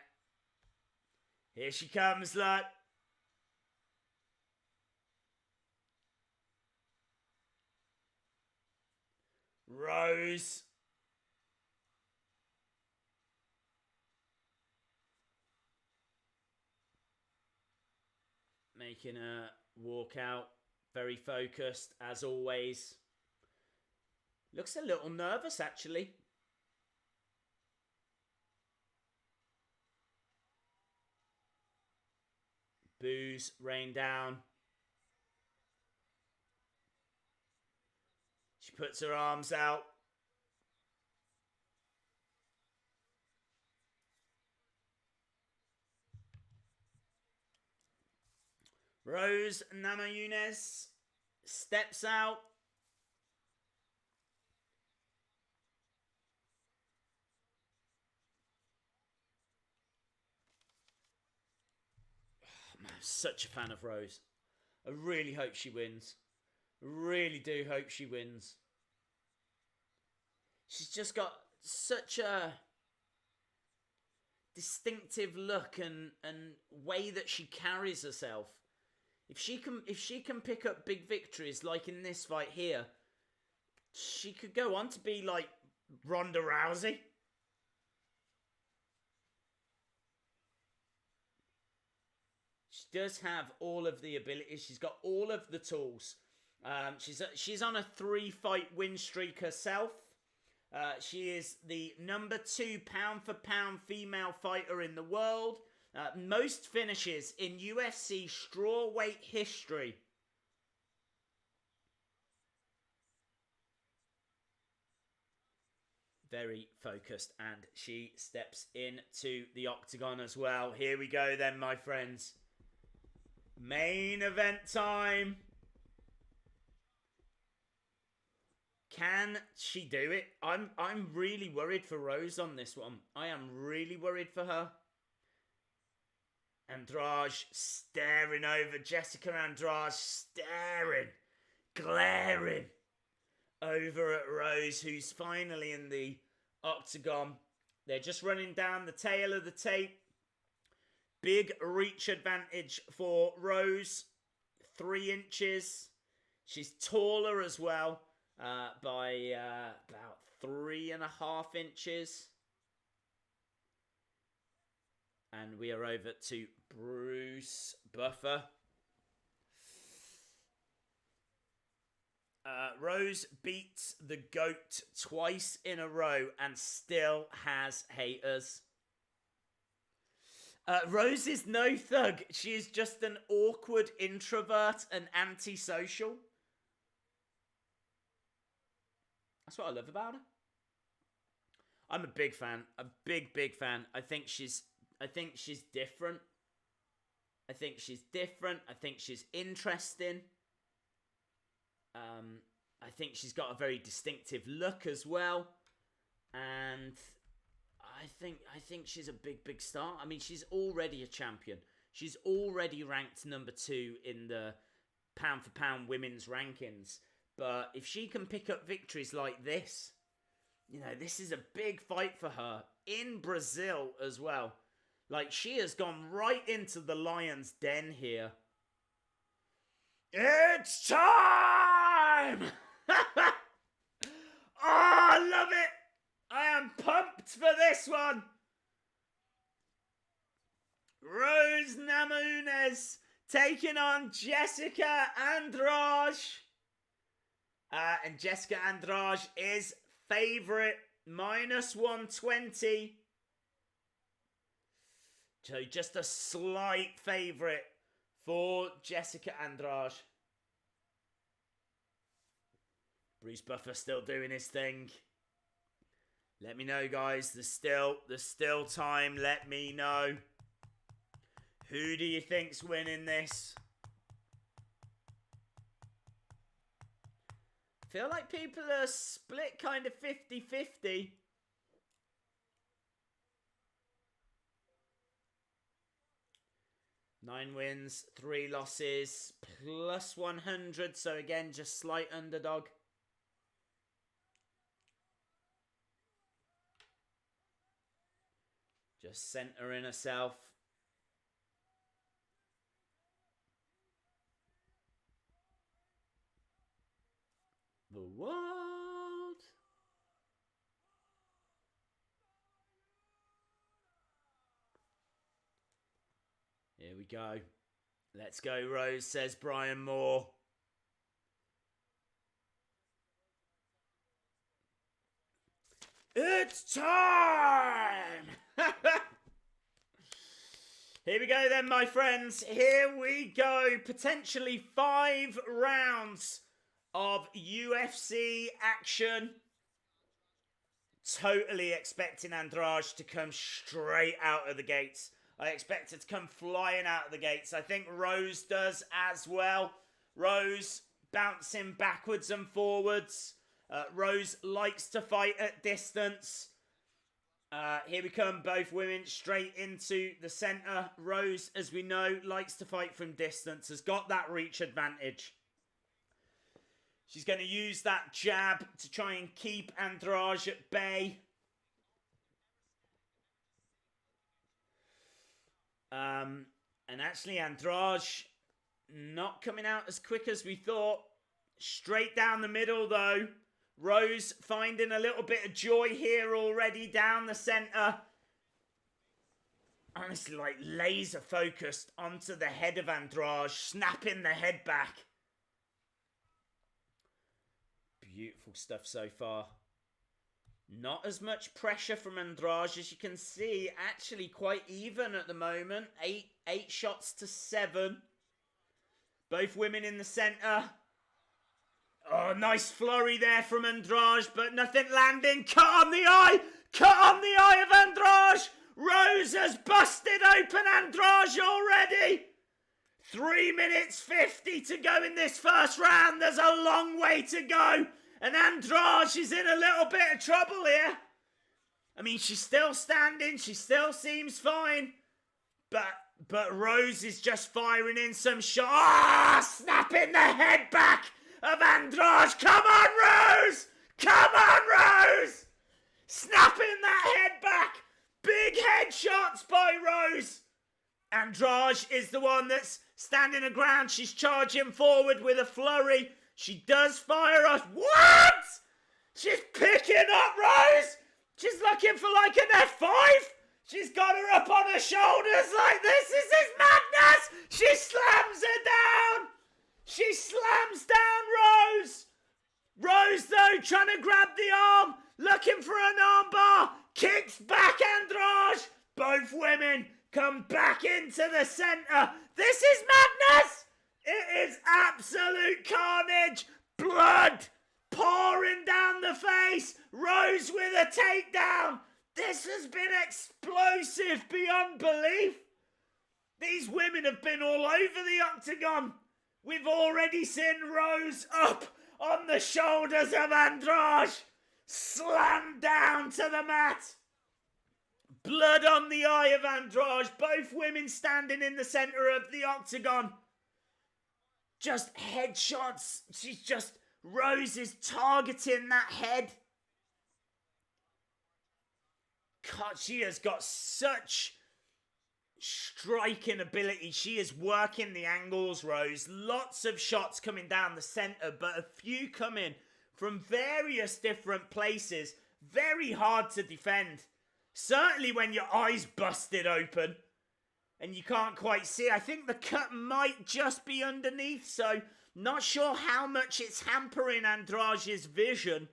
Here she comes, look. Rose. Making a walk out. Very focused, as always. Looks a little nervous, actually. Boos rain down. She puts her arms out. Rose Namajunas steps out. Oh, man, I'm such a fan of Rose. I really hope she wins. I really do hope she wins. She's just got such a distinctive look and way that she carries herself. If she can pick up big victories like in this fight here, she could go on to be like Ronda Rousey. She does have all of the abilities. She's got all of the tools. She's on a 3-fight win streak herself. She is the #2 pound-for-pound female fighter in the world. Most finishes in UFC strawweight history. Very focused, and she steps into the octagon as well. Here we go then, my friends. Main event time. Can she do it? I'm really worried for Rose on this one. I am really worried for her. Andrade staring over. Jessica Andrade staring, glaring over at Rose, who's finally in the octagon. They're just running down the tail of the tape. Big reach advantage for Rose. 3 inches. She's taller as well by about 3.5 inches. And we are over to Bruce Buffer. Rose beats the GOAT twice in a row and still has haters. Rose is no thug. She is just an awkward introvert and antisocial. That's what I love about her. I'm a big fan. A big fan. I think she's different. I think she's interesting. I think she's got a very distinctive look as well. And I think she's a big star. I mean, she's already a champion. She's already ranked #2 in the pound-for-pound women's rankings. But if she can pick up victories like this, you know, this is a big fight for her in Brazil as well. Like, she has gone right into the lion's den here. It's time! Oh, I love it! I am pumped for this one! Rose Namajunas taking on Jessica Andrade. And Jessica Andrade is favourite, -120. So just a slight favourite for Jessica Andrade. Bruce Buffer still doing his thing. Let me know, guys. There's still time. Let me know. Who do you think's winning this? Feel like people are split kind of 50-50. Nine wins, 3 losses, +100. So again, just slight underdog. Just centering herself. The world. Here we go. Let's go, Rose, says Brian Moore. It's time! Here we go then, my friends. Here we go. Potentially 5 rounds of UFC action. Totally expecting Andrade to come straight out of the gates. I expect her to come flying out of the gates. I think Rose does as well. Rose bouncing backwards and forwards. Rose likes to fight at distance. Here we come, both women straight into the centre. Rose, as we know, likes to fight from distance. Has got that reach advantage. She's going to use that jab to try and keep Andrade at bay. And actually Andrade not coming out as quick as we thought. Straight down the middle though. Rose finding a little bit of joy here already down the centre. honestly, like, laser focused onto the head of Andrade, snapping the head back. Beautiful stuff so far. Not as much pressure from Andrade as you can see. Actually quite even at the moment. Eight shots to 7. Both women in the centre. Oh, nice flurry there from Andrade, but nothing landing. Cut on the eye! Cut on the eye of Andrade! Rose has busted open Andrade already! 3 minutes 50 to go in this first round. There's a long way to go. And Andrade is in a little bit of trouble here. I mean, she's still standing. She still seems fine. But Rose is just firing in some shots. Ah! Snapping the head back of Andrade. Come on, Rose! Come on, Rose! Snapping that head back. Big headshots by Rose. Andrade is the one that's standing her ground. She's charging forward with a flurry. She does fire us. What? She's picking up Rose. She's looking for like an F5. She's got her up on her shoulders like this. This is madness. She slams her down. She slams down Rose. Rose, though, trying to grab the arm. Looking for an armbar. Kicks back Andrade. Both women come back into the centre. This is madness. It is absolute carnage. Blood pouring down the face. Rose with a takedown. This has been explosive beyond belief. These women have been all over the octagon. We've already seen Rose up on the shoulders of Andrade. Slammed down to the mat. Blood on the eye of Andrade. Both women standing in the centre of the octagon. Just headshots. Rose is targeting that head. God, she has got such striking ability. She is working the angles, Rose. Lots of shots coming down the centre, but a few coming from various different places. Very hard to defend. Certainly when your eye's busted open and you can't quite see. I think the cut might just be underneath, so not sure how much it's hampering Andrade's vision.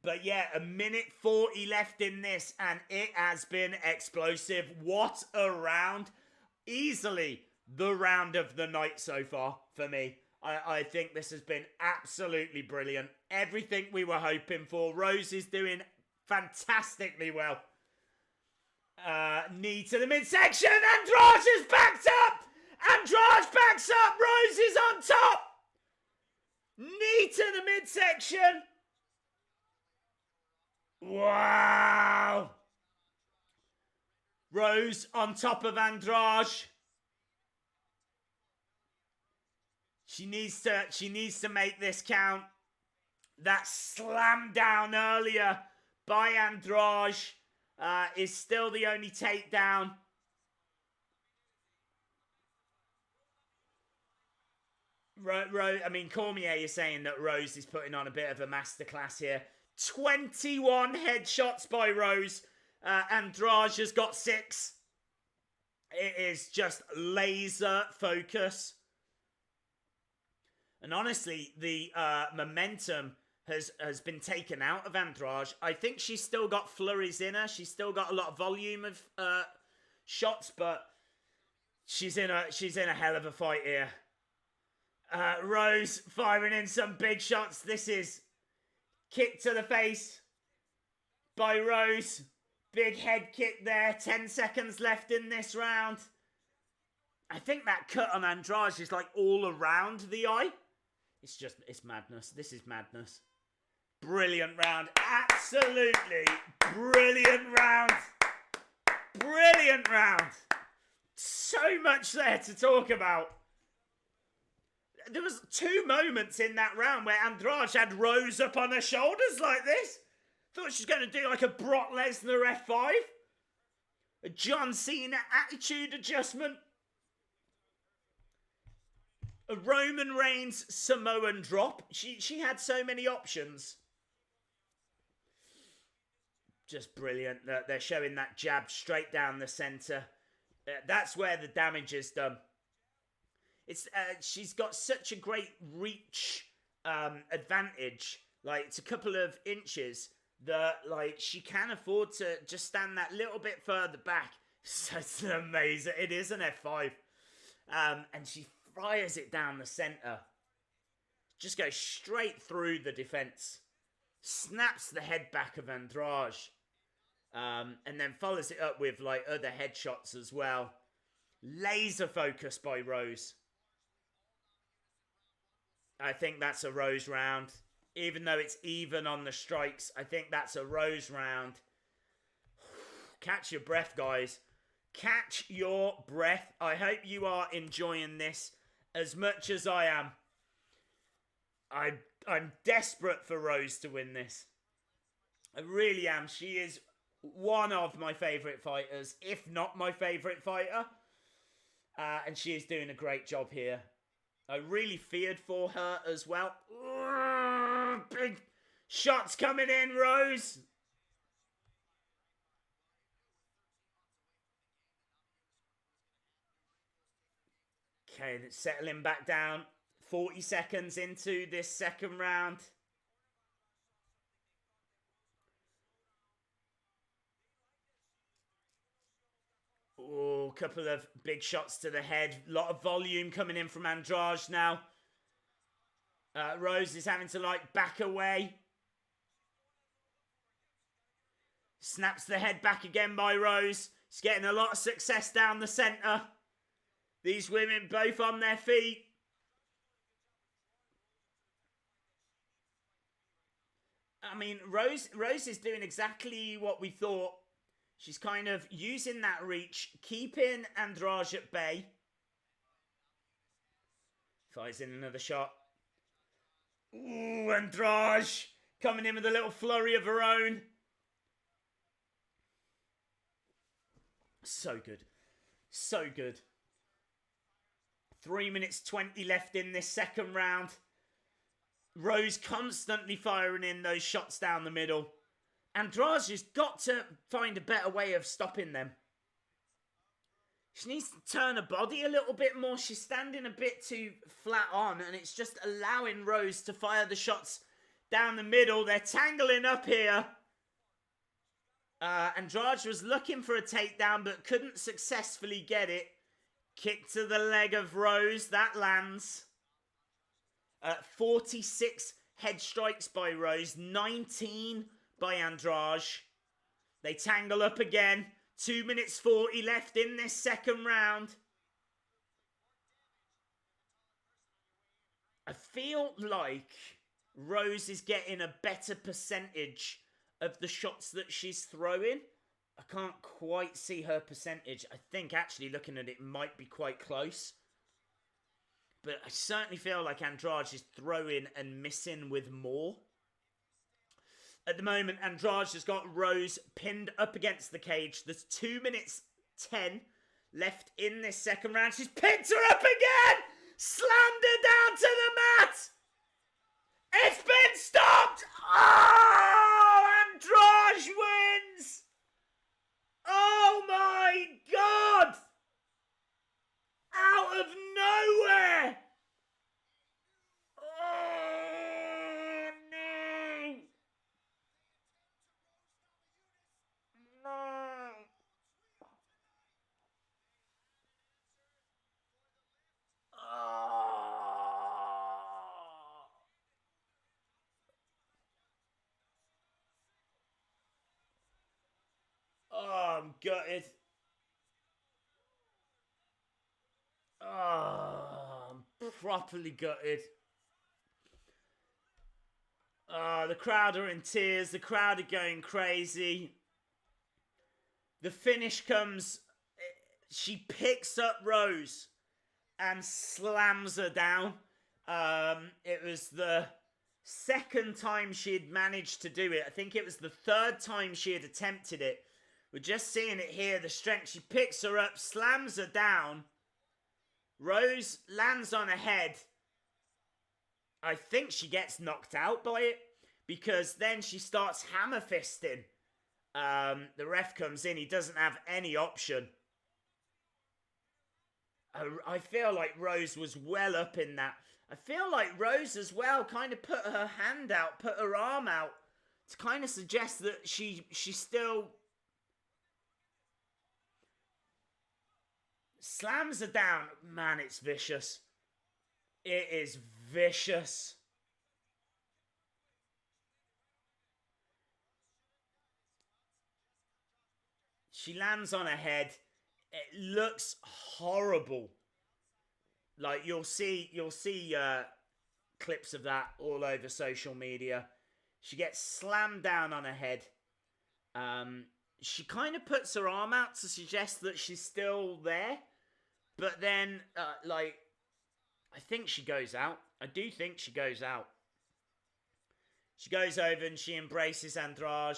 But yeah, 1:40 left in this, and it has been explosive. What a round. Easily the round of the night so far for me. I think this has been absolutely brilliant. Everything we were hoping for. Rose is doing fantastically well. Knee to the midsection. Andrade is backed up. Andrade backs up. Rose is on top. Knee to the midsection. Wow. Rose on top of Andrade. She needs to make this count. That slam down earlier by Andrade is still the only takedown. Cormier is saying that Rose is putting on a bit of a masterclass here. 21 headshots by Rose. Andrade has got 6. It is just laser focus. And honestly, the momentum has been taken out of Andrade. I think she's still got flurries in her. She's still got a lot of volume of shots, but she's in a hell of a fight here. Rose firing in some big shots. This is kick to the face by Rose. Big head kick there. 10 seconds left in this round. I think that cut on Andrade is like all around the eye. It's madness. This is madness. Brilliant round. Absolutely brilliant round. Brilliant round. So much there to talk about. There was 2 moments in that round where Andrade had Rose up on her shoulders like this. Thought she was going to do like a Brock Lesnar F5. A John Cena attitude adjustment. A Roman Reigns Samoan drop. She had so many options. Just brilliant. They're showing that jab straight down the centre. That's where the damage is done. She's got such a great reach advantage. Like, it's a couple of inches that, like, she can afford to just stand that little bit further back. So it's amazing. It is an F5. And she fires it down the centre. Just goes straight through the defence. Snaps the head back of Andrade. And then follows it up with, like, other headshots as well. Laser focus by Rose. I think that's a Rose round. Even though it's even on the strikes, I think that's a Rose round. Catch your breath, guys. Catch your breath. I hope you are enjoying this as much as I am. I'm desperate for Rose to win this. I really am. She is one of my favourite fighters, if not my favourite fighter. And she is doing a great job here. I really feared for her as well. Big shots coming in, Rose. Okay, settling back down. 40 seconds into this second round. Oh, a couple of big shots to the head. A lot of volume coming in from Andrade now. Rose is having to, like, back away. Snaps the head back again by Rose. She's getting a lot of success down the centre. These women both on their feet. I mean, Rose is doing exactly what we thought. She's kind of using that reach, keeping Andrade at bay. Fires in another shot. Ooh, Andrade coming in with a little flurry of her own. So good. So good. 3 minutes 20 left in this second round. Rose constantly firing in those shots down the middle. Andrade has got to find a better way of stopping them. She needs to turn her body a little bit more. She's standing a bit too flat on, and it's just allowing Rose to fire the shots down the middle. They're tangling up here. Andrade was looking for a takedown, but couldn't successfully get it. Kick to the leg of Rose. That lands. 46 head strikes by Rose. 19 by Andrade. They tangle up again. 2 minutes 40 left in this second round. I feel like Rose is getting a better percentage of the shots that she's throwing. I can't quite see her percentage. I think actually looking at it might be quite close. But I certainly feel like Andrade is throwing and missing with more. At the moment, Andrade has got Rose pinned up against the cage. There's 2 minutes 10 left in this second round. She's picked her up again! Slammed her down to the mat! It's been stopped! Oh! Andrade wins! Oh my God! Out of nowhere! Oh no! No! Oh, I'm gutted. Oh, I'm properly gutted. Oh, the crowd are in tears. The crowd are going crazy. The finish comes. She picks up Rose and slams her down. It was the second time she had managed to do it. I think it was the third time she had attempted it. We're just seeing it here. The strength. She picks her up, slams her down. Rose lands on her head. I think she gets knocked out by it because then she starts hammer fisting The ref comes in. He doesn't have any option. I feel like Rose was well up in that. I feel like Rose as well kind of put her hand out, put her arm out to kind of suggest that she still slams her down. Man, it's vicious. It is vicious. She lands on her head. It looks horrible. Like you'll see clips of that all over social media. She gets slammed down on her head. She kind of puts her arm out to suggest that she's still there, but then I think she goes out. I do think she goes out. She goes over and she embraces Andrade.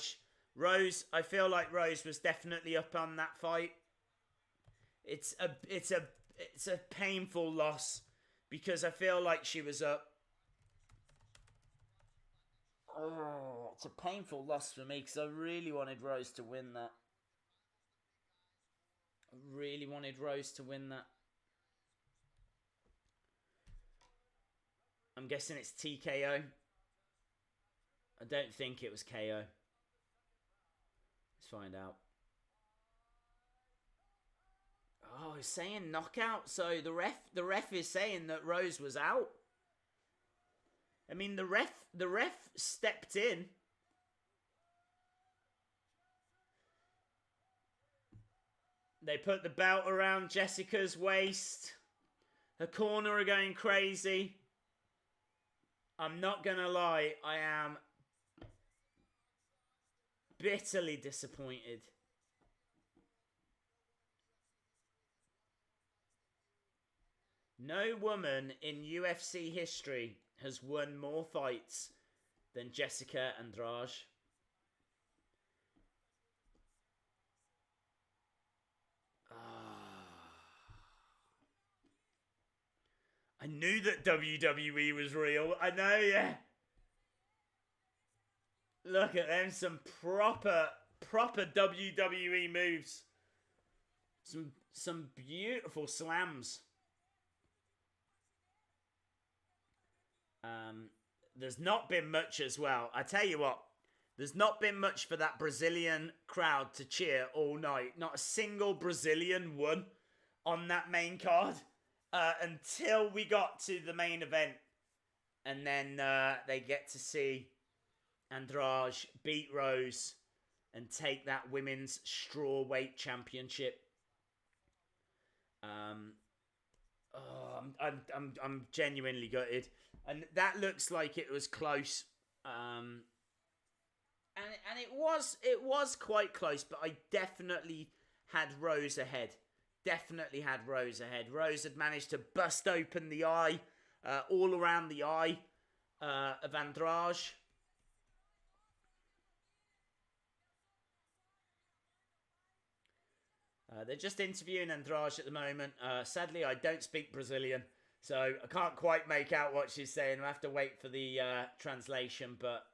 Rose, I feel like Rose was definitely up on that fight. It's a painful loss because I feel like she was up. Oh, it's a painful loss for me because I really wanted Rose to win that. I really wanted Rose to win that. I'm guessing it's TKO. I don't think it was KO. Let's find out. Oh, he's saying knockout. So the ref is saying that Rose was out. I mean, the ref stepped in. They put the belt around Jessica's waist. Her corner are going crazy. I'm not gonna lie, I am bitterly disappointed. No woman in UFC history has won more fights than Jessica Andrade. I knew that WWE was real. I know, yeah. Look at them, some proper WWE moves. Some beautiful slams. There's not been much as well. I tell you what, there's not been much for that Brazilian crowd to cheer all night. Not a single Brazilian won on that main card until we got to the main event. And then they get to see Andrade beat Rose and take that women's strawweight championship. I'm genuinely gutted, and that looks like it was close. And it was quite close, but I definitely had Rose ahead. Rose had managed to bust open the eye, all around the eye of Andrade. They're just interviewing Andrade at the moment. Sadly, I don't speak Brazilian, so I can't quite make out what she's saying. I'll have to wait for the translation, but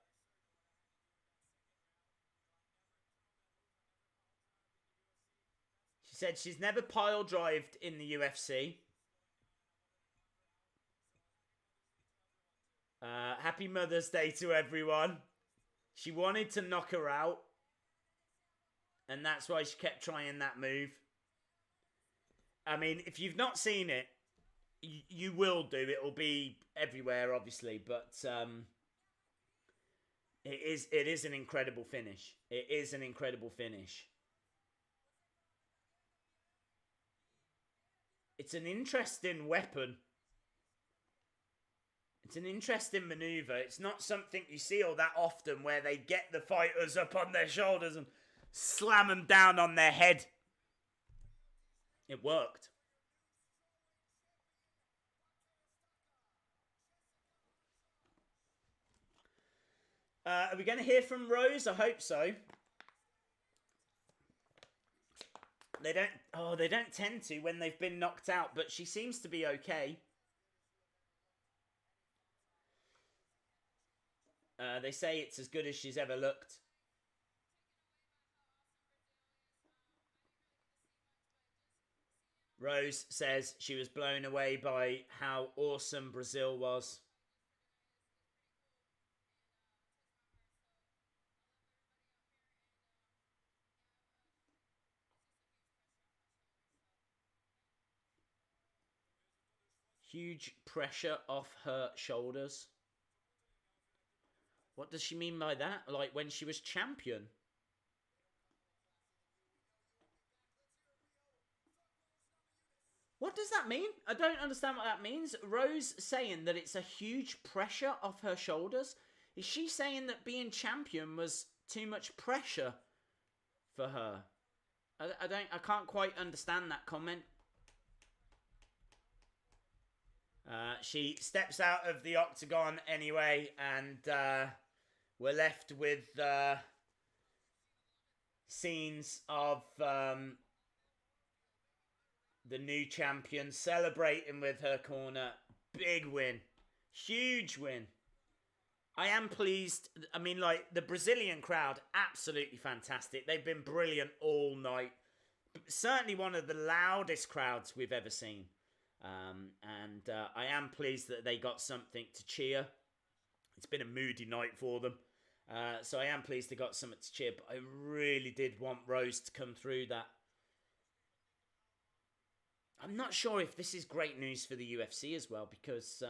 she said she's never pile-drived in the UFC. Happy Mother's Day to everyone. She wanted to knock her out, and that's why she kept trying that move. I mean, if you've not seen it, you will do. It'll be everywhere, obviously, but it is an incredible finish. It is an incredible finish. It's an interesting weapon. It's an interesting maneuver. It's not something you see all that often where they get the fighters up on their shoulders and slam them down on their head. It worked. Are we going to hear from Rose? I hope so. They don't tend to when they've been knocked out, but she seems to be okay. They say it's as good as she's ever looked. Rose says she was blown away by how awesome Brazil was. Huge pressure off her shoulders. What does she mean by that? Like when she was champion? What does that mean? I don't understand what that means. Rose saying that it's a huge pressure off her shoulders. Is she saying that being champion was too much pressure for her? I can't quite understand that comment. She steps out of the octagon anyway, and we're left with scenes of the new champion celebrating with her corner. Big win. Huge win. I am pleased. I mean, like, the Brazilian crowd, absolutely fantastic. They've been brilliant all night. Certainly one of the loudest crowds we've ever seen. And I am pleased that they got something to cheer. It's been a moody night for them. So I am pleased they got something to cheer. But I really did want Rose to come through that. I'm not sure if this is great news for the UFC as well, because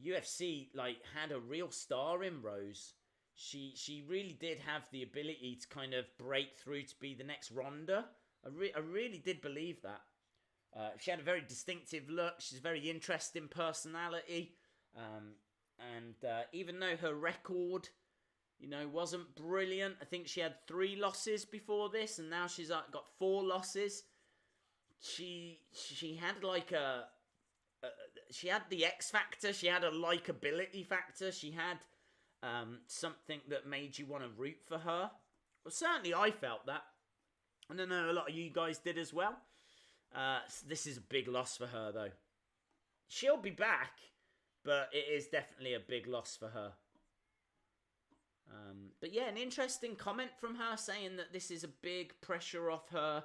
UFC had a real star in Rose. She really did have the ability to kind of break through to be the next Ronda. I really did believe that. She had a very distinctive look. She's a very interesting personality. And even though her record, wasn't brilliant, I think she had 3 losses before this, and now she's got 4 losses. She had she had the X factor. She had a likability factor. She had something that made you want to root for her. Well, certainly I felt that. I don't know, a lot of you guys did as well. This is a big loss for her, though. She'll be back, but it is definitely a big loss for her. But yeah, an interesting comment from her saying that this is a big pressure off her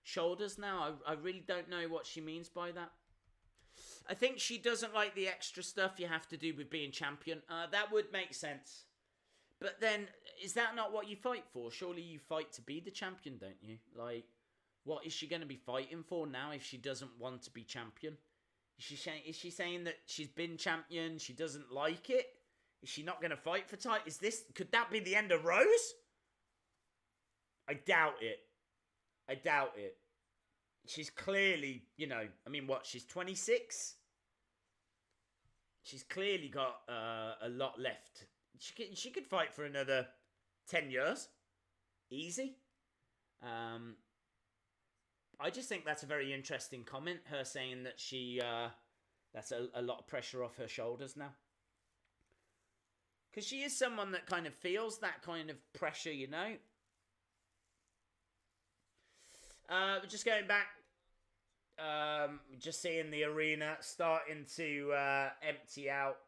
shoulders now. I really don't know what she means by that. I think she doesn't like the extra stuff you have to do with being champion. That would make sense. But then, is that not what you fight for? Surely you fight to be the champion, don't you? Like, what is she going to be fighting for now if she doesn't want to be champion? Is she saying that she's been champion, she doesn't like it? Is she not going to fight for title? Could that be the end of Rose? I doubt it. I doubt it. She's clearly, she's 26? She's clearly got a lot left. She could fight for another 10 years. Easy. I just think that's a very interesting comment. Her saying that that's a lot of pressure off her shoulders now. Because she is someone that kind of feels that kind of pressure, Just going back, just seeing the arena starting to empty out.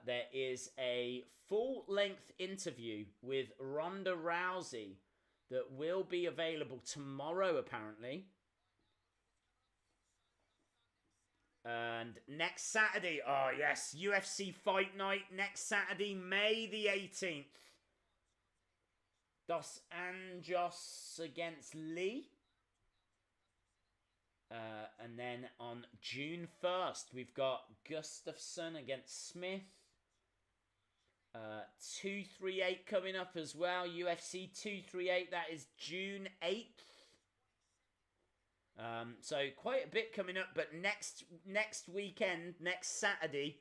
There is a full-length interview with Ronda Rousey that will be available tomorrow, apparently. And next Saturday, oh yes, UFC Fight Night next Saturday, May the 18th. Dos Anjos against Lee. And then on June 1st, we've got Gustafsson against Smith. 238 coming up as well. UFC 238, that is June 8th. So quite a bit coming up, but next weekend, next Saturday,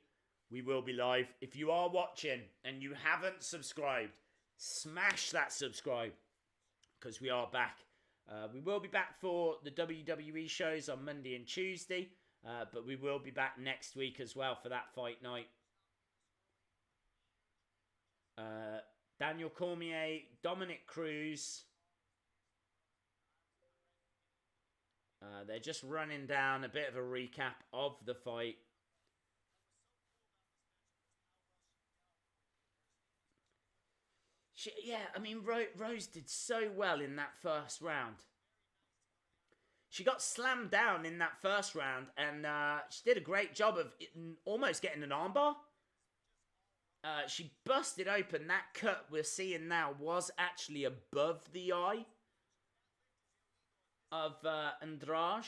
we will be live. If you are watching and you haven't subscribed, smash that subscribe, because we are back. We will be back for the WWE shows on Monday and Tuesday, but we will be back next week as well for that fight night. Daniel Cormier, Dominic Cruz. They're just running down a bit of a recap of the fight. Rose did so well in that first round. She got slammed down in that first round, and she did a great job of almost getting an armbar. She busted open. That cut we're seeing now was actually above the eye of Andrade.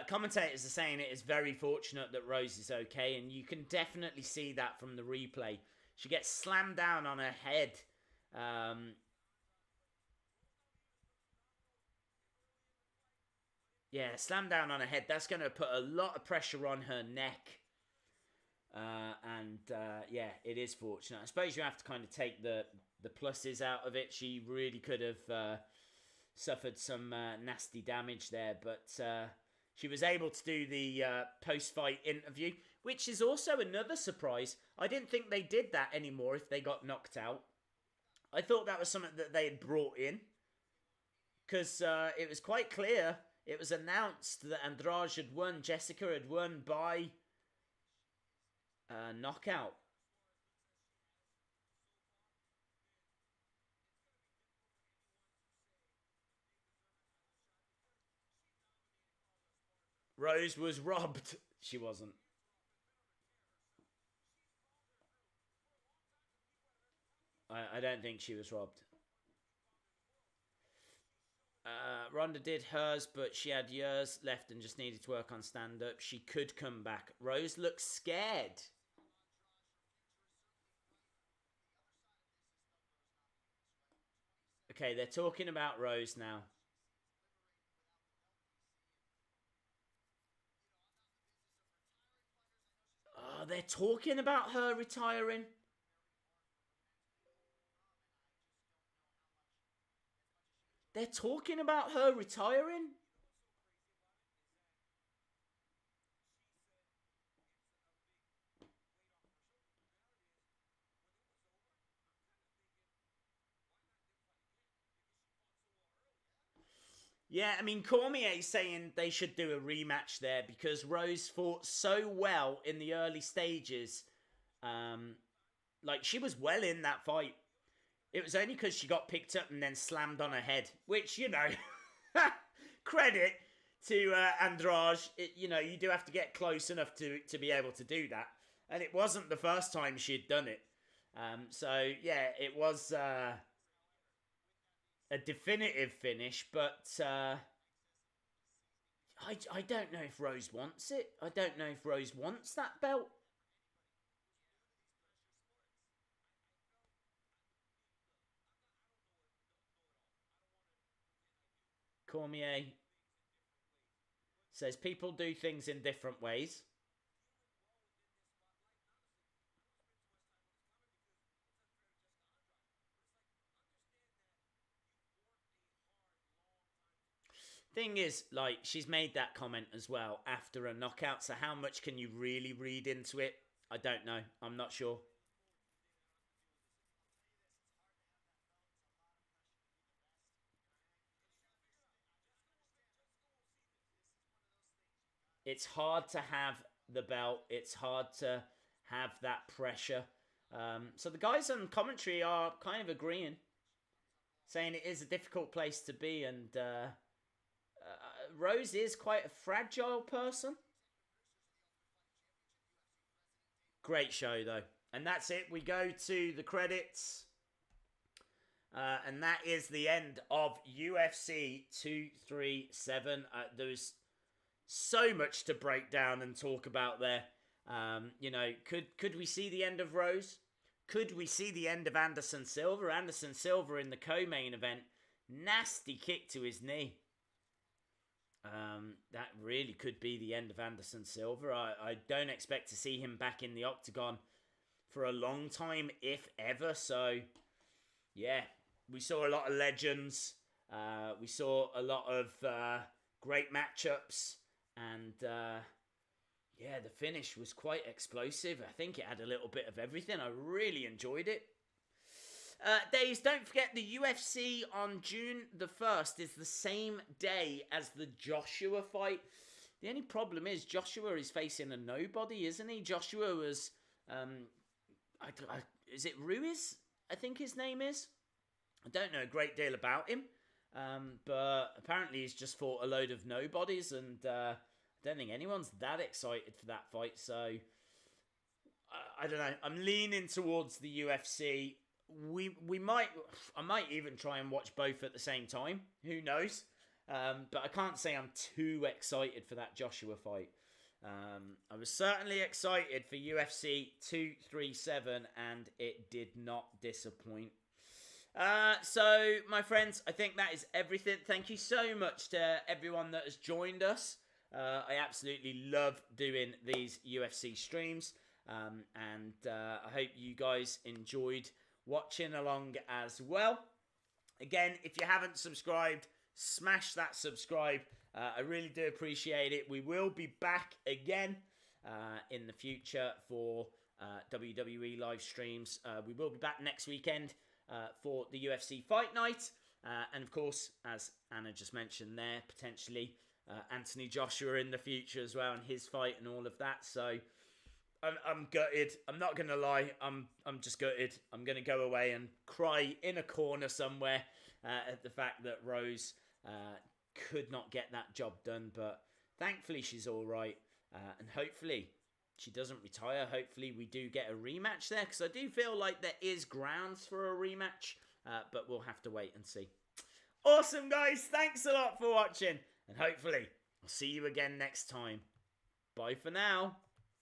Commentators are saying it is very fortunate that Rose is okay, and you can definitely see that from the replay. She gets slammed down on her head. Yeah, slammed down on her head. That's going to put a lot of pressure on her neck. Yeah, it is fortunate. I suppose you have to kind of take the pluses out of it. She really could have suffered some nasty damage there, but she was able to do the post-fight interview, which is also another surprise. I didn't think they did that anymore if they got knocked out. I thought that was something that they had brought in, because it was quite clear. It was announced that Andrade had won. Jessica had won by knockout. Rose was robbed. She wasn't. I don't think she was robbed. Ronda did hers, but she had years left and just needed to work on stand-up. She could come back. Rose looks scared. Okay, they're talking about Rose now. Oh, they're talking about her retiring. They're talking about her retiring. Yeah, I mean, Cormier's saying they should do a rematch there because Rose fought so well in the early stages. Like, she was well in that fight. It was only because she got picked up and then slammed on her head, which, you know, credit to Andrade. You do have to get close enough to be able to do that. And it wasn't the first time she'd done it. Yeah, it was a definitive finish, but I don't know if Rose wants it. I don't know if Rose wants that belt. Cormier says people do things in different ways. Thing is, like, she's made that comment as well after a knockout, so how much can you really read into it? I don't know. I'm not sure. It's hard to have the belt. It's hard to have that pressure. So the guys on commentary are kind of agreeing, saying it is a difficult place to be, and Rose is quite a fragile person. Great show, though. And that's it. We go to the credits. And that is the end of UFC 237. There's so much to break down and talk about there. Could we see the end of Rose? Could we see the end of Anderson Silva? Anderson Silva in the co-main event. Nasty kick to his knee. That really could be the end of Anderson Silva. I don't expect to see him back in the octagon for a long time, if ever. So, yeah, we saw a lot of legends. We saw a lot of great matchups. And, yeah, the finish was quite explosive. I think it had a little bit of everything. I really enjoyed it. Days, don't forget the UFC on June the 1st is the same day as the Joshua fight. The only problem is Joshua is facing a nobody, isn't he? Joshua was, is it Ruiz? I think his name is. I don't know a great deal about him, but apparently he's just fought a load of nobodies, and I don't think anyone's that excited for that fight. So I don't know. I'm leaning towards the UFC. I might even try and watch both at the same time. Who knows? But I can't say I'm too excited for that Joshua fight. I was certainly excited for UFC 237, and it did not disappoint. So, my friends, I think that is everything. Thank you so much to everyone that has joined us. I absolutely love doing these UFC streams. And I hope you guys enjoyed watching along as well. Again, if you haven't subscribed, smash that subscribe. I really do appreciate it. We will be back again in the future for WWE live streams. We will be back next weekend for the UFC Fight Night. And of course, as Anna just mentioned there, potentially Anthony Joshua in the future as well, and his fight and all of that. So I'm gutted. I'm not going to lie. I'm just gutted. I'm going to go away and cry in a corner somewhere at the fact that Rose could not get that job done. But thankfully she's all right. And hopefully she doesn't retire. Hopefully we do get a rematch there, because I do feel like there is grounds for a rematch. But we'll have to wait and see. Awesome, guys. Thanks a lot for watching. And hopefully I'll see you again next time. Bye for now.